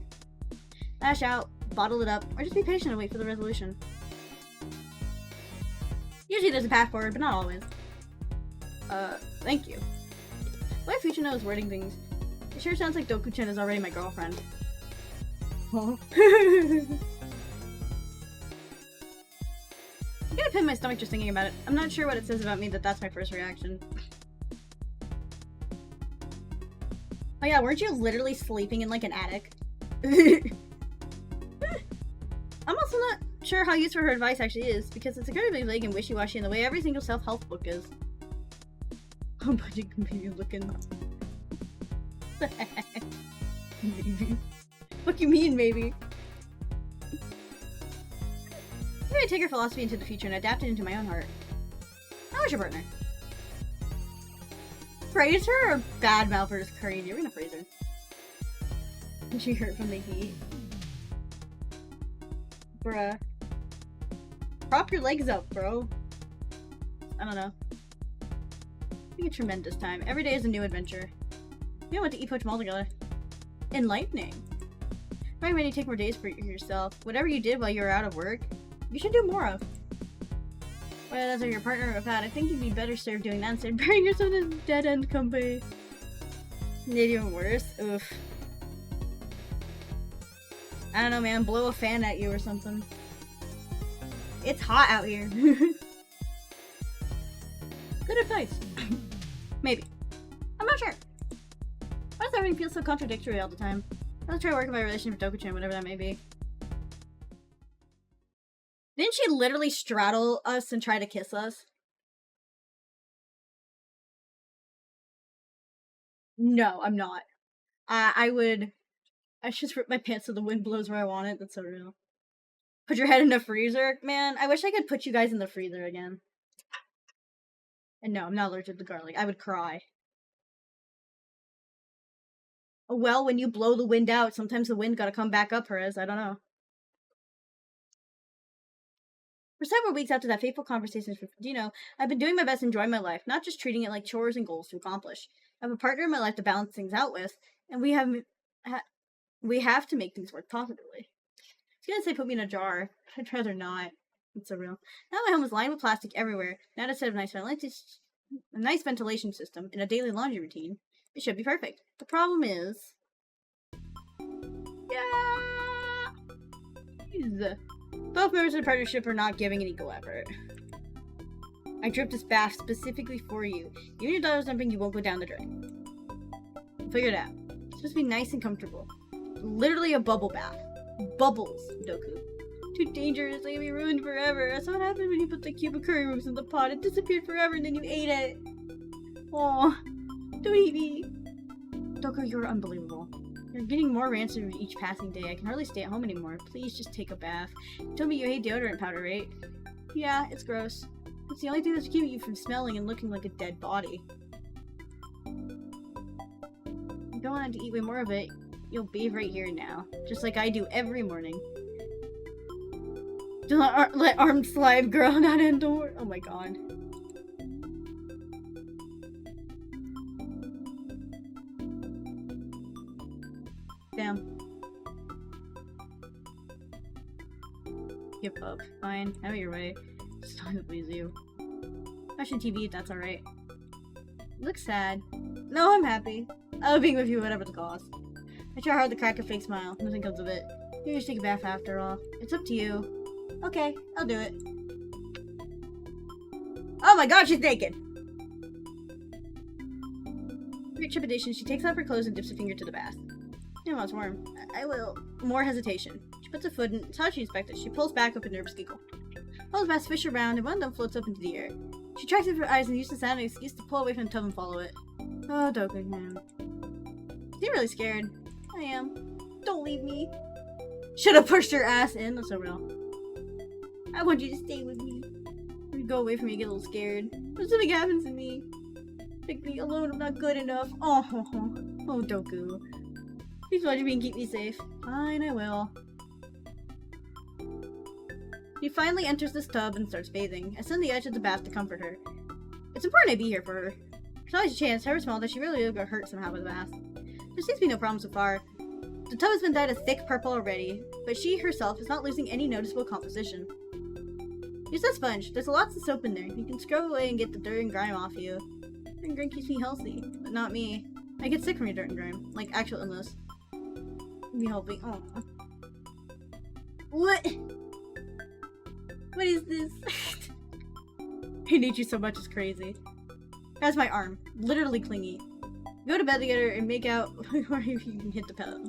Lash out, bottle it up, or just be patient and wait for the resolution. Usually there's a path forward, but not always. Thank you. My future knows wording things. It sure sounds like Doku-chan is already my girlfriend. Oh. I'm gonna pin my stomach just thinking about it. I'm not sure what it says about me that's my first reaction. Oh yeah, weren't you literally sleeping in like an attic? I'm also not sure how useful her advice actually is, because it's incredibly vague and wishy-washy in the way every single self-help book is. Oh, but you can be looking. Maybe. What do you mean, maybe? Maybe I take your philosophy into the future and adapt it into my own heart. How is your partner? Praise her or badmouth her is crazy? You're gonna praise her. And she hurt from the heat. Bruh. Prop your legs up, bro. I don't know. Having a tremendous time. Every day is a new adventure. We went to eat Poach Mall together. Enlightening. Probably when you take more days for yourself. Whatever you did while you were out of work, you should do more of. Well, that's what your partner have had. I think you'd be better served doing that instead of burying yourself in a dead-end company. Maybe even worse. Oof. I don't know, man. Blow a fan at you or something. It's hot out here. Good advice. Maybe. I'm not sure. Why does everything feel so contradictory all the time? Let's try working my relationship with Doku-chan, whatever that may be. Didn't she literally straddle us and try to kiss us? No, I'm not. I just rip my pants so the wind blows where I want it. That's so real. Put your head in the freezer? Man, I wish I could put you guys in the freezer again. And no, I'm not allergic to garlic. I would cry. Well, when you blow the wind out, sometimes the wind gotta come back up, Perez. I don't know. For several weeks after that fateful conversation with Dino, I've been doing my best to enjoy my life, not just treating it like chores and goals to accomplish. I have a partner in my life to balance things out with, and we have to make things work positively. I was gonna say put me in a jar. I'd rather not. It's so real. Now my home is lined with plastic everywhere. Now instead of a nice ventilation system and a daily laundry routine, it should be perfect. The problem is... yeah! Both members of the partnership are not giving an equal effort. I dripped this bath specifically for you. Even if your daughter's dumping, you won't go down the drain. Figure it out. It's supposed to be nice and comfortable. Literally a bubble bath. Bubbles, Doku. Too dangerous, they can be ruined forever. That's what happened when you put the cube of curry rooms in the pot. It disappeared forever and then you ate it. Aw. Don't eat me. Doku, you're unbelievable. You're getting more rancid with each passing day. I can hardly stay at home anymore. Please just take a bath. You told me you hate deodorant powder, right? Yeah, it's gross. It's the only thing that's keeping you from smelling and looking like a dead body. If you don't want to eat way more of it, you'll bathe right here now. Just like I do every morning. Do not let armed slime grow not indoor. Oh my god. Damn. Give up. Fine. Have it your way. It's time to please you. Watching TV, that's alright. Looks sad. No, I'm happy. I'll be with you whatever the cost. I try hard to crack a fake smile. Nothing comes of it. You just take a bath after all. It's up to you. Okay, I'll do it. Oh my god, she's naked! Great trepidation, she takes off her clothes and dips a finger to the bath. You know, it's warm. I will. More hesitation. She puts a foot in. It's how she inspects it. She pulls back with a nervous giggle. All the baths fish around, and one of them floats up into the air. She tracks it with her eyes and uses the sound as an excuse to pull away from the tub and follow it. Oh, Doku, man. You're really scared. I am. Don't leave me. Should have pushed her ass in. That's so real. I want you to stay with me. If you go away from me, I get a little scared. If something happens to me, pick me alone. I'm not good enough. Oh, Doku. Please watch me and keep me safe. Fine, I will. She finally enters this tub and starts bathing. I sit on the edge of the bath to comfort her. It's important I be here for her. There's always a chance, however small, that she really will get hurt somehow with the bath. There seems to be no problem so far. The tub has been dyed a thick purple already, but she herself is not losing any noticeable composition. Use that sponge. There's lots of soap in there. You can scrub away and get the dirt and grime off you. Dirt and grime keeps me healthy, but not me. I get sick from your dirt and grime, like actual illness. Me helping. Oh. What? What is this? I need you so much, it's crazy. That's my arm. Literally clingy. Go to bed together and make out before you can hit the pedal.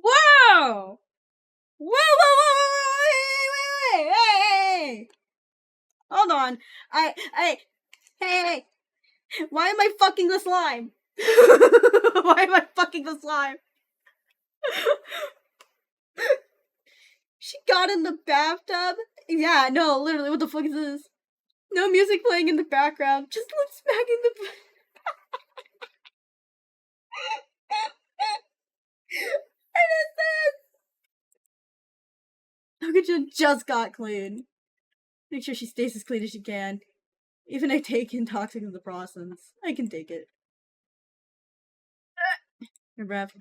Whoa! Wait! Hey! Hold on. Hey! Why am I fucking the slime? Why am I fucking the slime? She got in the bathtub? Yeah, no, literally, what the fuck is this? No music playing in the background, just lip smacking the What is this? Tokuchan just got clean. Make sure she stays as clean as she can. Even I take in toxic in the process. I can take it. Her breath.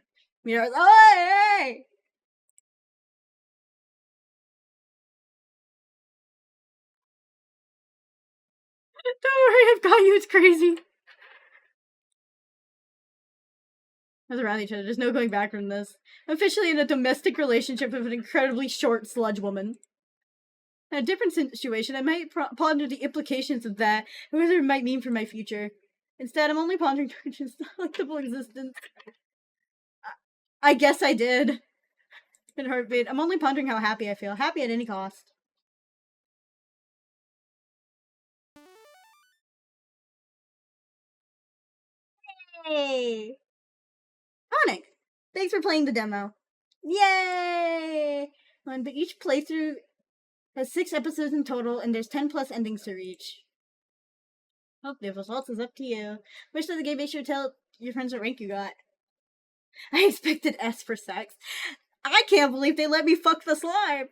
Mirrors. Oh, hey! Don't worry, I've got you. It's crazy. As around each other, there's no going back from this. I'm officially in a domestic relationship with an incredibly short sludge woman. In a different situation, I might ponder the implications of that and what it might mean for my future. Instead, I'm only pondering Tokuchan's delectable existence. I guess I did. In heartbeat. I'm only pondering how happy I feel. Happy at any cost. Hey! Tonic! Thanks for playing the demo. Yay! But each playthrough has 6 episodes in total, and there's 10 plus endings to reach. Hope the results is up to you. Wish that the game, make sure to tell your friends what rank you got. I expected S for sex. I can't believe they let me fuck the slime!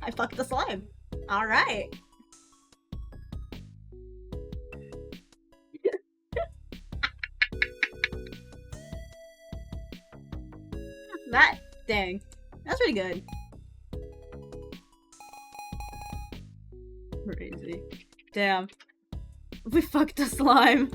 I fucked the slime. Alright. That, dang. That's pretty good. Crazy. Damn. We fucked the slime.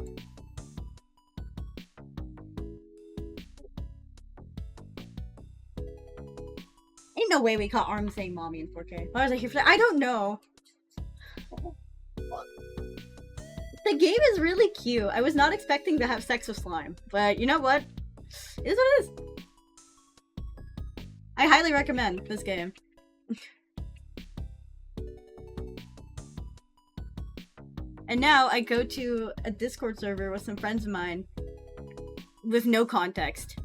Ain't no way we caught Arm saying mommy in 4K. Why was I here for that? I don't know. The game is really cute. I was not expecting to have sex with slime. But you know what? It is what it is. I highly recommend this game. And now I go to a Discord server with some friends of mine with no context.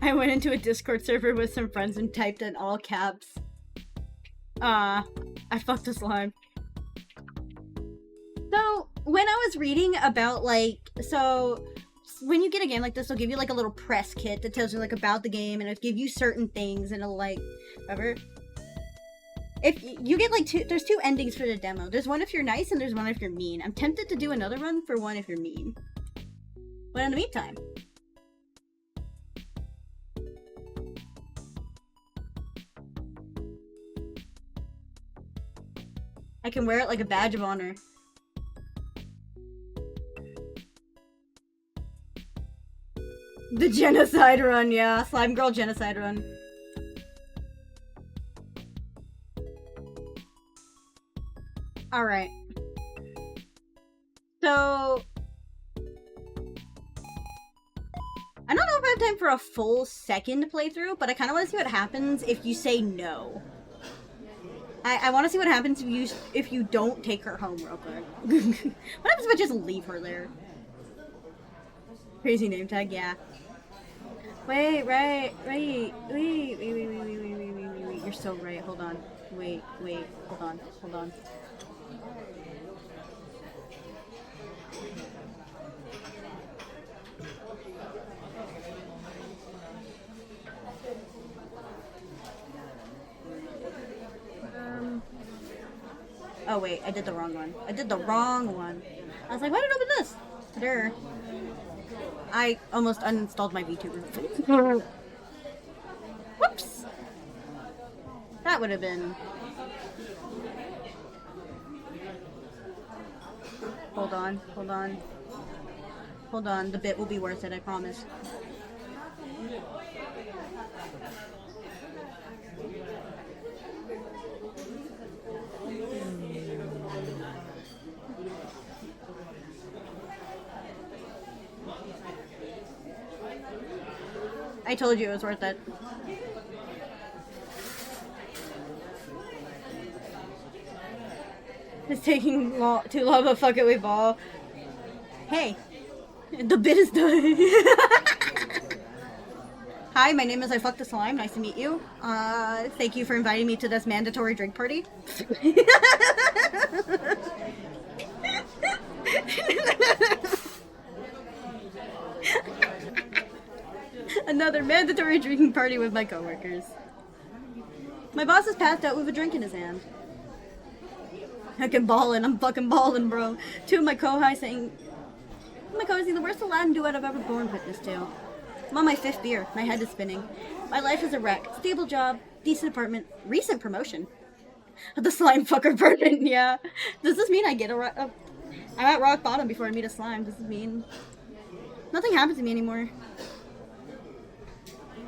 I went into a Discord server with some friends and typed in all caps. I fucked a slime. So, when I was reading about, like, so, when you get a game like this, they'll give you, like, a little press kit that tells you, like, about the game, and it'll give you certain things, and it'll, like, whatever. If you get, like, there's two endings for the demo. There's one if you're nice, and there's one if you're mean. I'm tempted to do another one for one if you're mean. But in the meantime... I can wear it like a badge of honor. The genocide run, yeah. Slime Girl genocide run. Alright. So... I don't know if I have time for a full second playthrough, but I kind of want to see what happens if you say no. I want to see what happens if you don't take her home real quick. What happens if I just leave her there? Crazy name tag, yeah. Wait. You're so right. Hold on. Wait. Hold on. Oh wait, I did the wrong one. I was like, why did I open this? There. I almost uninstalled my VTuber. Whoops! That would have been... Hold on, the bit will be worth it, I promise. I told you it was worth it. It's taking too long, but fuck it, we ball. Hey, the bit is done. Hi, my name is I Fucked a Slime. Nice to meet you. Thank you for inviting me to this mandatory drink party. Another mandatory drinking party with my coworkers. My boss is passed out with a drink in his hand. I'm fucking ballin', bro. Two of my co-hosts saying the worst Aladdin duet I've ever born witness to. I'm on my 5th beer. My head is spinning. My life is a wreck. Stable job, decent apartment, recent promotion. The slime fucker apartment, yeah. Does this mean I get I'm at rock bottom before I meet a slime? Does this mean nothing happens to me anymore?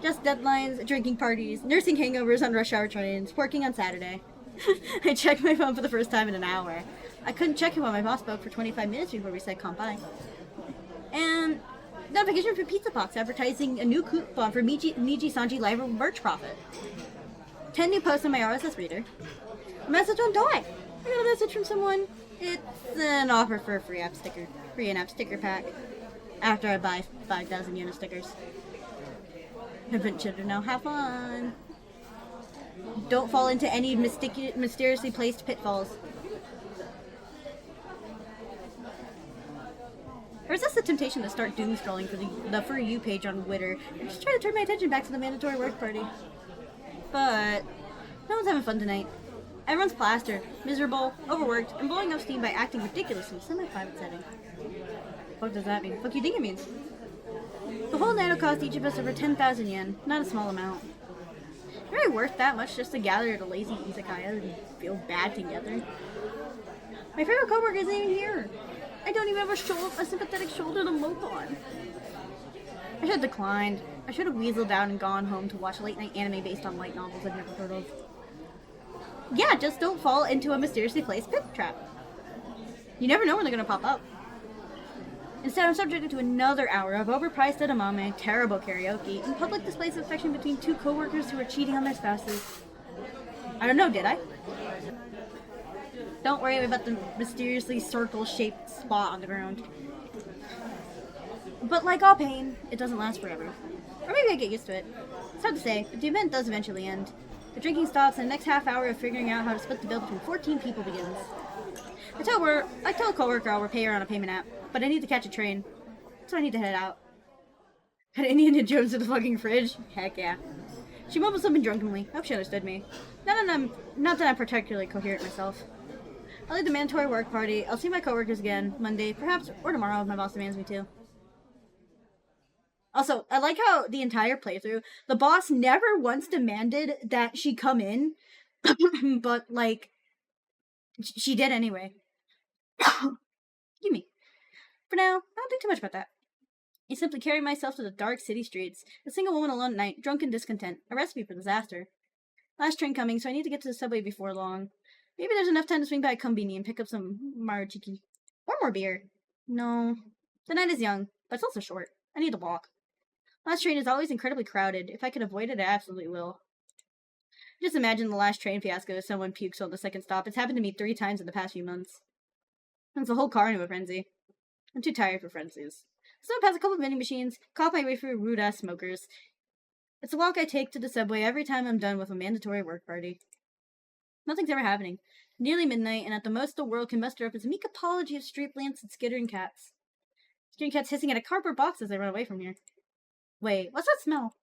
Just deadlines, drinking parties, nursing hangovers on rush hour trains, working on Saturday. I checked my phone for the first time in an hour. I couldn't check it while my boss spoke for 25 minutes before we said comp bye. And notification for Pizza Box advertising a new coupon for Niji Sanji live merch profit. 10 new posts on my RSS reader. A message on Doi. I got a message from someone. It's an offer for a free in-app sticker pack. After I buy 5,000 yen of stickers. Adventure to now. Have fun. Don't fall into any mysteriously placed pitfalls. Or is this the temptation to start doom scrolling for the For You page on Twitter and just try to turn my attention back to the mandatory work party? But no one's having fun tonight. Everyone's plastered, miserable, overworked, and blowing up steam by acting ridiculously in a semi-private setting. What does that mean? What do you think it means? The whole night will cost each of us over 10,000 yen. Not a small amount. Is it really worth that much just to gather at a lazy izakaya and feel bad together? My favorite coworker isn't even here. I don't even have a sympathetic shoulder to mope on. I should have declined. I should have weaseled out and gone home to watch late-night anime based on light novels I've never heard of. Yeah, just don't fall into a mysteriously placed pit trap. You never know when they're gonna pop up. Instead, I'm subjected to another hour of overpriced edamame, terrible karaoke, and public displays of affection between two coworkers who are cheating on their spouses. I don't know, did I? Don't worry about the mysteriously circle-shaped spot on the ground. But like all pain, it doesn't last forever. Or maybe I get used to it. It's hard to say, but the event does eventually end. The drinking stops, and the next half hour of figuring out how to split the bill between 14 people begins. I tell a coworker I'll repay her on a payment app, but I need to catch a train, so I need to head out. Had Indiana Jones in the fucking fridge? Heck yeah. She mumbled something drunkenly. I hope she understood me. Not that I'm particularly coherent myself. I'll lead the mandatory work party. I'll see my coworkers again Monday, perhaps, or tomorrow if my boss demands me to. Also, I like how the entire playthrough, the boss never once demanded that she come in, but, like, she did anyway. Excuse me. For now, I don't think too much about that. I simply carry myself to the dark city streets, a single woman alone at night, drunk and discontent, a recipe for disaster. Last train coming, so I need to get to the subway before long. Maybe there's enough time to swing by a Combini and pick up some Maruchiki. Or more beer. No. The night is young, but it's also short. I need to walk. Last train is always incredibly crowded. If I could avoid it, I absolutely will. Just imagine the last train fiasco if someone pukes on the second stop. It's happened to me 3 times in the past few months. Sends the whole car into a frenzy. I'm too tired for frenzies. So I pass a couple of vending machines, cough my way through rude-ass smokers. It's a walk I take to the subway every time I'm done with a mandatory work party. Nothing's ever happening. Nearly midnight, and at the most the world can muster up is a meek apology of street plants and skittering cats. Skittering cats hissing at a cardboard box as I run away from here. Wait, what's that smell?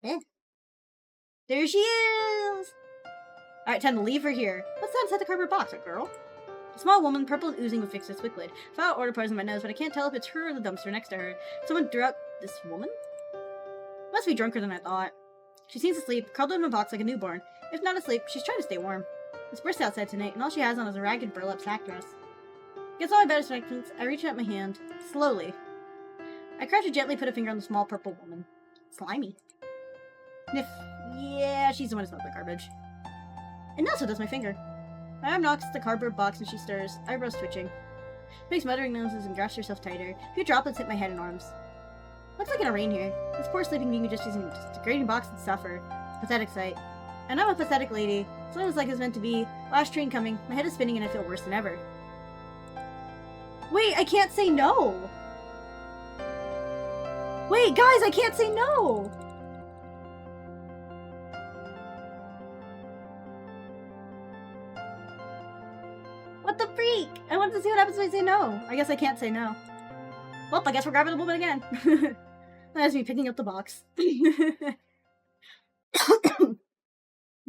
Eh? There she is! Alright, time to leave her here. What's that inside the cardboard box, a girl? A small woman, purple and oozing with fixed liquid. Foul order parts in my nose, but I can't tell if it's her or the dumpster next to her. Someone threw out this woman? Must be drunker than I thought. She seems asleep, curled up in a box like a newborn. If not asleep, she's trying to stay warm. It's brisk outside tonight, and all she has on is a ragged burlap sack dress. Against all my better judgments, I reach out my hand. Slowly. I crouch and gently put a finger on the small purple woman. Slimy. Sniff. Yeah, she's the one who smelled the garbage. And now so does my finger. My arm knocks the cardboard box and she stirs, eyebrows twitching. Makes muttering noises and grasps herself tighter. A few droplets hit my head and arms. Looks like it'll rain here. This poor sleeping being just using a degrading box and suffer. Pathetic sight. And I'm a pathetic lady, so it was like it's meant to be. Last train coming. My head is spinning and I feel worse than ever. Wait, I can't say no! Wait, guys, I can't say no! What the freak? I wanted to see what happens when I say no. I guess I can't say no. Well, I guess we're grabbing the woman again. That's me picking up the box.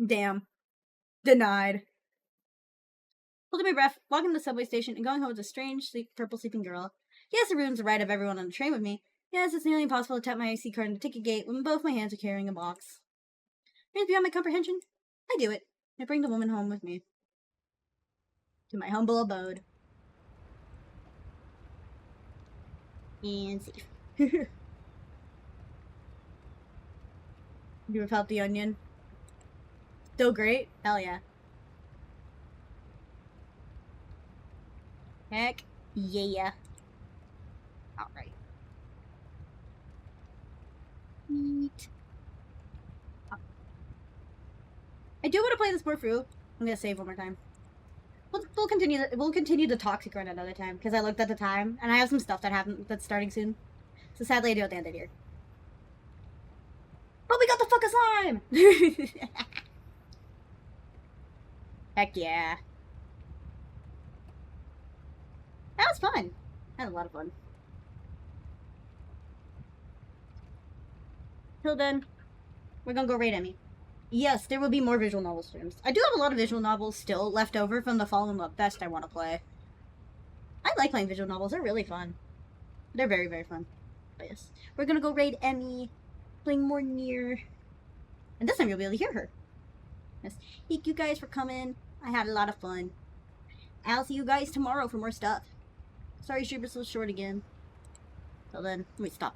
Damn. Denied. Holding my breath, walking to the subway station, and going home with a strange, purple sleeping girl. Yes, it ruins the ride of everyone on the train with me. Yes, it's nearly impossible to tap my IC card in the ticket gate when both my hands are carrying a box. It's beyond my comprehension. I do it. I bring the woman home with me. To my humble abode. And safe. You have the onion. Still great? Hell yeah. Heck yeah. Alright. Neat. I do want to play this more through. I'm gonna save one more time. We'll continue the toxic run another time because I looked at the time and I have some stuff that's starting soon. So sadly I do have to end it here. But we got the fucking slime! Heck yeah. That was fun. I had a lot of fun. Till then, we're gonna go raid Emmy. Yes, there will be more visual novel streams. I do have a lot of visual novels still left over from the Fall in Love Fest I want to play. I like playing visual novels. They're really fun. They're very, very fun. But yes, we're gonna go raid Emmy, playing more Nier. And this time you'll be able to hear her. Yes. Thank you guys for coming. I had a lot of fun. I'll see you guys tomorrow for more stuff. Sorry stream was so short again. Till then, let me stop.